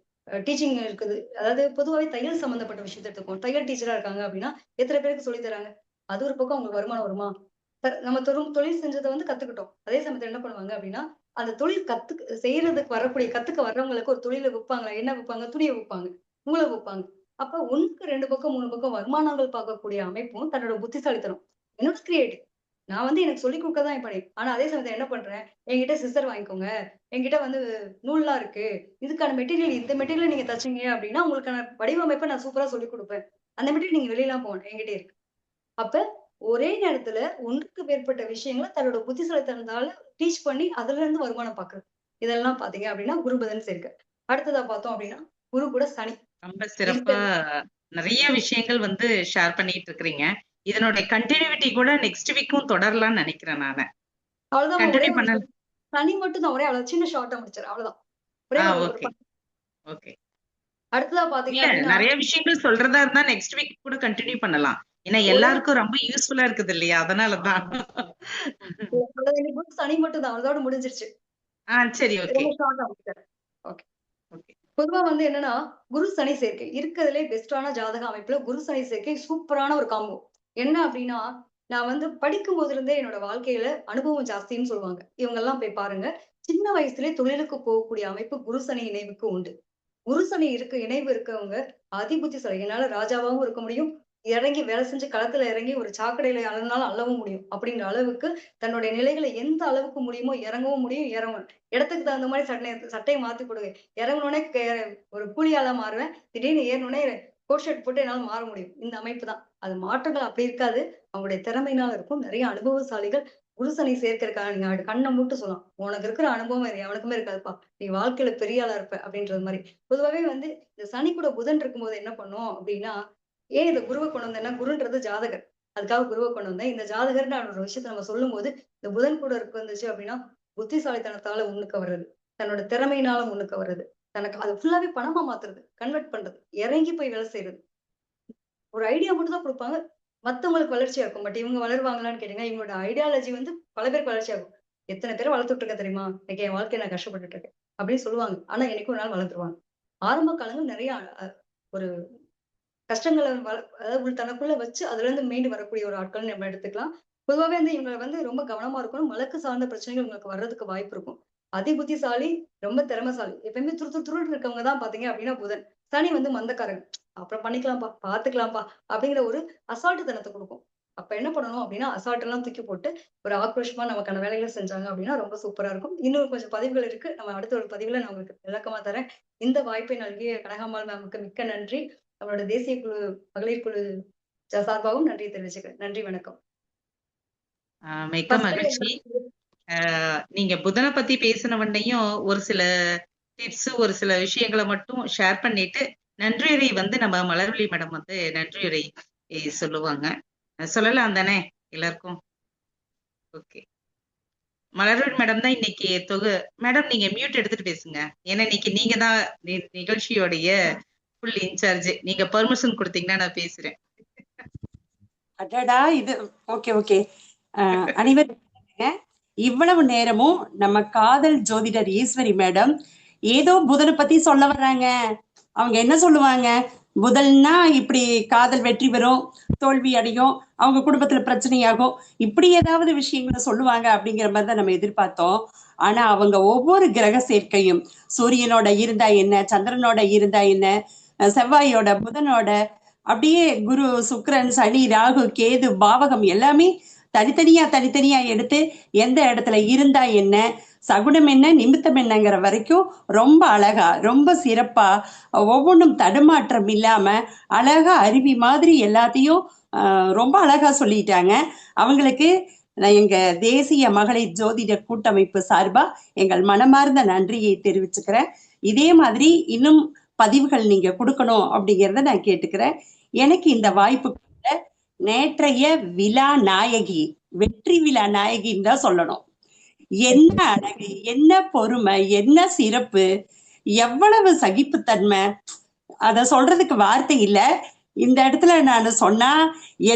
டீச்சிங் இருக்குது. அதாவது பொதுவாவே தையல் சம்மந்தப்பட்ட விஷயத்த எடுத்துக்குவோம். தையல் டீச்சரா இருக்காங்க அப்டின்னா, எத்தன பேருக்கு சொல்லி தராங்க? அது ஒரு பக்கம் அவங்களுக்கு வருமானம் வருமா? நம்ம தொழில் செஞ்சத வந்து கத்துக்கிட்டோம். அதே சமயத்துல என்ன பண்ணுவாங்க அப்டின்னா, அந்த தொழில் செய்யறதுக்கு கத்துக்க வர்றவங்களுக்கு ஒரு தொழில விப்பாங்க. என்ன விப்பாங்க? துணிய விப்பாங்க. நூல விப்பாங்க. அப்ப 1க்கு 2 பக்கம், 3 பக்கம் வருமானங்கள் பார்க்கக்கூடிய அமைப்பும் தன்னோட புத்திசாலித்தனம். என்னோட கிரியேட்டிவ். நான் வந்து எனக்கு சொல்லிக் குடுக்க தான் பண்ணேன். ஆனா அதே சமயத்துல என்ன பண்றேன்? என்கிட்ட சிசர் வாங்கிக்கோங்க. என்கிட்ட வந்து நூல்லாம் இருக்கு. இதுக்கான மெட்டீரியல் இந்த மெட்டீரியல் நீங்க தச்சீங்க அப்டின்னா, உங்களுக்கான வடிவமைப்ப நான் சூப்பரா சொல்லிக் குடுப்பேன். அந்த மெட்டீரியல் நீங்க வெளியலாம் போவேண்டாம். என்கிட்டயே இருக்கு. அப்ப ஒரே நேரத்துல 1க்கு மேற்பட்ட விஷயங்கள தன்னோட புத்திசாலித்தனத்தால டீச் பண்ணி அதுலருந்து வருமானம் பார்க்குறது. இதெல்லாம் பார்த்தீங்க அப்டின்னா, குரு புதன் சேர்க்கை. அடுத்ததா பார்த்தோம் அப்டின்னா, குரு கூட சனி. ரொம்ப சிறப்பா இருக்கிறது நெறைய விஷயங்கள் வந்து ஷேர் பண்ணிட்டு இருக்கிறீங்க. இதனுடைய கன்டினியூட்டி கூட நெக்ஸ்ட் வீக்கும் தொடரலாம்னு நெனைக்கிறேன் நானு. அவ்வளவுதான் ஒரே கன்டின்யூ ஒரு பண்ண சனி மட்டும் தான் ஒரே அவ்வளவு சின்ன ஷார்ட்டா முடிச்சிடுறேன். அவ்வளவுதான். ஒரே ஒரு ஒரு ஓகே, ஓகே. அடுத்ததா பார்த்தீங்க இல்ல அப்டின்னா, நெறைய விஷயங்கள் சொல்றதா இருந்தா நெக்ஸ்ட் வீக் கூட கன்டின்யூ பண்ணலாம். ஏன்னா ஒரே எல்லாருக்கும் ரொம்ப யூஸ்ஃபுல்லா இருக்குது இல்லையா? அதனால தான். இன்னைக்கு சனி மட்டும் தான். அதோட முடிஞ்சிருச்சு. சரி, ஓகே. ரொம்ப ஷார்ட்டா முடிச்சிடுறேன். ஓகே. ஓகே. பொதுவா வந்து என்னன்னா, குரு சனி சேர்க்கை. இருக்கிறதுலே பெஸ்ட்டான ஜாதக அமைப்புல குரு சனி சேர்க்கை சூப்பரான ஒரு காம்போ. என்ன அப்டின்னா, நான் வந்து படிக்கும்போது இருந்தே என்னோட வாழ்க்கையில அனுபவம் ஜாஸ்தின்னு சொல்லுவாங்க. இவங்கலாம் போய் பாருங்க. சின்ன வயசுலயே தொழிலுக்கு போகக்கூடிய அமைப்பு குரு சனி இணைவுக்கு உண்டு. குரு சனி இணைவு இருக்கவங்க அதிபுத்திசாலி. என்னால ராஜாவாவும் இருக்க முடியும். இறங்கி வேலை செஞ்சு களத்துல இறங்கி ஒரு சாக்கடையில அள்ளனாலும் அள்ளவும் முடியும். அப்படின்ற அளவுக்கு தன்னுடைய நிலைகள எந்த அளவுக்கு முடியுமோ இறங்கவும் முடியும், இறங்கணும். இடத்துக்கு தகுந்த மாரி சட்டைய மாத்தி போடுவேன். இறங்குனோனே ஒரு கூலி ஆளா மாறுவேன். திடீர்னு ஏறுனோனே கோட் ஷர்ட் போட்டு என்னால மாற முடியும். இந்த அமைப்பு தான். அது மாற்றங்கள் அப்படி இருக்காது. அவங்களுடைய திறமையினால இருக்கும். நெறைய அனுபவசாலிகள் குரு சனி சேர்க்கைக்காக நீங்க கண்ண மூட்டு சொல்லலாம். உனக்கு இருக்கிற அனுபவம் வேற எவனுக்குமே இருக்காதுப்பா. நீ வாழ்க்கையில பெரிய ஆளா இருப்ப அப்படின்றது மாரி. பொதுவாவே வந்து இந்த சனி கூட புதன் இருக்கும்போது என்ன பண்ணும் அப்டின்னா, ஏன் இந்த குருவ கொண்டு வந்தேன்னா, குருன்றது ஜாதகர். அதுக்காக குருவ கொண்டு வந்தேன். இந்த ஜாதகர்ன்னு ஒரு விஷயத்த நம்ம சொல்லும்போது, இந்த புதன் கூட இருந்துச்சு அப்டின்னா, புத்திசாலித்தனத்தால முன்னுக்கு வர்றது. தன்னோட திறமையினால முன்னுக்கு வர்றது. தனக்கு அது ஃபுல்லாவே பணமா மாத்துறது. கன்வெர்ட் பண்றது. இறங்கி போய் வேலை செய்றது. ஒரு ஐடியா மட்டும் தான் குடுப்பாங்க. மத்தவங்களுக்கு வளர்ச்சியா இருக்கும். பட் இவங்க வளருவாங்களான்னு கேட்டீங்கன்னா, இவங்களோட ஐடியாலஜி வந்து பல பேருக்கு வளர்ச்சியாகும். எத்தன பேர வளர்த்துட்டு இருக்கேன் தெரியுமா? இன்னைக்கு என் வாழ்க்கைய நான் கஷ்டப்பட்டுட்டு இருக்கேன். அப்படின்னு சொல்லுவாங்க. ஆனா என்னைக்கோ ஒரு நாள் வளர்ந்துருவாங்க. ஆரம்ப காலங்கள் நெறைய ஒரு கஷ்டங்களை அதாவது தனக்குள்ள வச்சு அதுல இருந்து மீண்டு வரக்கூடிய ஒரு ஆட்கள் நம்ம எடுத்துக்கலாம். பொதுவாவே வந்து இவங்க வந்து ரொம்ப கவனமா இருக்கணும். வழக்கு சார்ந்த பிரச்சனைகள் உங்களுக்கு வர்றதுக்கு வாய்ப்பு இருக்கும். அதி புத்திசாலி, ரொம்ப திறமைசாலி. எப்பயுமே துரு துரு துருன்னு இருக்கவங்க தான் பாத்தீங்க அப்படின்னா புதன். சனி வந்து மந்தக்காரங்க. அப்புறம் பண்ணிக்கலாம்ப்பா, பாத்துக்கலாம்ப்பா அப்படிங்கிற ஒரு அசால்ட்டுத்தனத்தை கொடுக்கும். அப்ப என்ன பண்ணணும் அப்படின்னா, அசால்ட் எல்லாம் தூக்கி போட்டு ஒரு ஆக்ரோஷமா நமக்கான வேலைகளை செஞ்சாங்க அப்படின்னா ரொம்ப சூப்பரா இருக்கும். இன்னும் கொஞ்சம் பதிவுகள் இருக்கு. நம்ம அடுத்த ஒரு பதிவுல நான் உங்களுக்கு விளக்கமா தரேன். இந்த வாய்ப்பை நல்கிய கனகாம்பாள் மேமுக்கு மிக்க நன்றி. நம்மளோட தேசிய குழு மகளிர் குழு சார்பாகவும் நன்றி தெரிவிச்சுக்கிறேன். நன்றி, வணக்கம். மிக்க மகிழ்ச்சி. நீங்க புதனை பத்தி பேசினவண்டையும் ஒரு சில டிப்ஸ், ஒரு சில விஷயங்களை மட்டும் ஷேர் பண்ணிட்டு நன்றியுரை வந்து நம்ம மலர்விழி மேடம் வந்து நன்றியுரை சொல்லுவாங்க. சொல்லலாம் தானே எல்லாருக்கும்? ஓகே, மலர்விழி மேடம் தான் இன்னைக்கு மேடம் நீங்க மியூட் எடுத்துட்டு பேசுங்க. ஏன்னா இன்னைக்கு நீங்க தான் நிகழ்ச்சியோடைய ஃபுல் இன்சார்ஜ். நீங்க பெர்மிஷன் கொடுத்தீங்கன்னா நான் பேசுறேன். அடடா, இது ஓகே ஓகே. அனைவரும் இவ்வளவு நேரமும் நம்ம காதல் ஜோதிடர் ஈஸ்வரி மேடம் ஏதோ புதனை பத்தி சொல்ல வர்றாங்க. அவங்க என்ன சொல்லுவாங்க, புதன்னா இப்படி காதல் வெற்றி பெறும், தோல்வி அடையும், அவங்க குடும்பத்துல பிரச்சனையாகும், இப்படி ஏதாவது விஷயங்களை சொல்லுவாங்க அப்படிங்கிற மாதிரி தான் நம்ம எதிர்பார்த்தோம். ஆனா அவங்க ஒவ்வொரு கிரக சேர்க்கையும் சூரியனோட இருந்தா என்ன, சந்திரனோட இருந்தா என்ன, செவ்வாயோட, புதனோட, அப்படியே குரு, சுக்கிரன், சனி, ராகு, கேது, பாவகம் எல்லாமே தனித்தனியா எடுத்து எந்த இடத்துல இருந்தா என்ன, சகுனம் என்ன, நிமித்தம் என்னங்கிற வரைக்கும் ரொம்ப அழகா, ரொம்ப சிறப்பா, ஒவ்வொன்றும் தடுமாற்றம் இல்லாம அழகா அருவி மாதிரி எல்லாத்தையும் ரொம்ப அழகா சொல்லிட்டாங்க. அவங்களுக்கு எங்க தேசிய மகளிர் ஜோதிட கூட்டமைப்பு சார்பா எங்கள் மனமார்ந்த நன்றியை தெரிவிச்சுக்கிறேன். இதே மாதிரி இன்னும் பதிவுகள் நீங்க கொடுக்கணும் அப்படிங்கிறத நான் கேட்டுக்கிறேன். எனக்கு இந்த வாய்ப்பு நேற்றைய விழா நாயகி, வெற்றி விழா நாயகின்னு தான் சொல்லணும். என்ன அழகு, என்ன பொறுமை, என்ன சிறப்பு, எவ்வளவு சகிப்புத்தன்மை, அத சொல்றதுக்கு வார்த்தை இல்ல. இந்த இடத்துல நான் சொன்னா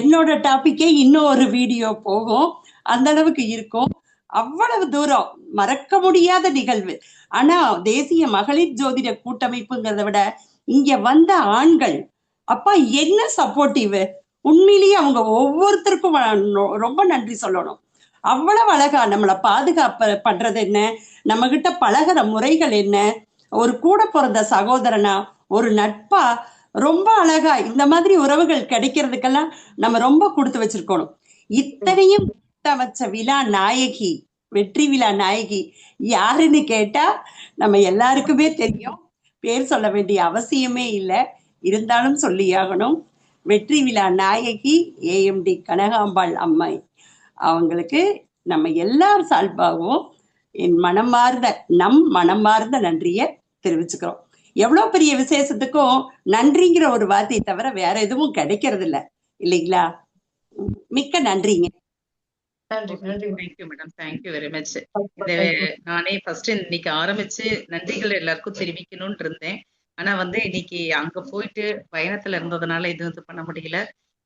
என்னோட டாபிக்கே இன்னும் ஒரு வீடியோ போகும், அந்த அளவுக்கு இருக்கும். அவ்வளவு தூரம் மறக்க முடியாத நிகழ்வு. ஆனா தேசிய மகளிர் ஜோதிட கூட்டமைப்புங்கிறத விட இங்க வந்த ஆண்கள் அப்பா என்ன சப்போர்ட்டிவ். உண்மையிலேயே அவங்க ஒவ்வொருத்தருக்கும் ரொம்ப நன்றி சொல்லணும். அவ்வளவு அழகா நம்மளை பாதுகாப்பு பண்றது என்ன, நம்ம கிட்ட பழகிற முறைகள் என்ன, ஒரு கூட பிறந்த சகோதரனா, ஒரு நட்பா, ரொம்ப அழகா இந்த மாதிரி உறவுகள் கிடைக்கிறதுக்கெல்லாம் நம்ம ரொம்ப கொடுத்து வச்சிருக்கணும். இத்தனையும் வச்ச விழா நாயகி, வெற்றி விழா நாயகி யாருன்னு கேட்டா நம்ம எல்லாருக்குமே தெரியும். பேர் சொல்ல வேண்டிய அவசியமே இல்லை, இருந்தாலும் சொல்லியாகணும். வெற்றி விழா நாயகி ஏஎம்டி கனகாம்பாள் அம்மை அவங்களுக்கு நம்ம எல்லார் சார்பாகவும் என் மனமார்ந்த நன்றியை தெரிவிச்சுக்கிறோம். எவ்வளவு பெரிய விசேஷத்துக்கும் நன்றிங்கிற ஒரு வார்த்தையை தவிர வேற எதுவும் கிடைக்கிறது இல்லை, இல்லைங்களா? மிக்க நன்றிங்க. Thank you madam, thank you very much. நானே ஃபர்ஸ்ட் இன்னைக்கு ஆரம்பிச்சு நன்றிகள் எல்லாருக்கும் தெரிவிக்கணும்னு இருந்தேன். ஆனா வந்து இன்னைக்கு அங்க போயிட்டு பயணத்துல இருந்ததுனால இது பண்ண முடியல.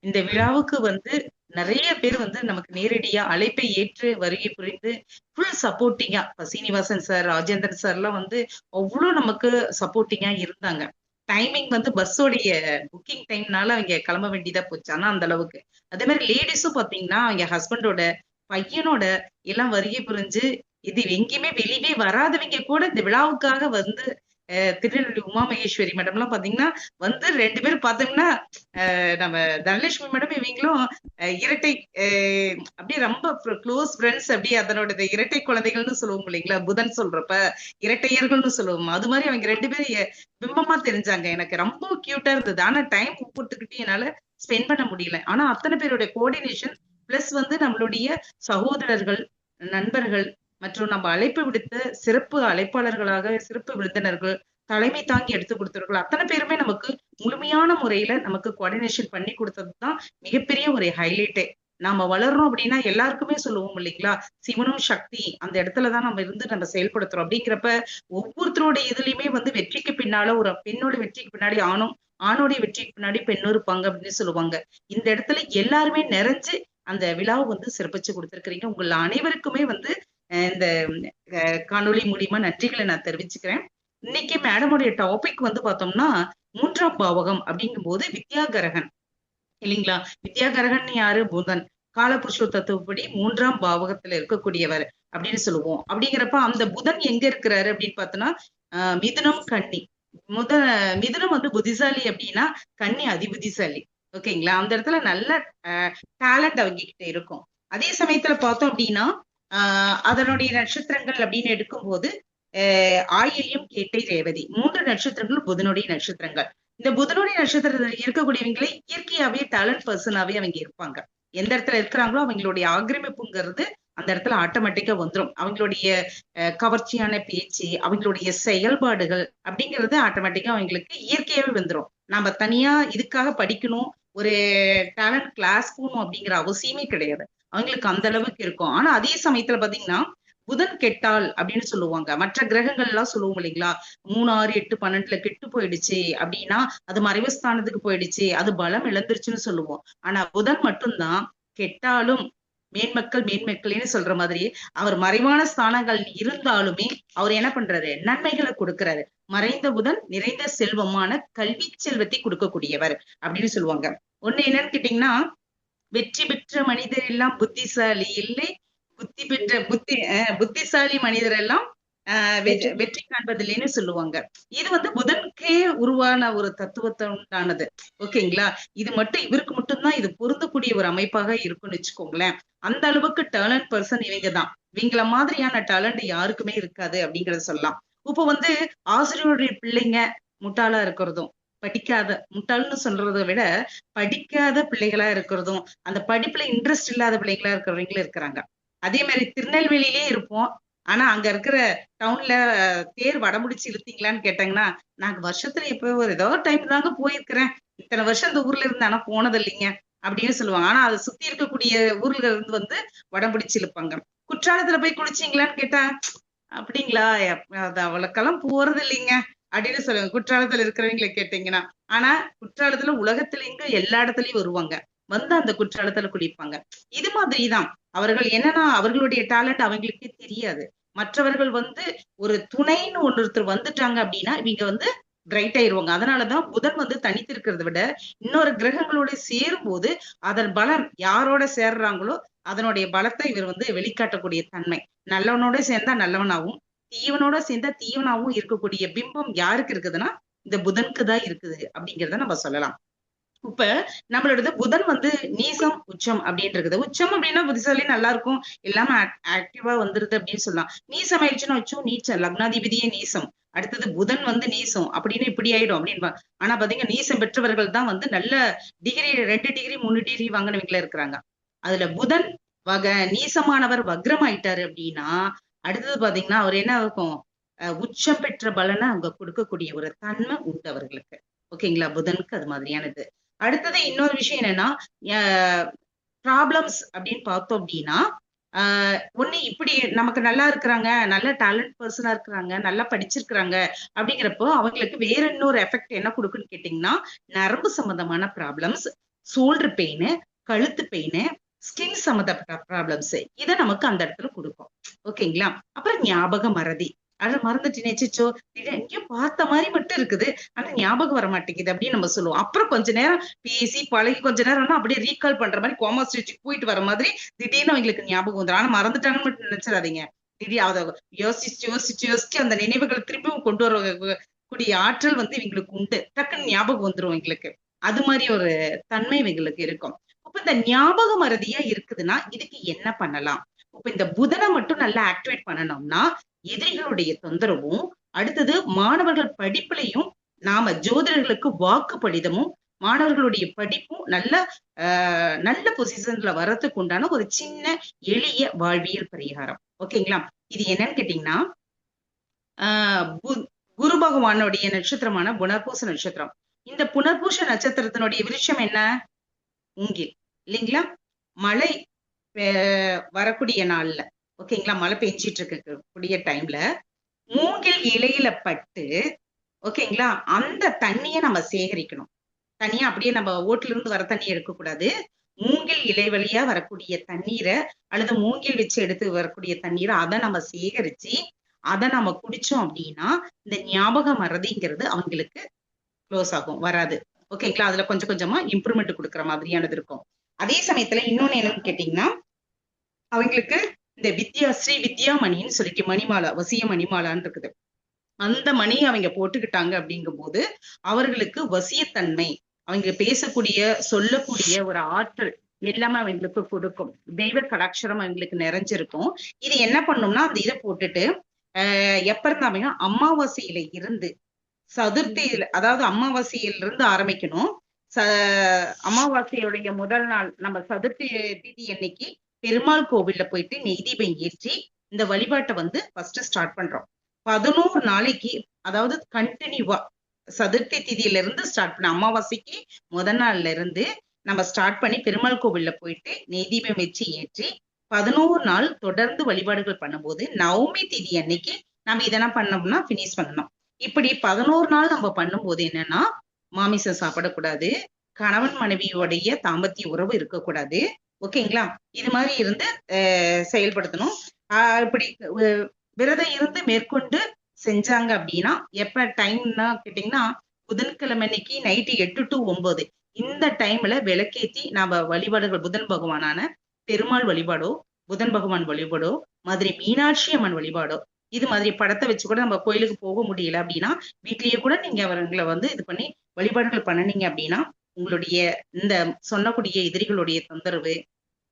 இந்த விழாவுக்கு வந்து நிறைய பேர் வந்து நமக்கு நேரடியா அழைப்பை ஏற்று வருகை புரிந்து ஃபுல் சப்போர்ட்டிங்கா, சீனிவாசன் சார், ராஜேந்திரன் சார் எல்லாம் வந்து அவ்வளவு நமக்கு சப்போர்ட்டிங்கா இருந்தாங்க. டைமிங் வந்து பஸ்ஸோடைய புக்கிங் டைம்னால அவங்க கிளம்ப வேண்டியதா போச்சு. ஆனா அந்த அளவுக்கு அதே மாதிரி லேடிஸும் பாத்தீங்கன்னா அவங்க ஹஸ்பண்டோட, பையனோட எல்லாம் வருகை புரிஞ்சு இது எங்கேயுமே வெளியே வராதவங்க கூட இந்த விழாவுக்காக வந்து திருநெல்வேலி உமா மகேஸ்வரி மேடம் எல்லாம் பாத்தீங்கன்னா வந்து 2 பேரும் பாத்தீங்கன்னா நம்ம தனலட்சுமி மேடம் இவங்களும் இரட்டை அப்படியே ரொம்ப க்ளோஸ் ஃப்ரெண்ட்ஸ், அப்படியே அதனோட இரட்டை குழந்தைகள்னு சொல்லுவோம் இல்லைங்களா, புதன் சொல்றப்ப இரட்டையர்கள்னு சொல்லுவோம். அது மாதிரி அவங்க 2 பேரும் பிம்பமா தெரிஞ்சாங்க. எனக்கு ரொம்ப கியூட்டா இருந்தது. ஆனா டைம் கொடுத்துக்கிட்டு என்னால ஸ்பெண்ட் பண்ண முடியல. ஆனா அத்தனை பேருடைய கோஆர்டினேஷன் பிளஸ் வந்து நம்மளுடைய சகோதரர்கள், நண்பர்கள் மற்றும் நம்ம அழைப்பு விடுத்த சிறப்பு அழைப்பாளர்களாக சிறப்பு விருந்தினர்கள், தலைமை தாங்கி எடுத்து கொடுத்தவர்கள் அத்தனை பேருமே நமக்கு முழுமையான முறையில நமக்கு கோஆர்டினேஷன் பண்ணி கொடுத்ததுதான் மிகப்பெரிய ஒரு ஹைலைட்டே. நாம வளர்றோம் அப்படின்னா எல்லாருக்குமே சொல்லுவோம் இல்லைங்களா, சிவனும் சக்தி அந்த இடத்துலதான் நம்ம இருந்து நம்ம செயல்படுத்துறோம். அப்படிங்கிறப்ப ஒவ்வொருத்தருடைய இதுலயுமே வந்து வெற்றிக்கு பின்னால ஒரு பெண்ணோட வெற்றிக்கு பின்னாடி ஆணோடைய வெற்றிக்கு பின்னாடி பெண்ணு இருப்பாங்க அப்படின்னு சொல்லுவாங்க. இந்த இடத்துல எல்லாருமே நிறைஞ்சு அந்த விழாவை வந்து சிறப்பிச்சு கொடுத்திருக்கிறீங்க. உங்கள் அனைவருக்குமே வந்து இந்த காணொலி மூலியமா நன்றிகளை நான் தெரிவிச்சுக்கிறேன். இன்னைக்கு மேடமுடைய டாபிக் வந்து பார்த்தோம்னா மூன்றாம் பாவகம் அப்படிங்கும் போது வித்யாகரகன் இல்லைங்களா? வித்யாகரகன் யாரு? புதன். காலபுருஷ தத்துவப்படி மூன்றாம் பாவகத்துல இருக்கக்கூடியவர் அப்படின்னு சொல்லுவோம். அப்படிங்கிறப்ப அந்த புதன் எங்க இருக்கிறாரு அப்படின்னு பார்த்தோம்னா மிதுனம், கன்னி. மிதுனம் வந்து புத்திசாலி அப்படின்னா கன்னி அதிபுத்திசாலி. ஓகேங்களா? அந்த இடத்துல நல்ல டேலண்ட் அவங்க கிட்ட இருக்கும். அதே சமயத்துல பார்த்தோம் அப்படின்னா அதனுடைய நட்சத்திரங்கள் அப்படின்னு எடுக்கும்போது ஆயில்யம், கேட்டை, ரேவதி 3 நட்சத்திரங்கள் புதனுடைய நட்சத்திரங்கள். இந்த புதனுடைய நட்சத்திரத்துல இருக்கக்கூடியவங்களே இயற்கையாவே டேலண்ட் பர்சனாவே அவங்க இருப்பாங்க. எந்த இடத்துல இருக்கிறாங்களோ அவங்களுடைய ஆக்கிரமிப்புங்கிறது அந்த இடத்துல ஆட்டோமேட்டிக்கா வந்துடும். அவங்களுடைய கவர்ச்சியான பேச்சு, அவங்களுடைய செயல்பாடுகள் அப்படிங்கிறது ஆட்டோமேட்டிக்கா அவங்களுக்கு இயற்கையாவே வந்துடும். நாம தனியா இதுக்காக படிக்கணும், ஒரு டேலண்ட் கிளாஸ் போகணும் அப்படிங்கிற அவசியமே கிடையாது. அவங்களுக்கு அந்த அளவுக்கு இருக்கும். ஆனா அதே சமயத்துல பாத்தீங்கன்னா புதன் கெட்டால் அப்படின்னு சொல்லுவாங்க. மற்ற கிரகங்கள் எல்லாம் சொல்லுவோம் இல்லைங்களா? 3, 6, 8, 12 கெட்டு போயிடுச்சு அப்படின்னா அது மறைவு ஸ்தானத்துக்கு போயிடுச்சு, அது பலம் இழந்துருச்சுன்னு சொல்லுவோம். ஆனா புதன் மட்டும்தான் கெட்டாலும் மேன்மக்கள்னு சொல்ற மாதிரி அவர் மறைவான ஸ்தானங்கள் இருந்தாலுமே அவர் என்ன பண்றாரு? நன்மைகளை கொடுக்கிறாரு. மறைந்த புதன் நிறைந்த செல்வமான கல்வி செல்வத்தை கொடுக்கக்கூடியவர் அப்படின்னு சொல்லுவாங்க. ஒண்ணு என்னன்னு கேட்டீங்கன்னா, வெற்றி பெற்ற மனிதர் எல்லாம் புத்திசாலி இல்லை, புத்திசாலி மனிதர் எல்லாம் வெற்றி காண்பதில்லைன்னு சொல்லுவாங்க. இது வந்து புதனுக்கே உருவான ஒரு தத்துவத்தை உண்டானது. ஓகேங்களா? இது மட்டும் இவருக்கு மட்டும்தான் இது பொருந்தக்கூடிய ஒரு அமைப்பாக இருக்குன்னு வச்சுக்கோங்களேன். அந்த அளவுக்கு டேலண்ட் பர்சன் இவங்க தான். இவங்கள மாதிரியான டேலண்ட் யாருக்குமே இருக்காது அப்படிங்கறத சொல்லலாம். இப்ப வந்து ஆசிரியருடைய பிள்ளைங்க முட்டாளா இருக்கிறதும், முட்டாள்னு சொல்றதை விட படிக்காத பிள்ளைகளா இருக்கிறதும், அந்த படிப்புல இன்ட்ரெஸ்ட் இல்லாத பிள்ளைகளா இருக்கிறவங்களும் இருக்கிறாங்க. அதே மாதிரி திருநெல்வேலியிலே இருப்போம். ஆனா அங்க இருக்கிற டவுன்ல தேர் வடமுடிச்சு இழுத்தீங்களான்னு கேட்டாங்கன்னா, நாங்க வருஷத்துல இப்ப ஏதோ டைம் தாங்க போயிருக்கிறேன், இத்தனை வருஷம் இந்த ஊர்ல இருந்து ஆனா போனது இல்லைங்க அப்படின்னு சொல்லுவாங்க. ஆனா அதை சுத்தி இருக்கக்கூடிய ஊர்ல இருந்து வந்து வடம்பிடிச்சு இழுப்பாங்க. குற்றாலத்துல போய் குளிச்சீங்களான்னு கேட்டா, அப்படிங்களா, அது அவளுக்கெல்லாம் போறது இல்லைங்க அப்படின்னு சொல்லுவாங்க, குற்றாலத்துல இருக்கிறவங்களை கேட்டீங்கன்னா. ஆனா குற்றாலத்துல உலகத்துல இங்க எல்லா இடத்துலயும் வருவாங்க, வந்து அந்த குற்றாலத்துல குளிப்பாங்க. இது மாதிரிதான் அவர்கள் என்னன்னா அவர்களுடைய டேலண்ட் அவங்களுக்கே தெரியாது. மற்றவர்கள் வந்து ஒரு துணைன்னு ஒருத்தர் வந்துட்டாங்க அப்படின்னா இவங்க வந்து பிரைட் ஆயிருவாங்க. அதனாலதான் புதன் வந்து தனித்து இருக்கிறத விட இன்னொரு கிரகங்களோட சேரும் போது அதன் பலம் யாரோட சேர்றாங்களோ அதனுடைய பலத்தை இவர் வந்து வெளிக்காட்டக்கூடிய தன்மை. நல்லவனோட சேர்ந்தா நல்லவனாவும், தீவனோட சேர்ந்தா தீவனாவும் இருக்கக்கூடிய பிம்பம் யாருக்கு இருக்குதுன்னா இந்த புதனுக்கு தான் இருக்குது அப்படிங்கிறத நம்ம சொல்லலாம். இப்ப நம்மளோடது புதன் வந்து நீசம், உச்சம் அப்படின்னு இருக்குது. உச்சம் அப்படின்னா புத்திசாலி நல்லா இருக்கும், எல்லாமே ஆக்டிவா வந்துருது அப்படின்னு சொல்லலாம். நீசம் ஆயிடுச்சுன்னா வச்சோம் நீச்சம், லக்னாதிபதியே நீசம், அடுத்தது புதன் வந்து நீசம் அப்படின்னு இப்படி ஆயிடும் அப்படின்னு. ஆனா பாத்தீங்கன்னா நீசம் பெற்றவர்கள் தான் வந்து நல்ல டிகிரி 2 டிகிரி 3 டிகிரி வாங்கினவங்கள இருக்கிறாங்க. அதுல புதன் நீசமானவர் வக்ரம் ஆயிட்டாரு அப்படின்னா அடுத்தது பாத்தீங்கன்னா அவர் என்ன இருக்கும்? உச்சம் பெற்ற பலனை அவங்க கொடுக்கக்கூடிய ஒரு தன்மை உண்டு அவர்களுக்கு. ஓகேங்களா? புதனுக்கு அது மாதிரியானது. அடுத்தது இன்னொரு விஷயம் என்னன்னா, ப்ராப்ளம்ஸ் அப்படின்னு பார்த்தோம் அப்படின்னா ஒண்ணு இப்படி நமக்கு நல்லா இருக்கிறாங்க, நல்ல டேலண்ட் பர்சனா இருக்கிறாங்க, நல்லா படிச்சிருக்கிறாங்க அப்படிங்கிறப்போ அவங்களுக்கு வேற இன்னொரு எஃபெக்ட் என்ன கொடுக்குன்னு கேட்டீங்கன்னா, நரம்பு சம்பந்தமான ப்ராப்ளம்ஸ், ஷோல்டர் பெயின், கழுத்து பெயின், ஸ்கின் சம்பந்தப்பட்ட ப்ராப்ளம்ஸ் இதை நமக்கு அந்த இடத்துல கொடுக்கும். ஓகேங்களா? அப்புறம் ஞாபக மறதி, அதை மறந்துட்டு நினைச்சோ எங்கேயும் பார்த்த மாதிரி மட்டும் இருக்குது ஆனா ஞாபகம் வர மாட்டேங்குது அப்படின்னு நம்ம சொல்லுவோம். அப்புறம் கொஞ்ச நேரம் பேசி பழகி கொஞ்ச நேரம்னா அப்படியே ரீகால் பண்ற மாதிரி கோமா ஸ்டேஜுக்கு போயிட்டு வர மாதிரி திடீர்னு அவங்களுக்கு ஞாபகம் வந்துடும். ஆனா மறந்துட்டாங்கன்னு மட்டும் நினைச்சிடாதீங்க. திடீர் அதை யோசிச்சு அந்த நினைவுகளை திரும்பியும் கொண்டு வரக்கூடிய ஆற்றல் வந்து இவங்களுக்கு உண்டு. டக்குன்னு ஞாபகம் வந்துடும் எங்களுக்கு. அது மாதிரி ஒரு தன்மை இவங்களுக்கு இருக்கும். அப்ப இந்த ஞாபக மறதியா இருக்குதுன்னா இதுக்கு என்ன பண்ணலாம்? இப்ப இந்த புதனை மட்டும் நல்லா ஆக்டிவேட் பண்ணணும்னா எதிரிகளுடைய தொந்தரவும், அடுத்தது மாணவர்கள் படிப்புலையும் நாம ஜோதிடர்களுக்கு வாக்கு படிதமும் மாணவர்களுடைய படிப்பும் நல்ல பொசிஷன்ல வர்றதுக்கு உண்டான ஒரு சின்ன எளிய வாழ்வியல் பரிகாரம். ஓகேங்களா? இது என்னன்னு கேட்டீங்கன்னா, குரு பகவானுடைய நட்சத்திரமான புனர்பூச நட்சத்திரம். இந்த புனர்பூச நட்சத்திரத்தினுடைய விருட்சம் என்ன? மூங்கில் இல்லைங்களா? மழை வரக்கூடிய நாள்ல, ஓகேங்களா, மழை பெஞ்சிட்டு இருக்கக்கூடிய டைம்ல மூங்கில் இலையில பட்டு, ஓகேங்களா, அந்த தண்ணிய நம்ம சேகரிக்கணும். தனியா அப்படியே நம்ம ஓட்டுல இருந்து வர தண்ணி எடுக்கக்கூடாது. மூங்கில் இலை வழியா வரக்கூடிய தண்ணீரை அல்லது மூங்கில் வச்சு எடுத்து வரக்கூடிய தண்ணீரை அதை நம்ம சேகரிச்சு அதை நம்ம குடிச்சோம் அப்படின்னா இந்த ஞாபக மறதிங்கிறது அவங்களுக்கு க்ளோஸ் ஆகும், வராது. ஓகேங்களா? அதுல கொஞ்சம் கொஞ்சமா இம்ப்ரூவ்மெண்ட் கொடுக்குற மாதிரியானது இருக்கும். அதே சமயத்துல இன்னொன்னு என்னன்னு கேட்டீங்கன்னா, அவங்களுக்கு இந்த ஸ்ரீ வித்யாமணின்னு சொல்லிட்டு மணிமாலா, வசிய மணிமாலான்னு இருக்குது. அந்த மணியை அவங்க போட்டுக்கிட்டாங்க அப்படிங்கும் போது அவர்களுக்கு வசியத்தன்மை, அவங்க பேசக்கூடிய சொல்லக்கூடிய ஒரு ஆற்றல் எல்லாமே அவங்களுக்கு கொடுக்கும். தெய்வ கடாட்சரம் அவங்களுக்கு நிறைஞ்சிருக்கும். இது என்ன பண்ணும்னா, அந்த இதை போட்டுட்டு எப்ப இருந்தாங்க அமாவாசையில இருந்து சதுர்த்தியில, அதாவது அமாவாசையில இருந்து ஆரம்பிக்கணும். அமாவாசையுடைய முதல் நாள் நம்ம சதுர்த்தி திதி அன்னைக்கு பெருமாள் கோவில்ல போயிட்டு நெய் தீபம் ஏற்றி இந்த வழிபாட்டை வந்து ஃபர்ஸ்ட் ஸ்டார்ட் பண்றோம். 11 நாளைக்கு, அதாவது கண்டினியூவா சதுர்த்தி திதியில இருந்து ஸ்டார்ட் பண்ண அமாவாசைக்கு முதல் நாள்ல இருந்து நம்ம ஸ்டார்ட் பண்ணி பெருமாள் கோவில்ல போயிட்டு நெய் தீபம் வச்சு ஏற்றி 11 நாள் தொடர்ந்து வழிபாடுகள் பண்ணும்போது நவமி திதி அன்னைக்கு நம்ம இதெல்லாம் பண்ணோம்னா பினிஷ் பண்ணணும். இப்படி 11 நாள் நம்ம பண்ணும்போது என்னன்னா, மாமிசம் சாப்பிடக்கூடாது, கணவன் மனைவியோடைய தாம்பத்திய உறவு இருக்கக்கூடாது. ஓகேங்களா? இது மாதிரி இருந்து செயல்படுத்தணும். இப்படி விரதம் இருந்து மேற்கொண்டு செஞ்சாங்க அப்படின்னா, எப்ப டைம்னா கேட்டீங்கன்னா, புதன்கிழமை அன்னைக்கு நைட்டு 8 to 9 இந்த டைம்ல விளக்கேத்தி நாம வழிபாடுகள், புதன் பகவானான பெருமாள் வழிபாடோ, புதன் பகவான் வழிபாடோ, மதுரை மீனாட்சி அம்மன் வழிபாடோ, இது மாதிரி படத்தை வச்சு கூட நம்ம கோயிலுக்கு போக முடியல அப்படின்னா வீட்லயே கூட நீங்க அவர்களை வந்து இது பண்ணி வழிபாடுகள் பண்ணனீங்க அப்படின்னா, உங்களுடைய இந்த சொன்னக்கூடிய எதிரிகளுடைய தொந்தரவு,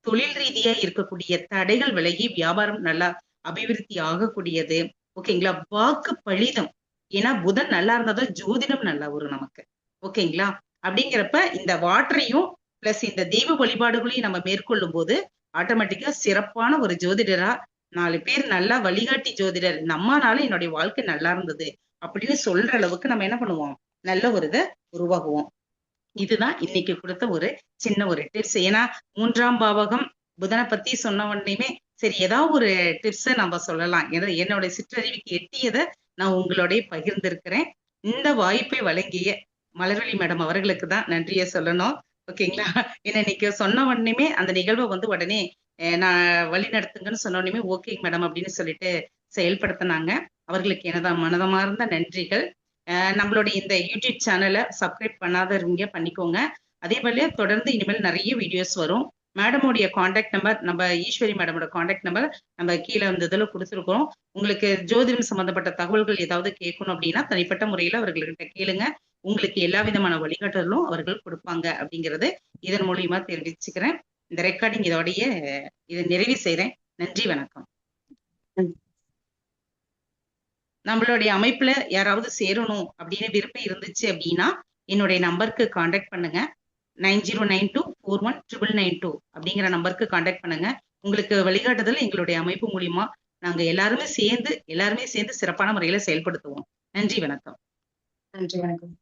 தொழில் ரீதியா இருக்கக்கூடிய தடைகள் விலகி வியாபாரம் நல்லா அபிவிருத்தி ஆகக்கூடியது. ஓகேங்களா? வாக்கு பழிதம், ஏன்னா புதன் நல்லா இருந்தாதான் ஜோதிடம் நல்லா வரும் நமக்கு. ஓகேங்களா? அப்படிங்கிறப்ப இந்த வாட்டரையும் பிளஸ் இந்த தெய்வ வழிபாடுகளையும் நம்ம மேற்கொள்ளும் போது ஆட்டோமேட்டிக்கா சிறப்பான ஒரு ஜோதிடரா 4 பேர் நல்லா வழிகாட்டி ஜோதிடர், இந்த அம்மானால என்னுடைய வாழ்க்கை நல்லா இருந்தது அப்படின்னு சொல்ற அளவுக்கு நம்ம என்ன பண்ணுவோம், நல்ல ஒரு இதை உருவாகுவோம். இதுதான் இன்னைக்கு கொடுத்த ஒரு சின்ன ஒரு டிப்ஸ். ஏன்னா 3ஆம் பாவகம் புதனை பத்தி சொன்ன உடனேயுமே சரி ஏதாவது ஒரு டிப்ஸ் நம்ம சொல்லலாம், என்னோட சிற்றறிவுக்கு எட்டியதை நான் உங்களோட பகிர்ந்திருக்கிறேன். இந்த வாய்ப்பை வழங்கிய மலர்விழி மேடம் அவர்களுக்கு தான் நன்றியை சொல்லணும். ஓகேங்களா? என்ன இன்னைக்கு சொன்ன உடனேயுமே அந்த நிகழ்வை வந்து உடனே நான் வழி நடத்துங்கன்னு சொன்ன உடனே ஓகே மேடம் அப்படின்னு சொல்லிட்டு செயல்படுத்தினாங்க. அவர்களுக்கு எனதான் மனதமார்ந்த நன்றிகள். நம்மளுடைய இந்த யூடியூப் சேனலை சப்ஸ்கிரைப் பண்ணாதவங்க பண்ணிக்கோங்க. அதே போல தொடர்ந்து இனிமேல் நிறைய வீடியோஸ் வரும். மேடமோடைய காண்டாக்ட் நம்பர், நம்ம ஈஸ்வரி மேடமோட காண்டாக்ட் நம்பர் நம்ம கீழே அந்த இதில் கொடுத்துருக்கோம். உங்களுக்கு ஜோதிடம் சம்பந்தப்பட்ட தகவல்கள் ஏதாவது கேட்கணும் அப்படின்னா தனிப்பட்ட முறையில் அவர்கள்கிட்ட கேளுங்க. உங்களுக்கு எல்லா விதமான வழிகாட்டுதலும் அவர்கள் கொடுப்பாங்க அப்படிங்கிறது இதன் மூலியமா தெரிவிச்சுக்கிறேன். இந்த ரெக்கார்டிங் இதோடைய இதை நிறைவு செய்றேன். நன்றி, வணக்கம். நம்மளுடைய அமைப்புல யாராவது சேரணும் அப்படின்னு விருப்பம் இருந்துச்சு அப்படின்னா என்னுடைய நம்பருக்கு காண்டாக்ட் பண்ணுங்க. 9092419992 அப்படிங்கிற நம்பருக்கு காண்டாக்ட் பண்ணுங்க. உங்களுக்கு வழிகாட்டுதல் எங்களுடைய அமைப்பு மூலியமா நாங்க எல்லாருமே சேர்ந்து சிறப்பான முறையில செயல்படுத்துவோம். நன்றி, வணக்கம். நன்றி, வணக்கம்.